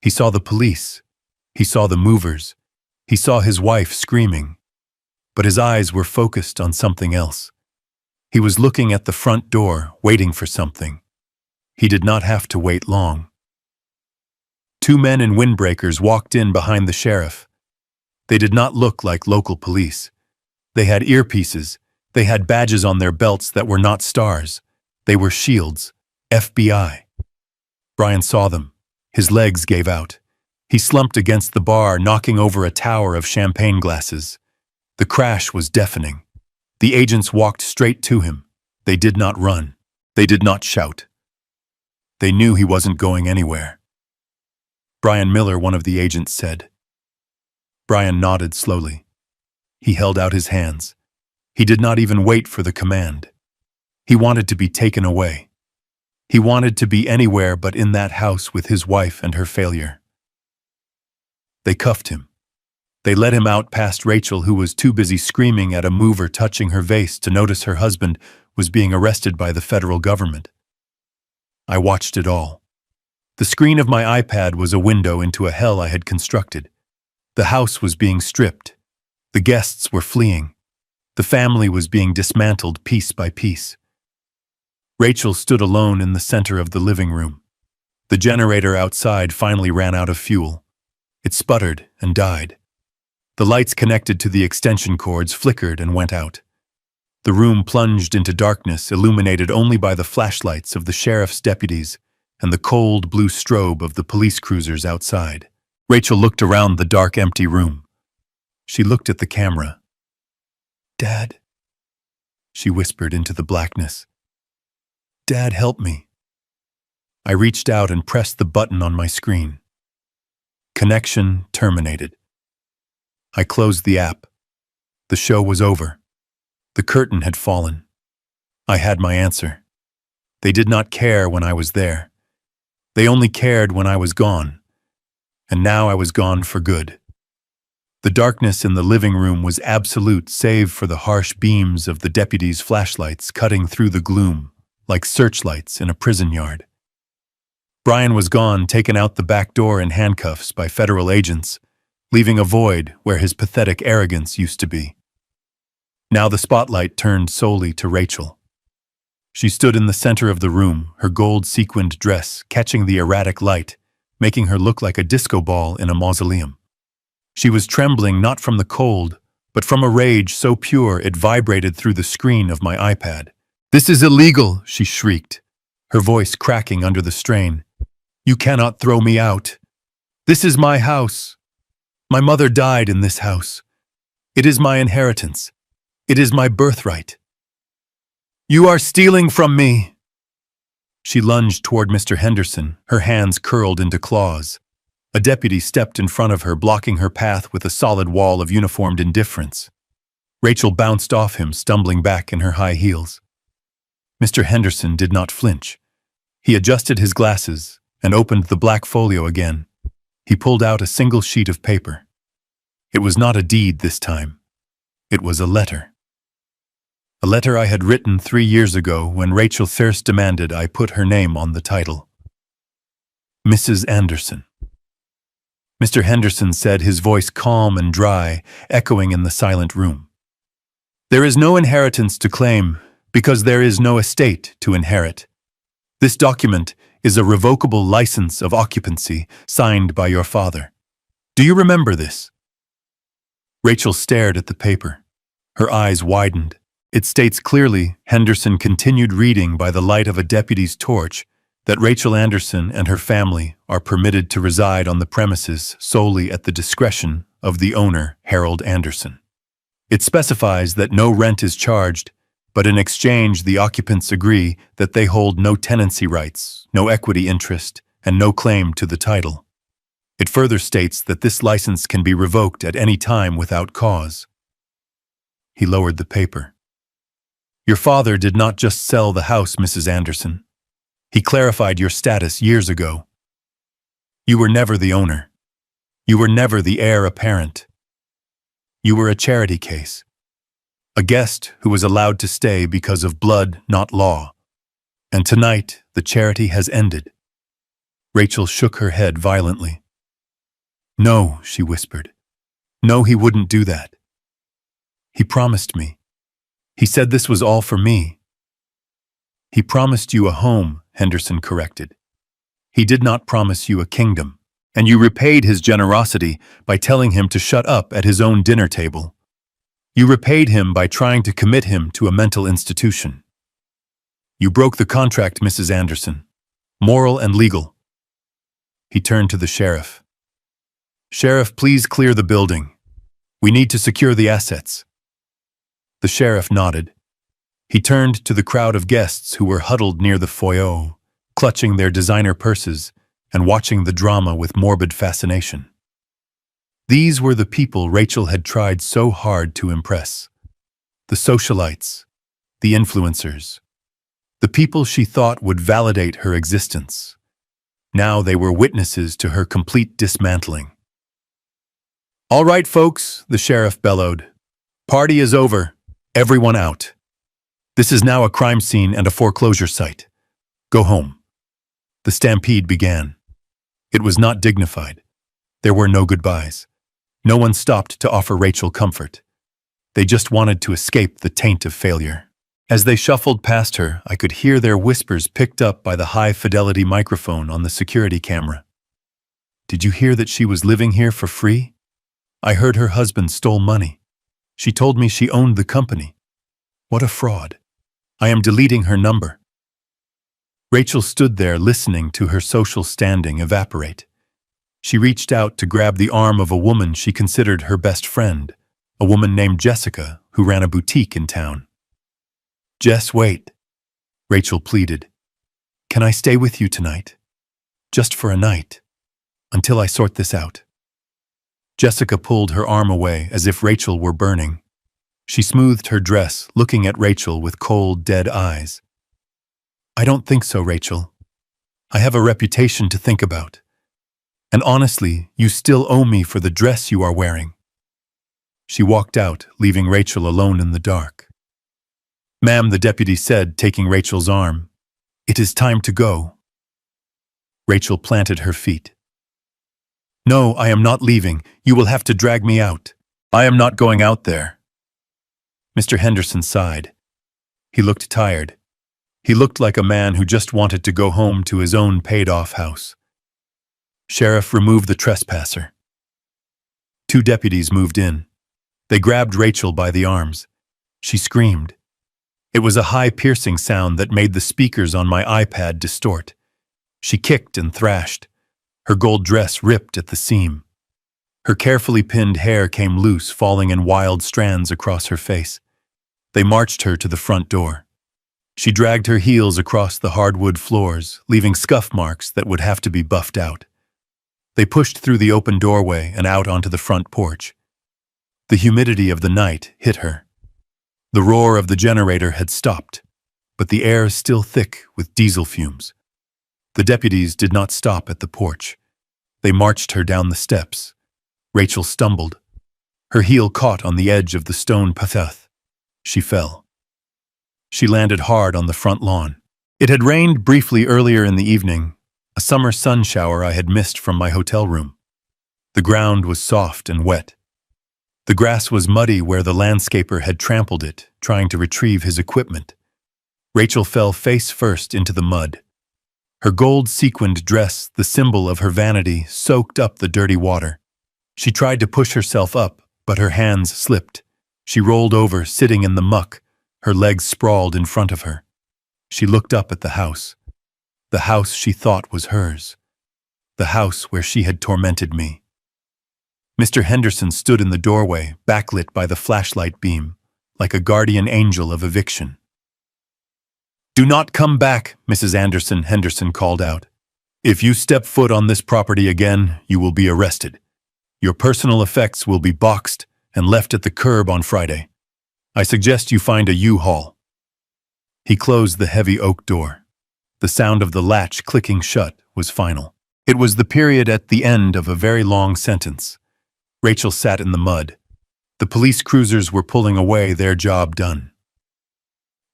He saw the police. He saw the movers. He saw his wife screaming. But his eyes were focused on something else. He was looking at the front door, waiting for something. He did not have to wait long. Two men in windbreakers walked in behind the sheriff. They did not look like local police. They had earpieces. They had badges on their belts that were not stars. They were shields. FBI. Brian saw them. His legs gave out. He slumped against the bar, knocking over a tower of champagne glasses. The crash was deafening. The agents walked straight to him. They did not run. They did not shout. They knew he wasn't going anywhere. "Brian Miller," one of the agents said. Brian nodded slowly. He held out his hands. He did not even wait for the command. He wanted to be taken away. He wanted to be anywhere but in that house with his wife and her failure. They cuffed him. They led him out past Rachel, who was too busy screaming at a mover touching her vase to notice her husband was being arrested by the federal government. I watched it all. The screen of my iPad was a window into a hell I had constructed. The house was being stripped. The guests were fleeing. The family was being dismantled piece by piece. Rachel stood alone in the center of the living room. The generator outside finally ran out of fuel. It sputtered and died. The lights connected to the extension cords flickered and went out. The room plunged into darkness, illuminated only by the flashlights of the sheriff's deputies and the cold blue strobe of the police cruisers outside. Rachel looked around the dark, empty room. She looked at the camera. "Dad," she whispered into the blackness. "Dad, help me." I reached out and pressed the button on my screen. Connection terminated. I closed the app. The show was over. The curtain had fallen. I had my answer. They did not care when I was there. They only cared when I was gone. And now I was gone for good. The darkness in the living room was absolute, save for the harsh beams of the deputies' flashlights cutting through the gloom, like searchlights in a prison yard. Brian was gone, taken out the back door in handcuffs by federal agents, leaving a void where his pathetic arrogance used to be. Now the spotlight turned solely to Rachel. She stood in the center of the room, her gold-sequined dress catching the erratic light, making her look like a disco ball in a mausoleum. She was trembling not from the cold, but from a rage so pure it vibrated through the screen of my iPad. "This is illegal," she shrieked, her voice cracking under the strain. "You cannot throw me out. This is my house. My mother died in this house. It is my inheritance. It is my birthright. You are stealing from me." She lunged toward Mr. Henderson, her hands curled into claws. A deputy stepped in front of her, blocking her path with a solid wall of uniformed indifference. Rachel bounced off him, stumbling back in her high heels. Mr. Henderson did not flinch. He adjusted his glasses and opened the black folio again. He pulled out a single sheet of paper. It was not a deed this time. It was a letter. A letter I had written 3 years ago when Rachel Thirst demanded I put her name on the title. Mrs. Anderson. Mr. Henderson said, his voice calm and dry, echoing in the silent room. "There is no inheritance to claim because there is no estate to inherit. This document is a revocable license of occupancy signed by your father. Do you remember this?" Rachel stared at the paper. Her eyes widened. It states clearly, Henderson continued reading by the light of a deputy's torch, that Rachel Anderson and her family are permitted to reside on the premises solely at the discretion of the owner, Harold Anderson. It specifies that no rent is charged, but in exchange the occupants agree that they hold no tenancy rights, no equity interest, and no claim to the title. It further states that this license can be revoked at any time without cause. He lowered the paper. "Your father did not just sell the house, Mrs. Anderson. He clarified your status years ago. You were never the owner. You were never the heir apparent. You were a charity case. A guest who was allowed to stay because of blood, not law. And tonight, the charity has ended. Rachel shook her head violently. No, she whispered. No, he wouldn't do that. He promised me. He said this was all for me. He promised you a home, Henderson corrected. He did not promise you a kingdom, and you repaid his generosity by telling him to shut up at his own dinner table. You repaid him by trying to commit him to a mental institution. You broke the contract, Mrs. Anderson, moral and legal. He turned to the sheriff. Sheriff, please clear the building. We need to secure the assets. The sheriff nodded. He turned to the crowd of guests who were huddled near the foyer, clutching their designer purses and watching the drama with morbid fascination. These were the people Rachel had tried so hard to impress. The socialites, the influencers, the people she thought would validate her existence. Now they were witnesses to her complete dismantling. All right, folks, the sheriff bellowed. Party is over. Everyone out. This is now a crime scene and a foreclosure site. Go home. The stampede began. It was not dignified. There were no goodbyes. No one stopped to offer Rachel comfort. They just wanted to escape the taint of failure. As they shuffled past her, I could hear their whispers picked up by the high-fidelity microphone on the security camera. Did you hear that she was living here for free? I heard her husband stole money. She told me she owned the company. What a fraud. I am deleting her number. Rachel stood there listening to her social standing evaporate. She reached out to grab the arm of a woman she considered her best friend, a woman named Jessica who ran a boutique in town. Jess, wait, Rachel pleaded. Can I stay with you tonight? Just for a night, until I sort this out. Jessica pulled her arm away as if Rachel were burning. She smoothed her dress, looking at Rachel with cold, dead eyes. I don't think so, Rachel. I have a reputation to think about. And honestly, you still owe me for the dress you are wearing. She walked out, leaving Rachel alone in the dark. Ma'am, the deputy said, taking Rachel's arm. It is time to go. Rachel planted her feet. No, I am not leaving. You will have to drag me out. I am not going out there. Mr. Henderson sighed. He looked tired. He looked like a man who just wanted to go home to his own paid-off house. Sheriff, remove the trespasser. Two deputies moved in. They grabbed Rachel by the arms. She screamed. It was a high, piercing sound that made the speakers on my iPad distort. She kicked and thrashed. Her gold dress ripped at the seam. Her carefully pinned hair came loose, falling in wild strands across her face. They marched her to the front door. She dragged her heels across the hardwood floors, leaving scuff marks that would have to be buffed out. They pushed through the open doorway and out onto the front porch. The humidity of the night hit her. The roar of the generator had stopped, but the air is still thick with diesel fumes. The deputies did not stop at the porch. They marched her down the steps. Rachel stumbled. Her heel caught on the edge of the stone path. She fell. She landed hard on the front lawn. It had rained briefly earlier in the evening, a summer sun shower I had missed from my hotel room. The ground was soft and wet. The grass was muddy where the landscaper had trampled it, trying to retrieve his equipment. Rachel fell face first into the mud. Her gold-sequined dress, the symbol of her vanity, soaked up the dirty water. She tried to push herself up, but her hands slipped. She rolled over, sitting in the muck, her legs sprawled in front of her. She looked up at the house she thought was hers, the house where she had tormented me. Mr. Henderson stood in the doorway, backlit by the flashlight beam, like a guardian angel of eviction. Do not come back, Mrs. Anderson, Henderson called out. If you step foot on this property again, you will be arrested. Your personal effects will be boxed and left at the curb on Friday. I suggest you find a U-Haul. He closed the heavy oak door. The sound of the latch clicking shut was final. It was the period at the end of a very long sentence. Rachel sat in the mud. The police cruisers were pulling away, their job done.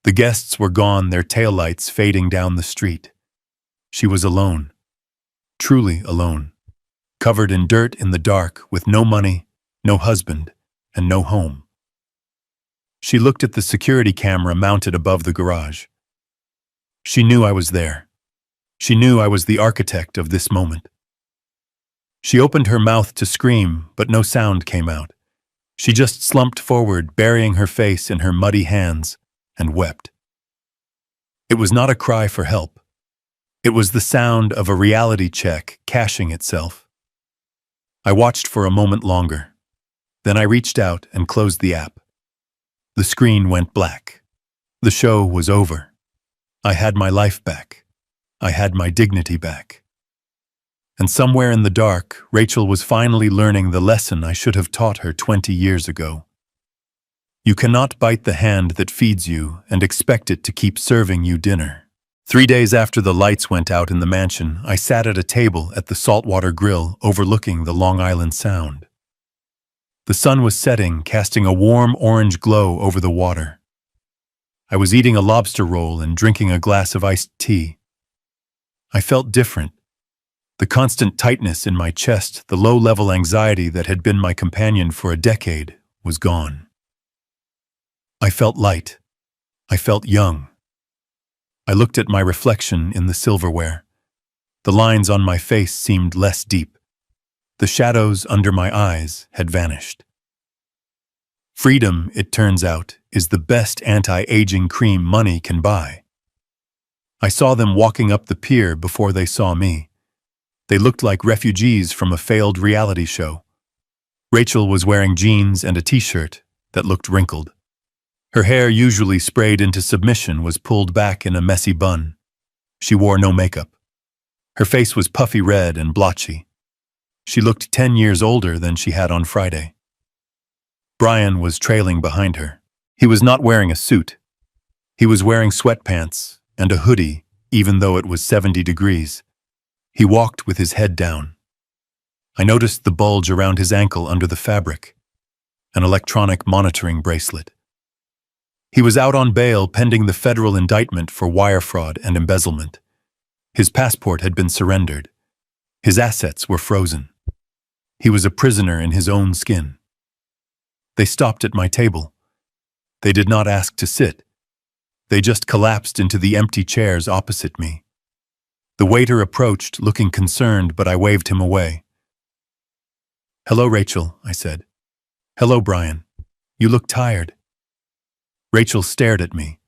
The guests were gone, their taillights fading down the street. She was alone. Truly alone. Covered in dirt in the dark, with no money, no husband, and no home. She looked at the security camera mounted above the garage. She knew I was there. She knew I was the architect of this moment. She opened her mouth to scream, but no sound came out. She just slumped forward, burying her face in her muddy hands, and wept. It was not a cry for help. It was the sound of a reality check cashing itself. I watched for a moment longer. Then I reached out and closed the app. The screen went black. The show was over. I had my life back. I had my dignity back. And somewhere in the dark, Rachel was finally learning the lesson I should have taught her 20 years ago. You cannot bite the hand that feeds you and expect it to keep serving you dinner. 3 days after the lights went out in the mansion, I sat at a table at the saltwater grill overlooking the Long Island Sound. The sun was setting, casting a warm orange glow over the water. I was eating a lobster roll and drinking a glass of iced tea. I felt different. The constant tightness in my chest, the low-level anxiety that had been my companion for a decade, was gone. I felt light. I felt young. I looked at my reflection in the silverware. The lines on my face seemed less deep. The shadows under my eyes had vanished. Freedom, it turns out, is the best anti-aging cream money can buy. I saw them walking up the pier before they saw me. They looked like refugees from a failed reality show. Rachel was wearing jeans and a t-shirt that looked wrinkled. Her hair, usually sprayed into submission, was pulled back in a messy bun. She wore no makeup. Her face was puffy red and blotchy. She looked 10 years older than she had on Friday. Brian was trailing behind her. He was not wearing a suit. He was wearing sweatpants and a hoodie, even though it was 70 degrees. He walked with his head down. I noticed the bulge around his ankle under the fabric, an electronic monitoring bracelet. He was out on bail pending the federal indictment for wire fraud and embezzlement. His passport had been surrendered. His assets were frozen. He was a prisoner in his own skin. They stopped at my table. They did not ask to sit. They just collapsed into the empty chairs opposite me. The waiter approached, looking concerned, but I waved him away. "Hello, Rachel," I said. "Hello, Brian. You look tired." Rachel stared at me.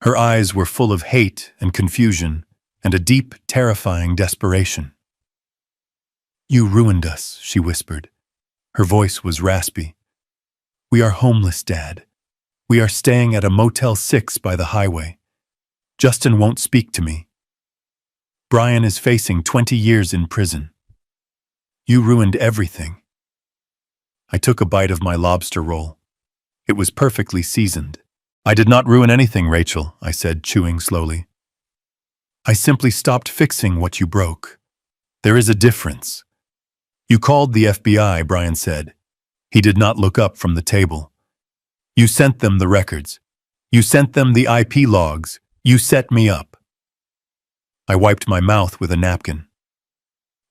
Her eyes were full of hate and confusion and a deep, terrifying desperation. "You ruined us," she whispered. Her voice was raspy. "We are homeless, Dad. We are staying at a Motel 6 by the highway. Justin won't speak to me. Brian is facing 20 years in prison. You ruined everything." I took a bite of my lobster roll. It was perfectly seasoned. "I did not ruin anything, Rachel," I said, chewing slowly. "I simply stopped fixing what you broke. There is a difference." "You called the FBI," Brian said. He did not look up from the table. "You sent them the records. You sent them the IP logs. You set me up." I wiped my mouth with a napkin.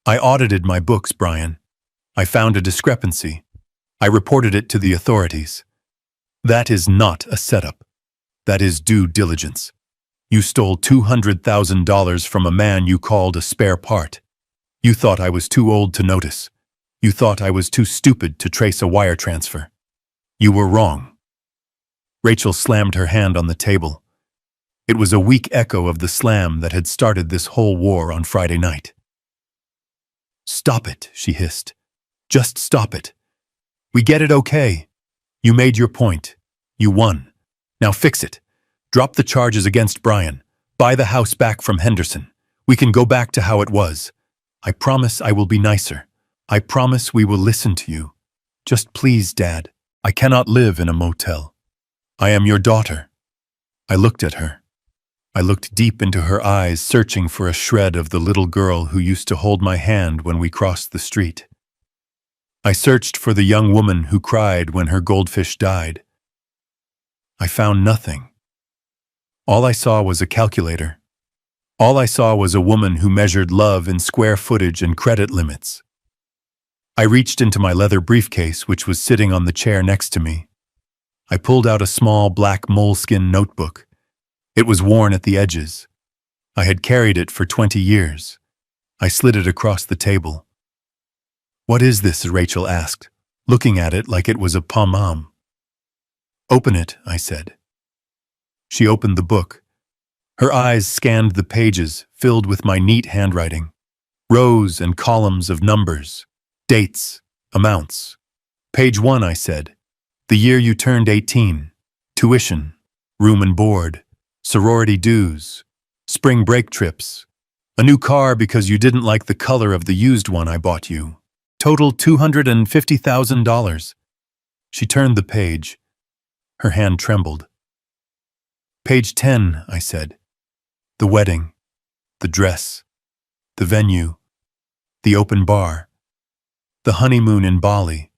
"I audited my books, Brian. I found a discrepancy. I reported it to the authorities. That is not a setup. That is due diligence. You stole $200,000 from a man you called a spare part. You thought I was too old to notice. You thought I was too stupid to trace a wire transfer. You were wrong." Rachel slammed her hand on the table. It was a weak echo of the slam that had started this whole war on Friday night. "Stop it," she hissed. "Just stop it. We get it, okay? You made your point. You won. Now fix it. Drop the charges against Brian. Buy the house back from Henderson. We can go back to how it was. I promise I will be nicer. I promise we will listen to you. Just please, Dad. I cannot live in a motel. I am your daughter." I looked at her. I looked deep into her eyes, searching for a shred of the little girl who used to hold my hand when we crossed the street. I searched for the young woman who cried when her goldfish died. I found nothing. All I saw was a calculator. All I saw was a woman who measured love in square footage and credit limits. I reached into my leather briefcase, which was sitting on the chair next to me. I pulled out a small black moleskin notebook. It was worn at the edges. I had carried it for 20 years. I slid it across the table. "What is this?" Rachel asked, looking at it like it was a pom-pom. "Open it," I said. She opened the book. Her eyes scanned the pages, filled with my neat handwriting. Rows and columns of numbers, dates, amounts. "Page 1, I said. "The year you turned 18. Tuition, room and board, sorority dues, spring break trips, a new car because you didn't like the color of the used one I bought you. Total $250,000. She turned the page. Her hand trembled. "Page 10, I said. "The wedding, the dress, the venue, the open bar, the honeymoon in Bali,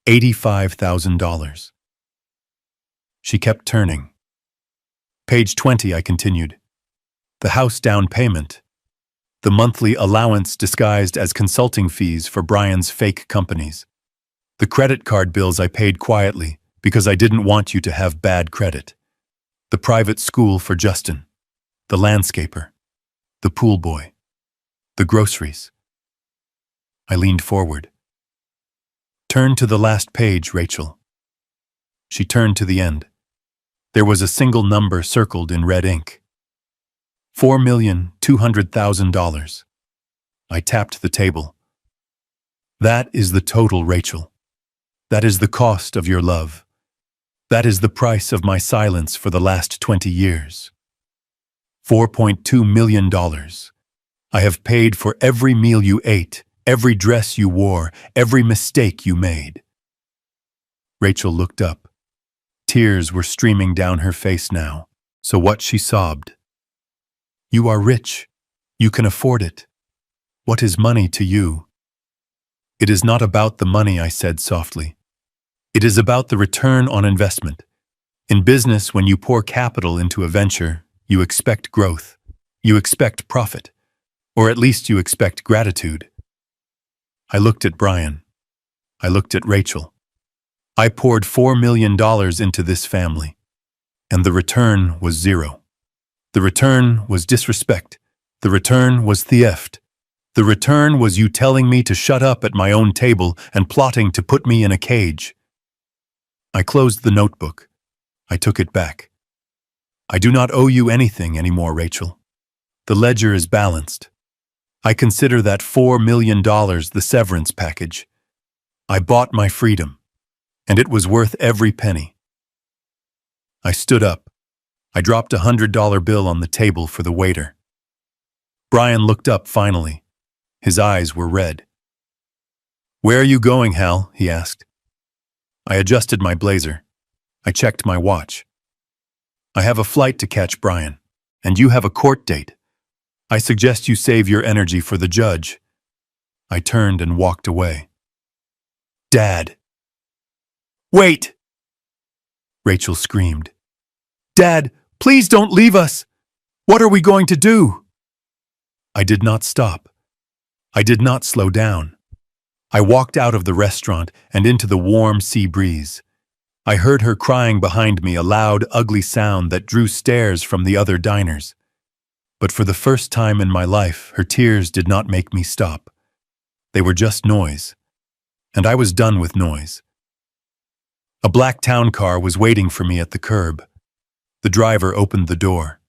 $85,000. She kept turning. "Page 20, I continued. "The house down payment, the monthly allowance disguised as consulting fees for Brian's fake companies, the credit card bills I paid quietly because I didn't want you to have bad credit, the private school for Justin, the landscaper, the pool boy, the groceries." I leaned forward. "Turn to the last page, Rachel." She turned to the end. There was a single number circled in red ink. $4,200,000. I tapped the table. "That is the total, Rachel. That is the cost of your love. That is the price of my silence for the last 20 years. $4.2 million. I have paid for every meal you ate, every dress you wore, every mistake you made." Rachel looked up. Tears were streaming down her face now, so what she sobbed. "You are rich. You can afford it. What is money to you?" "It is not about the money," I said softly. "It is about the return on investment. In business, when you pour capital into a venture, you expect growth. You expect profit. Or at least you expect gratitude." I looked at Brian. I looked at Rachel. I poured $4 million into this family, and the return was zero. The return was disrespect. The return was theft. The return was you telling me to shut up at my own table and plotting to put me in a cage. I closed the notebook. I took it back. "I do not owe you anything anymore, Rachel. The ledger is balanced. I consider that $4 million the severance package. I bought my freedom, and it was worth every penny." I stood up. I dropped a $100 bill on the table for the waiter. Brian looked up finally. His eyes were red. "Where are you going, Hal?" he asked. I adjusted my blazer. I checked my watch. "I have a flight to catch, Brian, and you have a court date. I suggest you save your energy for the judge." I turned and walked away. "Dad!" "Wait!" Rachel screamed. "Dad, please don't leave us! What are we going to do?" I did not stop. I did not slow down. I walked out of the restaurant and into the warm sea breeze. I heard her crying behind me, a loud, ugly sound that drew stares from the other diners. But for the first time in my life, her tears did not make me stop. They were just noise. And I was done with noise. A black town car was waiting for me at the curb. The driver opened the door.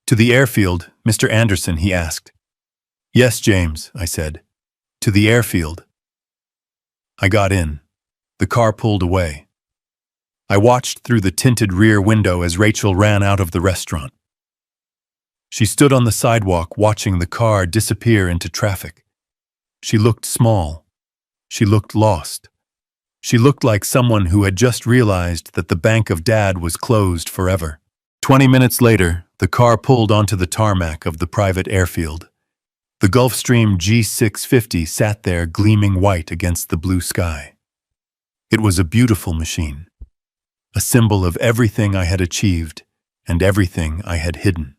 "To the airfield, Mr. Anderson?" he asked. "Yes, James," I said. "To the airfield." I got in. The car pulled away. I watched through the tinted rear window as Rachel ran out of the restaurant. She stood on the sidewalk watching the car disappear into traffic. She looked small. She looked lost. She looked like someone who had just realized that the bank of Dad was closed forever. 20 minutes later, the car pulled onto the tarmac of the private airfield. The Gulfstream G650 sat there gleaming white against the blue sky. It was a beautiful machine, a symbol of everything I had achieved and everything I had hidden.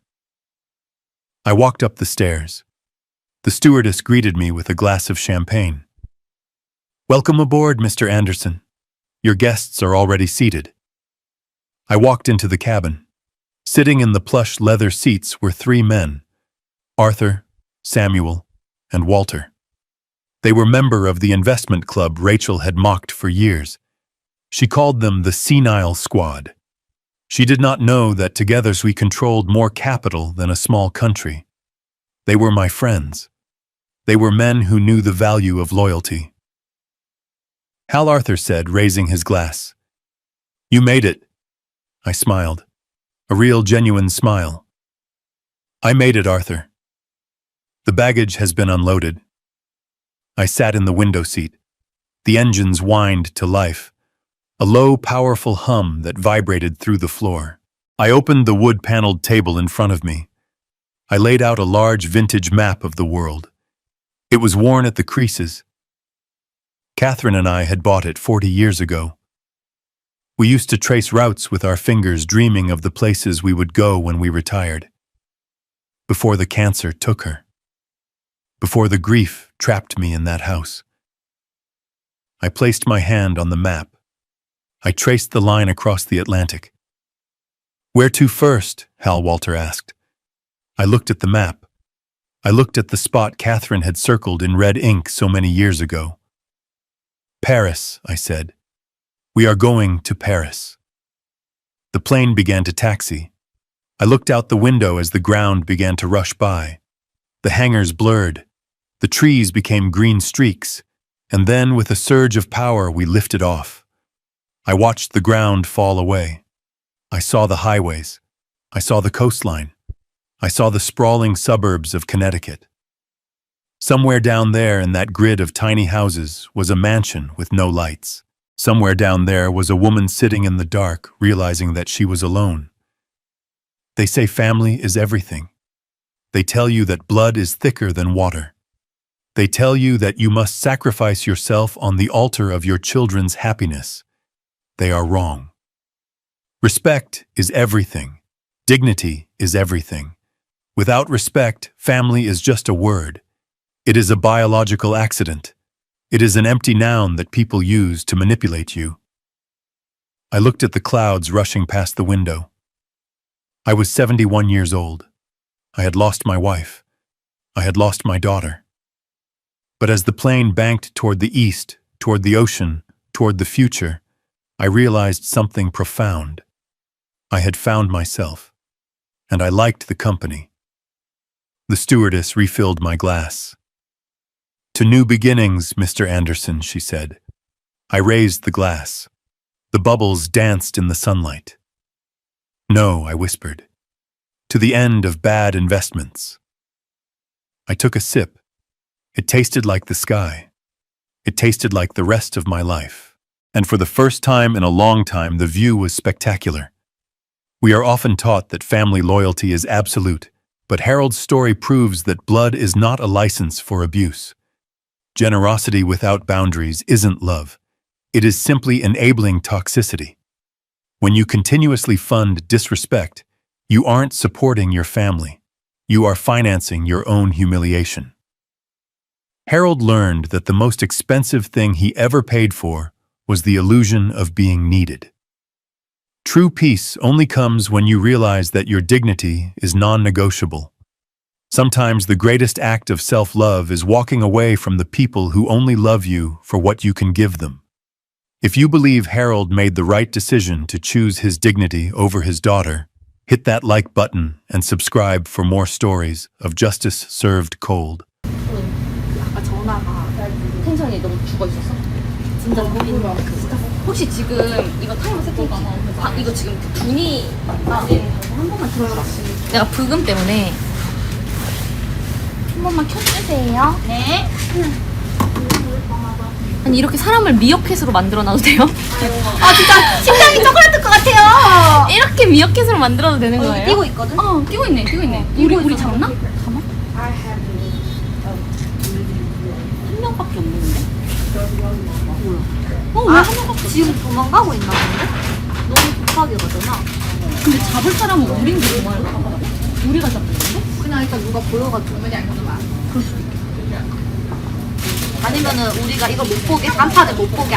I walked up the stairs. The stewardess greeted me with a glass of champagne. "Welcome aboard, Mr. Anderson. Your guests are already seated." I walked into the cabin. Sitting in the plush leather seats were three men, Arthur, Samuel, and Walter. They were members of the investment club Rachel had mocked for years. She called them the Senile Squad. She did not know that together we controlled more capital than a small country. They were my friends. They were men who knew the value of loyalty. Hal Arthur said, raising his glass. "You made it." I smiled. A real, genuine smile. "I made it, Arthur. The baggage has been unloaded." I sat in the window seat. The engines whined to life. A low, powerful hum that vibrated through the floor. I opened the wood-paneled table in front of me. I laid out a large vintage map of the world. It was worn at the creases. Catherine and I had bought it 40 years ago. We used to trace routes with our fingers, dreaming of the places we would go when we retired. Before the cancer took her. Before the grief trapped me in that house. I placed my hand on the map. I traced the line across the Atlantic. "Where to first?" Hal Walter asked. I looked at the map. I looked at the spot Catherine had circled in red ink so many years ago. "Paris," I said. "We are going to Paris." The plane began to taxi. I looked out the window as the ground began to rush by. The hangars blurred. The trees became green streaks. And then, with a surge of power, we lifted off. I watched the ground fall away. I saw the highways. I saw the coastline. I saw the sprawling suburbs of Connecticut. Somewhere down there in that grid of tiny houses was a mansion with no lights. Somewhere down there was a woman sitting in the dark, realizing that she was alone. They say family is everything. They tell you that blood is thicker than water. They tell you that you must sacrifice yourself on the altar of your children's happiness. They are wrong. Respect is everything. Dignity is everything. Without respect, family is just a word. It is a biological accident. It is an empty noun that people use to manipulate you. I looked at the clouds rushing past the window. I was 71 years old. I had lost my wife. I had lost my daughter. But as the plane banked toward the east, toward the ocean, toward the future, I realized something profound. I had found myself, and I liked the company. The stewardess refilled my glass. "To new beginnings, Mr. Anderson," she said. I raised the glass. The bubbles danced in the sunlight. "No," I whispered. "To the end of bad investments." I took a sip. It tasted like the sky. It tasted like the rest of my life. And for the first time in a long time, the view was spectacular. We are often taught that family loyalty is absolute, but Harold's story proves that blood is not a license for abuse. Generosity without boundaries isn't love. It is simply enabling toxicity. When you continuously fund disrespect, you aren't supporting your family. You are financing your own humiliation. Harold learned that the most expensive thing he ever paid for was the illusion of being needed. True peace only comes when you realize that your dignity is non-negotiable. Sometimes the greatest act of self-love is walking away from the people who only love you for what you can give them. If you believe Harold made the right decision to choose his dignity over his daughter, hit that like button and subscribe for more stories of justice served cold. 아까 전화가 텐션이 너무 죽어 있었어. 진짜 진짜. 혹시 지금 이거 타이머 세팅 이거 지금 분이 한 번만 들어줘. 내가 불금 때문에 한 번만 켜주세요. 네. 아니 이렇게 사람을 미어캣으로 만들어놔도 돼요? 아 진짜 심장이 쪼그라들 것 같아요. 이렇게 미어캣으로 만들어도 되는 거예요? 뛰고 있거든? 뛰고 있네. 우리 잡나? 잡아? 한 명밖에 없는데? 왜 한 명밖에 지금 도망가고 있나 본데? 너무 급하게거든요. 근데 잡을 사람은 우린데 정말 우리가 잡는 건데? 그냥 일단 누가 보여가지고. 그럴 수도 있겠다. 아니면은 우리가 이걸 못 보게, 간판을 못 보게